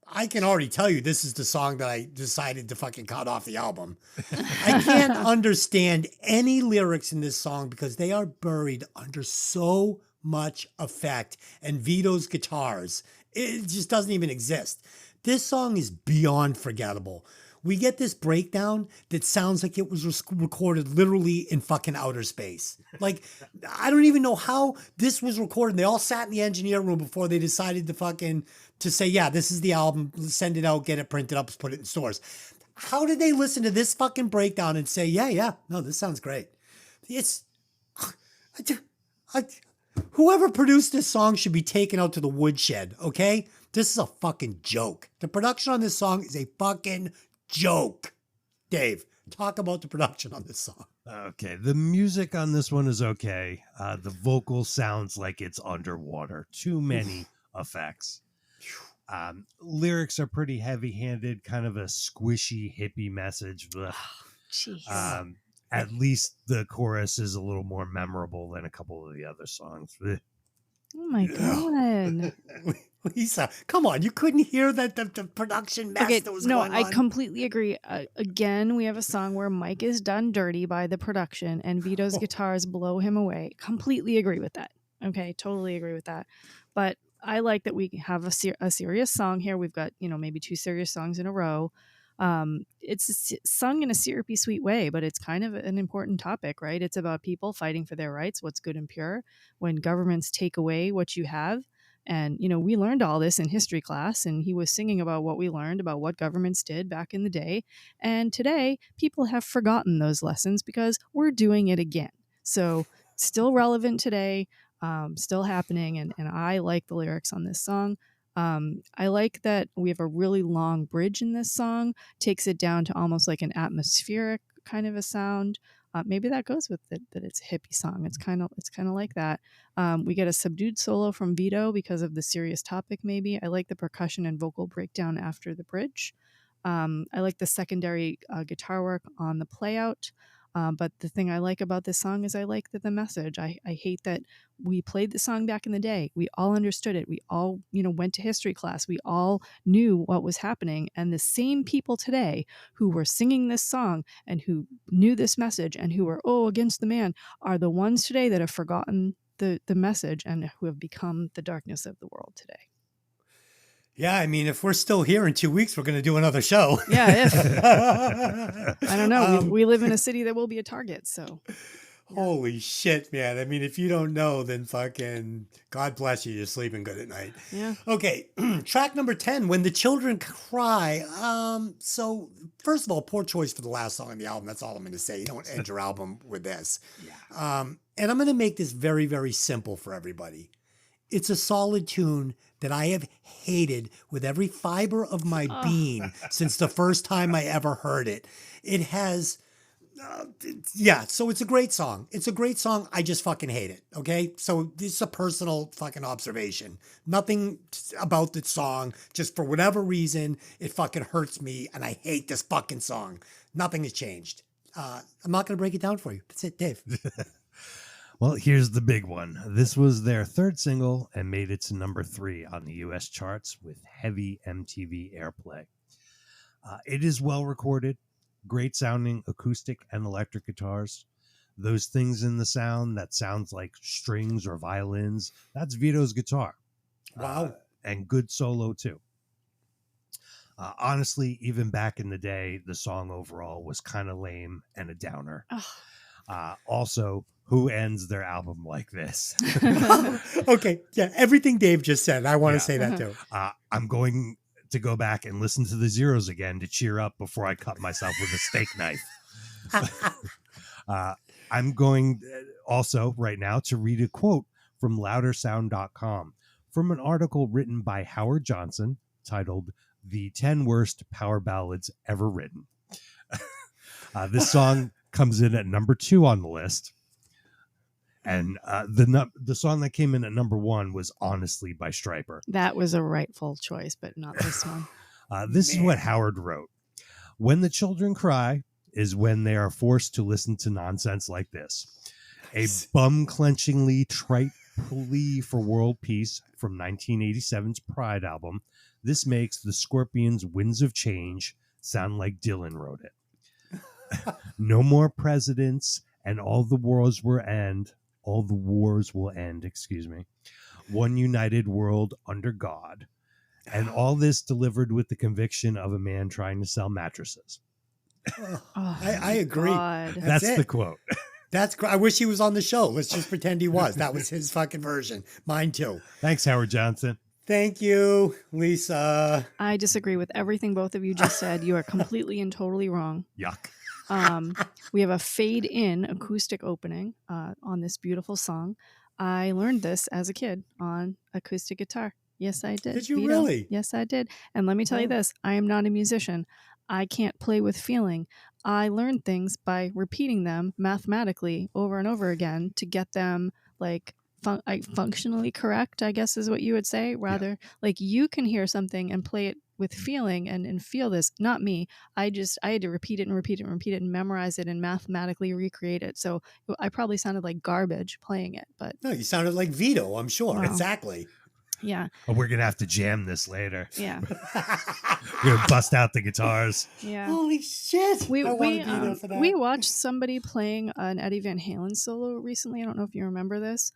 I can already tell you this is the song that I decided to fucking cut off the album. I can't understand any lyrics in this song because they are buried under so much effect and Vito's guitars. It just doesn't even exist. This song is beyond forgettable. We get this breakdown that sounds like it was recorded literally in fucking outer space. Like, I don't even know how this was recorded. They all sat in the engineer room before they decided to say, yeah, this is the album, send it out, get it printed up, put it in stores. How did they listen to this fucking breakdown and say, yeah, no, this sounds great? Whoever produced this song should be taken out to the woodshed, okay? This is a fucking joke. The production on this song is a fucking joke. Dave, talk about the production on this song. Okay, the music on this one is okay. The vocal sounds like it's underwater. Too many effects. Lyrics are pretty heavy-handed, kind of a squishy hippie message. Jeez. At least the chorus is a little more memorable than a couple of the other songs. Oh my God. Lisa, come on. You couldn't hear that the production mess that was going on. I completely agree. Again, we have a song where Mike is done dirty by the production and Vito's guitars blow him away. Completely agree with that. Okay, totally agree with that. But I like that we have a serious song here. We've got, maybe 2 serious songs in a row. It's sung in a syrupy, sweet way, but it's kind of an important topic, right? It's about people fighting for their rights, what's good and pure, when governments take away what you have. And, we learned all this in history class, and he was singing about what we learned about what governments did back in the day. And today, people have forgotten those lessons because we're doing it again. So still relevant today, still happening. And I like the lyrics on this song. I like that we have a really long bridge in this song, takes it down to almost like an atmospheric kind of a sound. Maybe that goes with it, that it's a hippie song. It's kind of like that. We get a subdued solo from Vito because of the serious topic. Maybe I like the percussion and vocal breakdown after the bridge. I like the secondary guitar work on the playout. But the thing I like about this song is I like the message. I hate that we played the song back in the day. We all understood it. We all, went to history class. We all knew what was happening. And the same people today who were singing this song and who knew this message and who were, against the man, are the ones today that have forgotten the message and who have become the darkness of the world today. Yeah, I mean, if we're still here in 2 weeks, we're going to do another show. Yeah, if. I don't know. We live in a city that will be a target, so. Holy shit, man. I mean, if you don't know, then fucking God bless you. You're sleeping good at night. Yeah. Okay, track number 10, When the Children Cry. So, first of all, poor choice for the last song on the album. That's all I'm going to say. You don't end your album with this. Yeah. And I'm going to make this very, very simple for everybody. It's a solid tune that I have hated with every fiber of my Oh. being since the first time I ever heard it. It has, yeah, so it's a great song. It's a great song. I just fucking hate it. Okay. So this is a personal fucking observation. Nothing about the song. Just for whatever reason, it fucking hurts me and I hate this fucking song. Nothing has changed. I'm not going to break it down for you. That's it, Dave. Well, here's the big one. This was their third single and made it to number 3 on the U.S. charts with heavy MTV airplay. It is well recorded, great sounding acoustic and electric guitars. Those things in the sound that sounds like strings or violins, that's Vito's guitar. Wow. And good solo too. Honestly, even back in the day, the song overall was kind of lame and a downer. Also, who ends their album like this? Okay. Yeah. Everything Dave just said. I want to say that too. I'm going to go back and listen to the Zeros again to cheer up before I cut myself with a steak knife. I'm going also right now to read a quote from loudersound.com from an article written by Howard Johnson titled "The 10 Worst Power Ballads Ever Written." This song comes in at number 2 on the list. And the song that came in at number 1 was Honestly by Stryper. That was a rightful choice, but not this one. This is what Howard wrote. When the children cry is when they are forced to listen to nonsense like this. A bum-clenchingly trite plea for world peace from 1987's Pride album. This makes the Scorpions' Winds of Change sound like Dylan wrote it. No more presidents and all the wars will end. All the wars will end, excuse me. One united world under God. And all this delivered with the conviction of a man trying to sell mattresses. I agree. God. That's it. the quote. That's great. I wish he was on the show. Let's just pretend he was. That was his fucking version. Mine too. Thanks, Howard Johnson. Thank you, Lisa. I disagree with everything both of you just said. You are completely and totally wrong. Yuck. We have a fade in acoustic opening on this beautiful song. I learned this as a kid on acoustic guitar. Yes, I did. Did you Vito. really? Yes, I did. And let me tell you this, I am not a musician. I can't play with feeling. I learned things by repeating them mathematically over and over again to get them like functionally correct, I guess is what you would say. Rather, like you can hear something and play it with feeling and feel this. Not me. I had to repeat it and repeat it and repeat it and memorize it and mathematically recreate it. So I probably sounded like garbage playing it, but No, you sounded like Vito, I'm sure. Wow. Exactly. yeah, Oh, we're going to have to jam this later. yeah, We're going to bust out the guitars. yeah. Holy shit. We I want to be there for that. we watched somebody playing an Eddie Van Halen solo recently. I don't know if you remember this.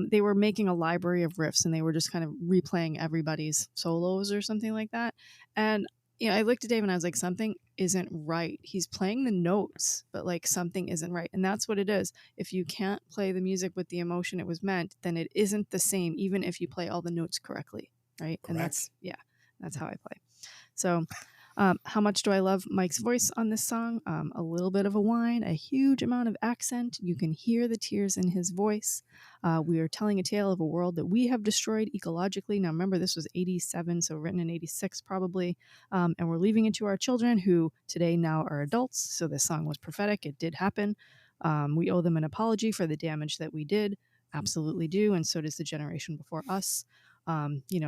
They were making a library of riffs and they were just kind of replaying everybody's solos or something like that. And I looked at Dave and I was like, something isn't right. He's playing the notes, but like something isn't right. And that's what it is. If you can't play the music with the emotion it was meant, then it isn't the same, even if you play all the notes correctly. Right. And Correct. that's how I play. So how much do I love Mike's voice on this song? A little bit of a whine, a huge amount of accent. You can hear the tears in his voice. We are telling a tale of a world that we have destroyed ecologically. Now, remember, this was 87, so written in 86 probably. And we're leaving it to our children who today now are adults. So this song was prophetic. It did happen. We owe them an apology for the damage that we did. Absolutely do. And so does the generation before us.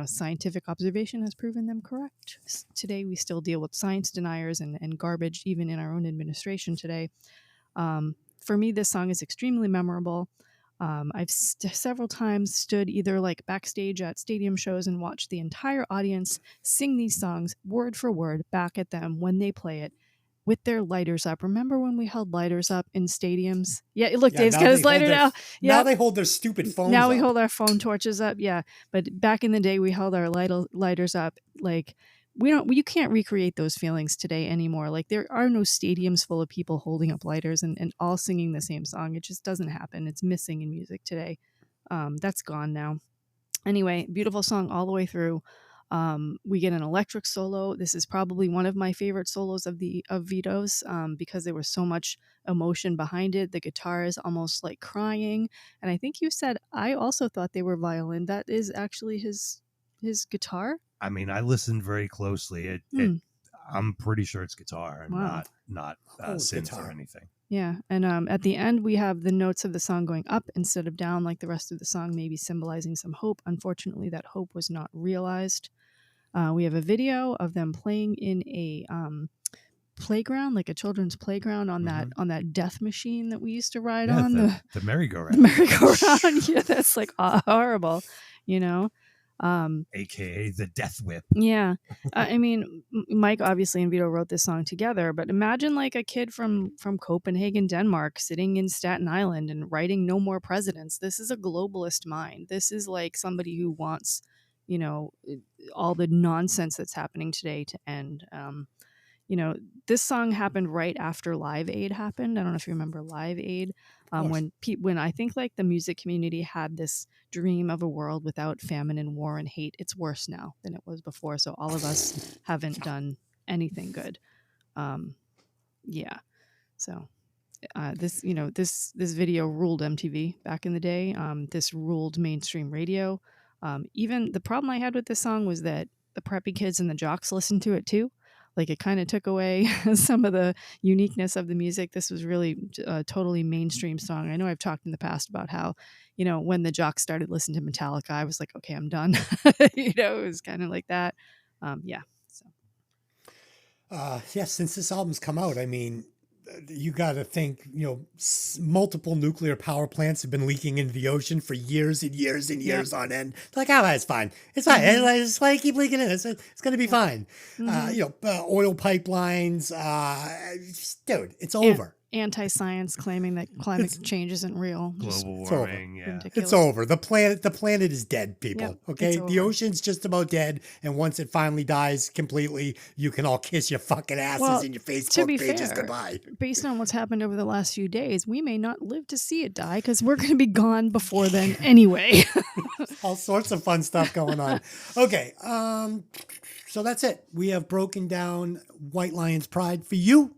Scientific observation has proven them correct. Today, we still deal with science deniers and garbage, even in our own administration today. For me, this song is extremely memorable. I've several times stood either like backstage at stadium shows and watched the entire audience sing these songs word for word back at them when they play it with their lighters up. Remember when we held lighters up in stadiums? Yeah, look, Yeah, Dave's now got his they hold lighter their- now. Yeah. Now they hold their stupid phones Now we up. hold our phone torches up. Yeah. But back in the day, we held our lighters up. Like you can't recreate those feelings today anymore. Like there are no stadiums full of people holding up lighters and all singing the same song. It just doesn't happen. It's missing in music today. That's gone now. Anyway, beautiful song all the way through. We get an electric solo. This is probably one of my favorite solos of Vito's, because there was so much emotion behind it. The guitar is almost like crying, and I think you said I also thought they were violin. That is actually his guitar. I mean, I listened very closely. I'm pretty sure it's guitar and Wow. not it's synth guitar. or anything. Yeah, and at the end we have the notes of the song going up instead of down like the rest of the song, maybe symbolizing some hope. Unfortunately, that hope was not realized. We have a video of them playing in a playground, like a children's playground, on that death machine that we used to ride on, the the merry-go-round. merry-go-round. Yeah, that's like horrible, you know. AKA the Death Whip. Yeah. I mean, Mike obviously and Vito wrote this song together, but imagine like a kid from Copenhagen, Denmark, sitting in Staten Island and writing No More Presidents. This is a globalist mind. This is like somebody who wants, you know, all the nonsense that's happening today to end. You know, this song happened right after Live Aid happened. I don't know if you remember Live Aid. When I think like the music community had this dream of a world without famine and war and hate, it's worse now than it was before. So all of us haven't done anything good. Yeah. So this video ruled MTV back in the day. This ruled mainstream radio. Even the problem I had with this song was that the preppy kids and the jocks listened to it too. Like it kind of took away some of the uniqueness of the music. This was really a totally mainstream song. I know I've talked in the past about how, you know, when the jocks started listening to Metallica, I was like, okay, I'm done. You know, it was kind of like that. Yeah. So. Yeah, since this album's come out, I mean, you got to think, you know, multiple nuclear power plants have been leaking into the ocean for years and years and years on end. It's like, oh, it's fine. It's fine. It's why I keep leaking in. It's going to be fine. You know, oil pipelines. Dude, it's over. Anti-science claiming that climate change isn't real. Global warming, yeah. Ridiculous. It's over. The planet is dead, people. Yep, okay? it's The over. ocean's just about dead. And once it finally dies completely, you can all kiss your fucking asses and your Facebook be pages fair, goodbye. Based on what's happened over the last few days, we may not live to see it die because we're going to be gone before then anyway. All sorts of fun stuff going on. Okay. So that's it. We have broken down White Lion's Pride for you.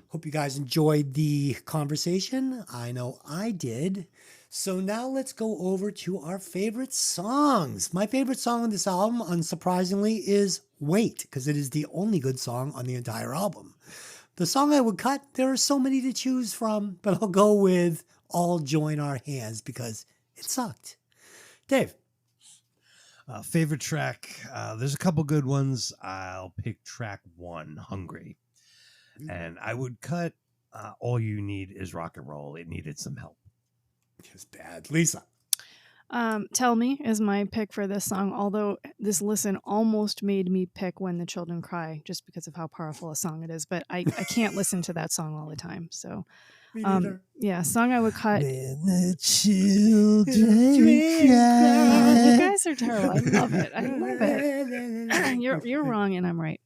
Hope you guys enjoyed the conversation. I know I did. So now let's go over to our favorite songs. My favorite song on this album, unsurprisingly, is Wait, because it is the only good song on the entire album. The song I would cut, there are so many to choose from, but I'll go with All Join Our Hands because it sucked. Dave. Favorite track, there's a couple good ones. I'll pick track 1, Hungry. And I would cut All You Need Is Rock and Roll. It needed some help. It's bad. Lisa. Tell Me is my pick for this song, although this listen almost made me pick When the Children Cry just because of how powerful a song it is, but I can't listen to that song all the time. So yeah, song I would cut. When the children You cry. guys are terrible. I love it. I love it. You're wrong and I'm right.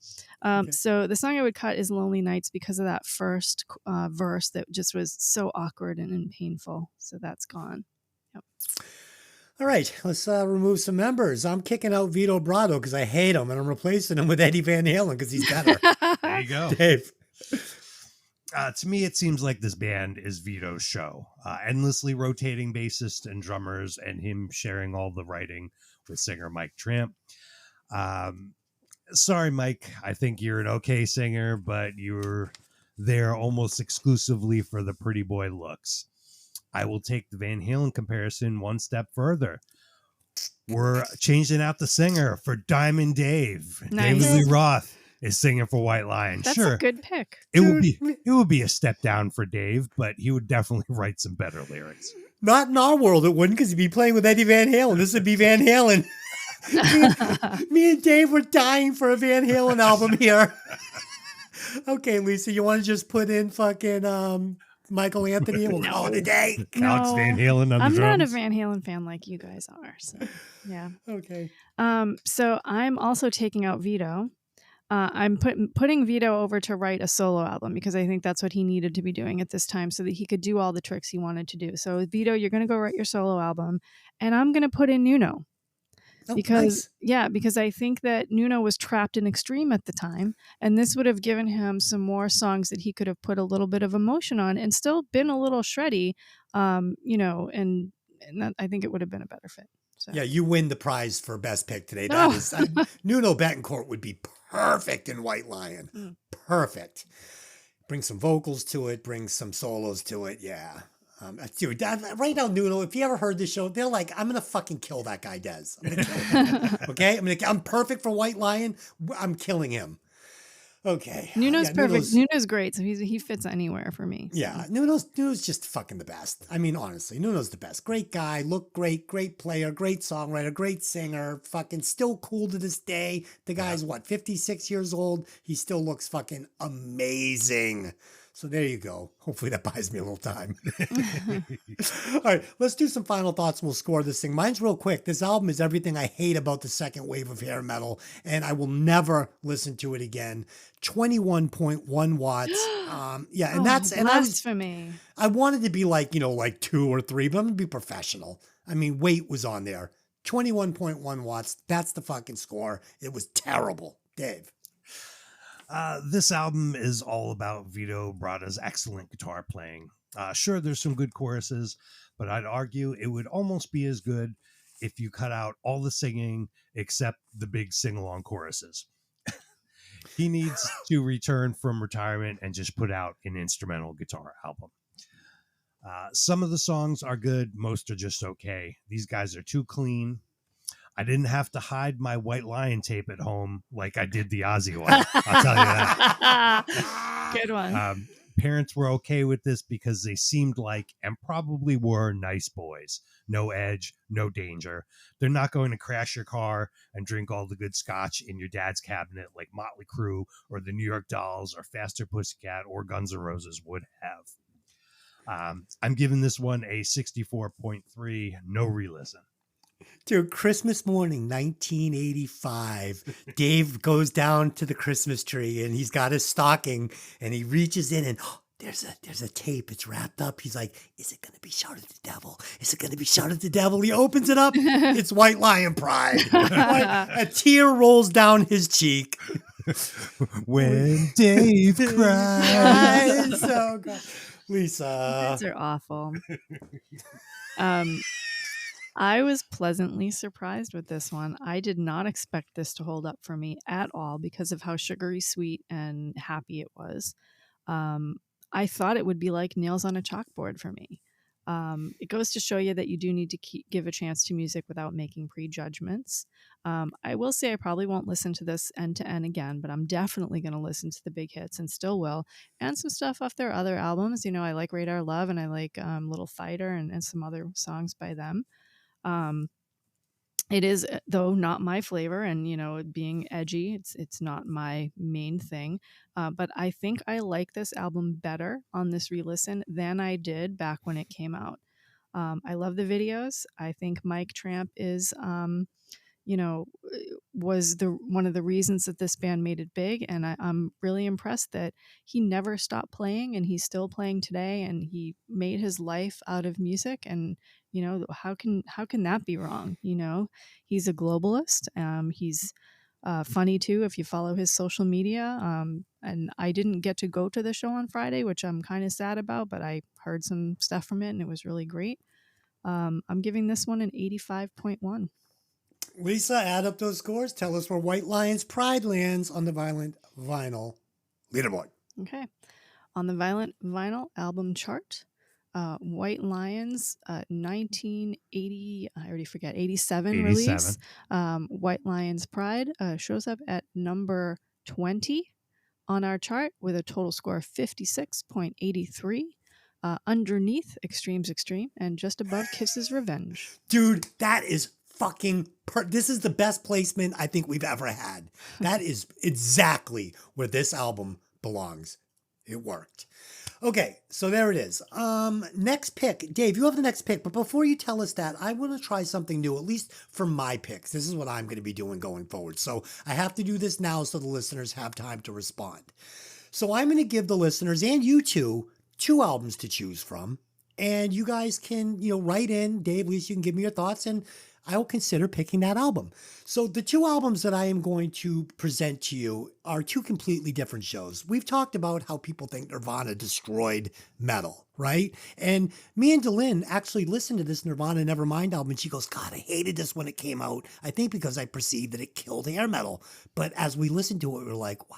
So the song I would cut is Lonely Nights because of that first verse that just was so awkward and painful. So that's gone. Yep. All right, let's remove some members. I'm kicking out Vito Brado because I hate him, and I'm replacing him with Eddie Van Halen because he's better. There you go. Dave. To me, it seems like this band is Vito's show. Endlessly rotating bassists and drummers, and him sharing all the writing with singer Mike Tramp. Sorry, Mike. I think you're an okay singer, but you're there almost exclusively for the pretty boy looks. I will take the Van Halen comparison one step further. We're changing out the singer for Diamond Dave. Nice. David Lee Roth is singing for White Lion. That's sure, a good pick. it would be a step down for Dave, but he would definitely write some better lyrics. Not in our world, it wouldn't, because he'd be playing with Eddie Van Halen. This would be Van Halen. Me and Dave were dying for a Van Halen album here. Okay, Lisa, you want to just put in fucking Michael Anthony and we'll call it a day? Alex Van Halen on the I'm not a drums. Van Halen fan like you guys are. So yeah. Okay. So I'm also taking out Vito. I'm putting Vito over to write a solo album because I think that's what he needed to be doing at this time so that he could do all the tricks he wanted to do. So Vito, you're going to go write your solo album, and I'm going to put in Nuno. Oh, because nice. because I think that Nuno was trapped in Extreme at the time, and this would have given him some more songs that he could have put a little bit of emotion on and still been a little shreddy, and that, I think it would have been a better fit. So Yeah, you win the prize for best pick today. That no. is Nuno Betancourt would be perfect in White Lion. Mm. Perfect. Bring some vocals to it, bring some solos to it. Yeah. Dude, right now, Nuno, if you ever heard this show, they're like, I'm gonna fucking kill that guy, Des. I'm gonna kill him. Okay, I'm perfect for White Lion. I'm killing him. Okay. Nuno's Yeah, perfect. Nuno's great, so he fits anywhere for me. So. Yeah, Nuno's just fucking the best. I mean, honestly, Nuno's the best. Great guy, look great, great player, great songwriter, great singer, fucking still cool to this day. The guy's what, 56 years old? He still looks fucking amazing. So there you go. Hopefully that buys me a little time. All right, let's do some final thoughts and we'll score this thing. Mine's real quick. This album is everything I hate about the second wave of hair metal, and I will never listen to it again. 21.1 watts. And that's blasphemy. I wanted to be like 2 or 3, but I'm gonna be professional. I mean, weight was on there. 21.1 watts. That's the fucking score. It was terrible. Dave. This album is all about Vito Bratta's excellent guitar playing. Sure, there's some good choruses, but I'd argue it would almost be as good if you cut out all the singing except the big sing-along choruses. He needs to return from retirement and just put out an instrumental guitar album. Some of the songs are good. Most are just okay. These guys are too clean. I didn't have to hide my White Lion tape at home like I did the Ozzy one. I'll tell you that. Good one. Parents were okay with this because they seemed like, and probably were, nice boys. No edge, no danger. They're not going to crash your car and drink all the good scotch in your dad's cabinet like Motley Crue or the New York Dolls or Faster Pussycat or Guns N' Roses would have. I'm giving this one a 64.3, no re-listen. Dude, Christmas morning, 1985. Dave goes down to the Christmas tree and he's got his stocking and he reaches in and there's a tape. It's wrapped up. He's like, is it going to be Shout at the Devil? Is it going to be Shout at the Devil? He opens it up. It's White Lion Pride. A tear rolls down his cheek. When Dave cries. So good. Lisa. These are awful. I was pleasantly surprised with this one. I did not expect this to hold up for me at all because of how sugary sweet and happy it was. I thought it would be like nails on a chalkboard for me. It goes to show you that you do need to give a chance to music without making prejudgments. I will say I probably won't listen to this end to end again, but I'm definitely going to listen to the big hits and still will. And some stuff off their other albums. I like Radar Love and I like Little Fighter and some other songs by them. It is, though, not my flavor, and being edgy, it's not my main thing. But I think I like this album better on this re-listen than I did back when it came out. I love the videos. I think Mike Tramp is, was one of the reasons that this band made it big, and I'm really impressed that he never stopped playing, and he's still playing today, and he made his life out of music, and how can that be wrong? He's a globalist. He's funny too if you follow his social media. And I didn't get to go to the show on Friday, which I'm kind of sad about, but I heard some stuff from it and it was really great. I'm giving this one an 85.1. Lisa, add up those scores. Tell us where White Lion's Pride lands on the Violent Vinyl leaderboard. Okay. On the Violent Vinyl album chart, White Lions, 1980, I already forget, 87 release. White Lions Pride shows up at number 20 on our chart with a total score of 56.83. Underneath Extreme's Extreme and just above Kiss's Revenge. Dude, that is fucking this is the best placement I think we've ever had. That is exactly where this album belongs. It worked. Okay, so there it is. Next pick. Dave, you have the next pick, but before you tell us that, I want to try something new, at least for my picks. This is what I'm going to be doing going forward. So I have to do this now so the listeners have time to respond. So I'm going to give the listeners and you two albums to choose from. And you guys can, write in. Dave, Lisa, you can give me your thoughts. And I will consider picking that album. So the two albums that I am going to present to you are two completely different shows. We've talked about how people think Nirvana destroyed metal, right? And me and Delyn actually listened to this Nirvana Nevermind album, and she goes, God, I hated this when it came out. I think because I perceived that it killed hair metal. But as we listened to it, we were like, wow.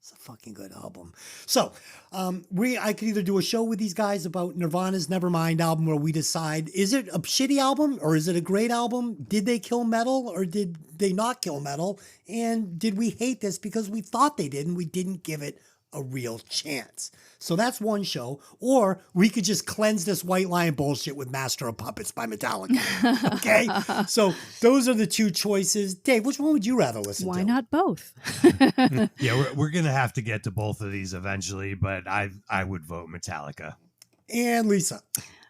It's a fucking good album. So, I could either do a show with these guys about Nirvana's Nevermind album where we decide, is it a shitty album or is it a great album? Did they kill metal or did they not kill metal? And did we hate this because we thought they did and we didn't give it a real chance? So that's one show. Or we could just cleanse this White Lion bullshit with Master of Puppets by Metallica. Okay? So those are the two choices. Dave, which one would you rather listen to? Why not both? Yeah, we're going to have to get to both of these eventually, but I would vote Metallica. And Lisa.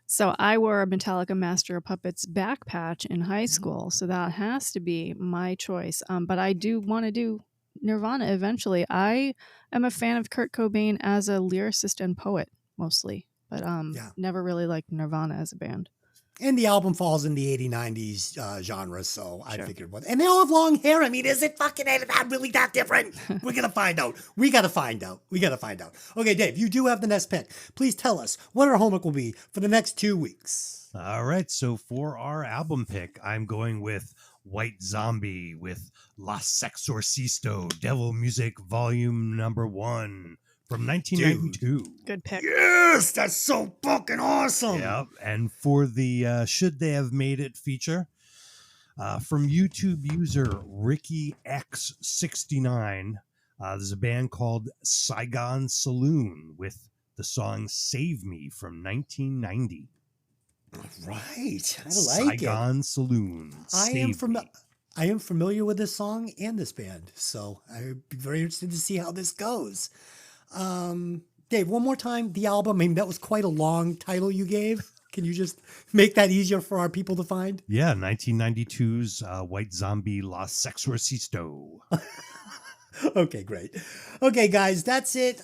So I wore a Metallica Master of Puppets back patch in high school, so that has to be my choice. But I do want to do Nirvana eventually. I am a fan of Kurt Cobain as a lyricist and poet mostly, but never really liked Nirvana as a band. And the album falls in the 80s, 90s genre, so I figured what. And they all have long hair. I mean, is it fucking not really that different? We're going to find out. We got to find out. Okay, Dave, you do have the next pick. Please tell us what our homework will be for the next 2 weeks. All right, so for our album pick, I'm going with White Zombie with La Sexorcisto, Devil Music Volume Number 1 from 1992. Dude. Good pick. Yes, that's so fucking awesome. Yep, and for the Should They Have Made It feature, from YouTube user Ricky X69, there's a band called Saigon Saloon with the song Save Me from 1990. Right. I like Saigon Saloon. I am familiar with this song and this band, so I'd be very interested to see how this goes. Dave, one more time, the album. I mean, that was quite a long title you gave. Can you just make that easier for our people to find? Yeah, 1992's White Zombie La Sexorcisto. Okay, great. Okay, guys, that's it.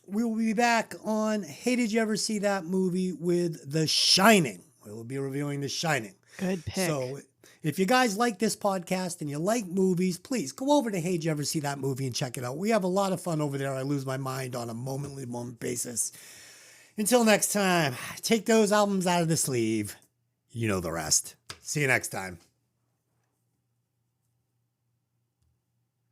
We will be back on Hey, Did You Ever See That Movie with The Shining. We will be reviewing The Shining. Good pick. So if you guys like this podcast and you like movies, please go over to Hey, Did You Ever See That Movie and check it out. We have a lot of fun over there. I lose my mind on a moment basis. Until next time, take those albums out of the sleeve. You know the rest. See you next time.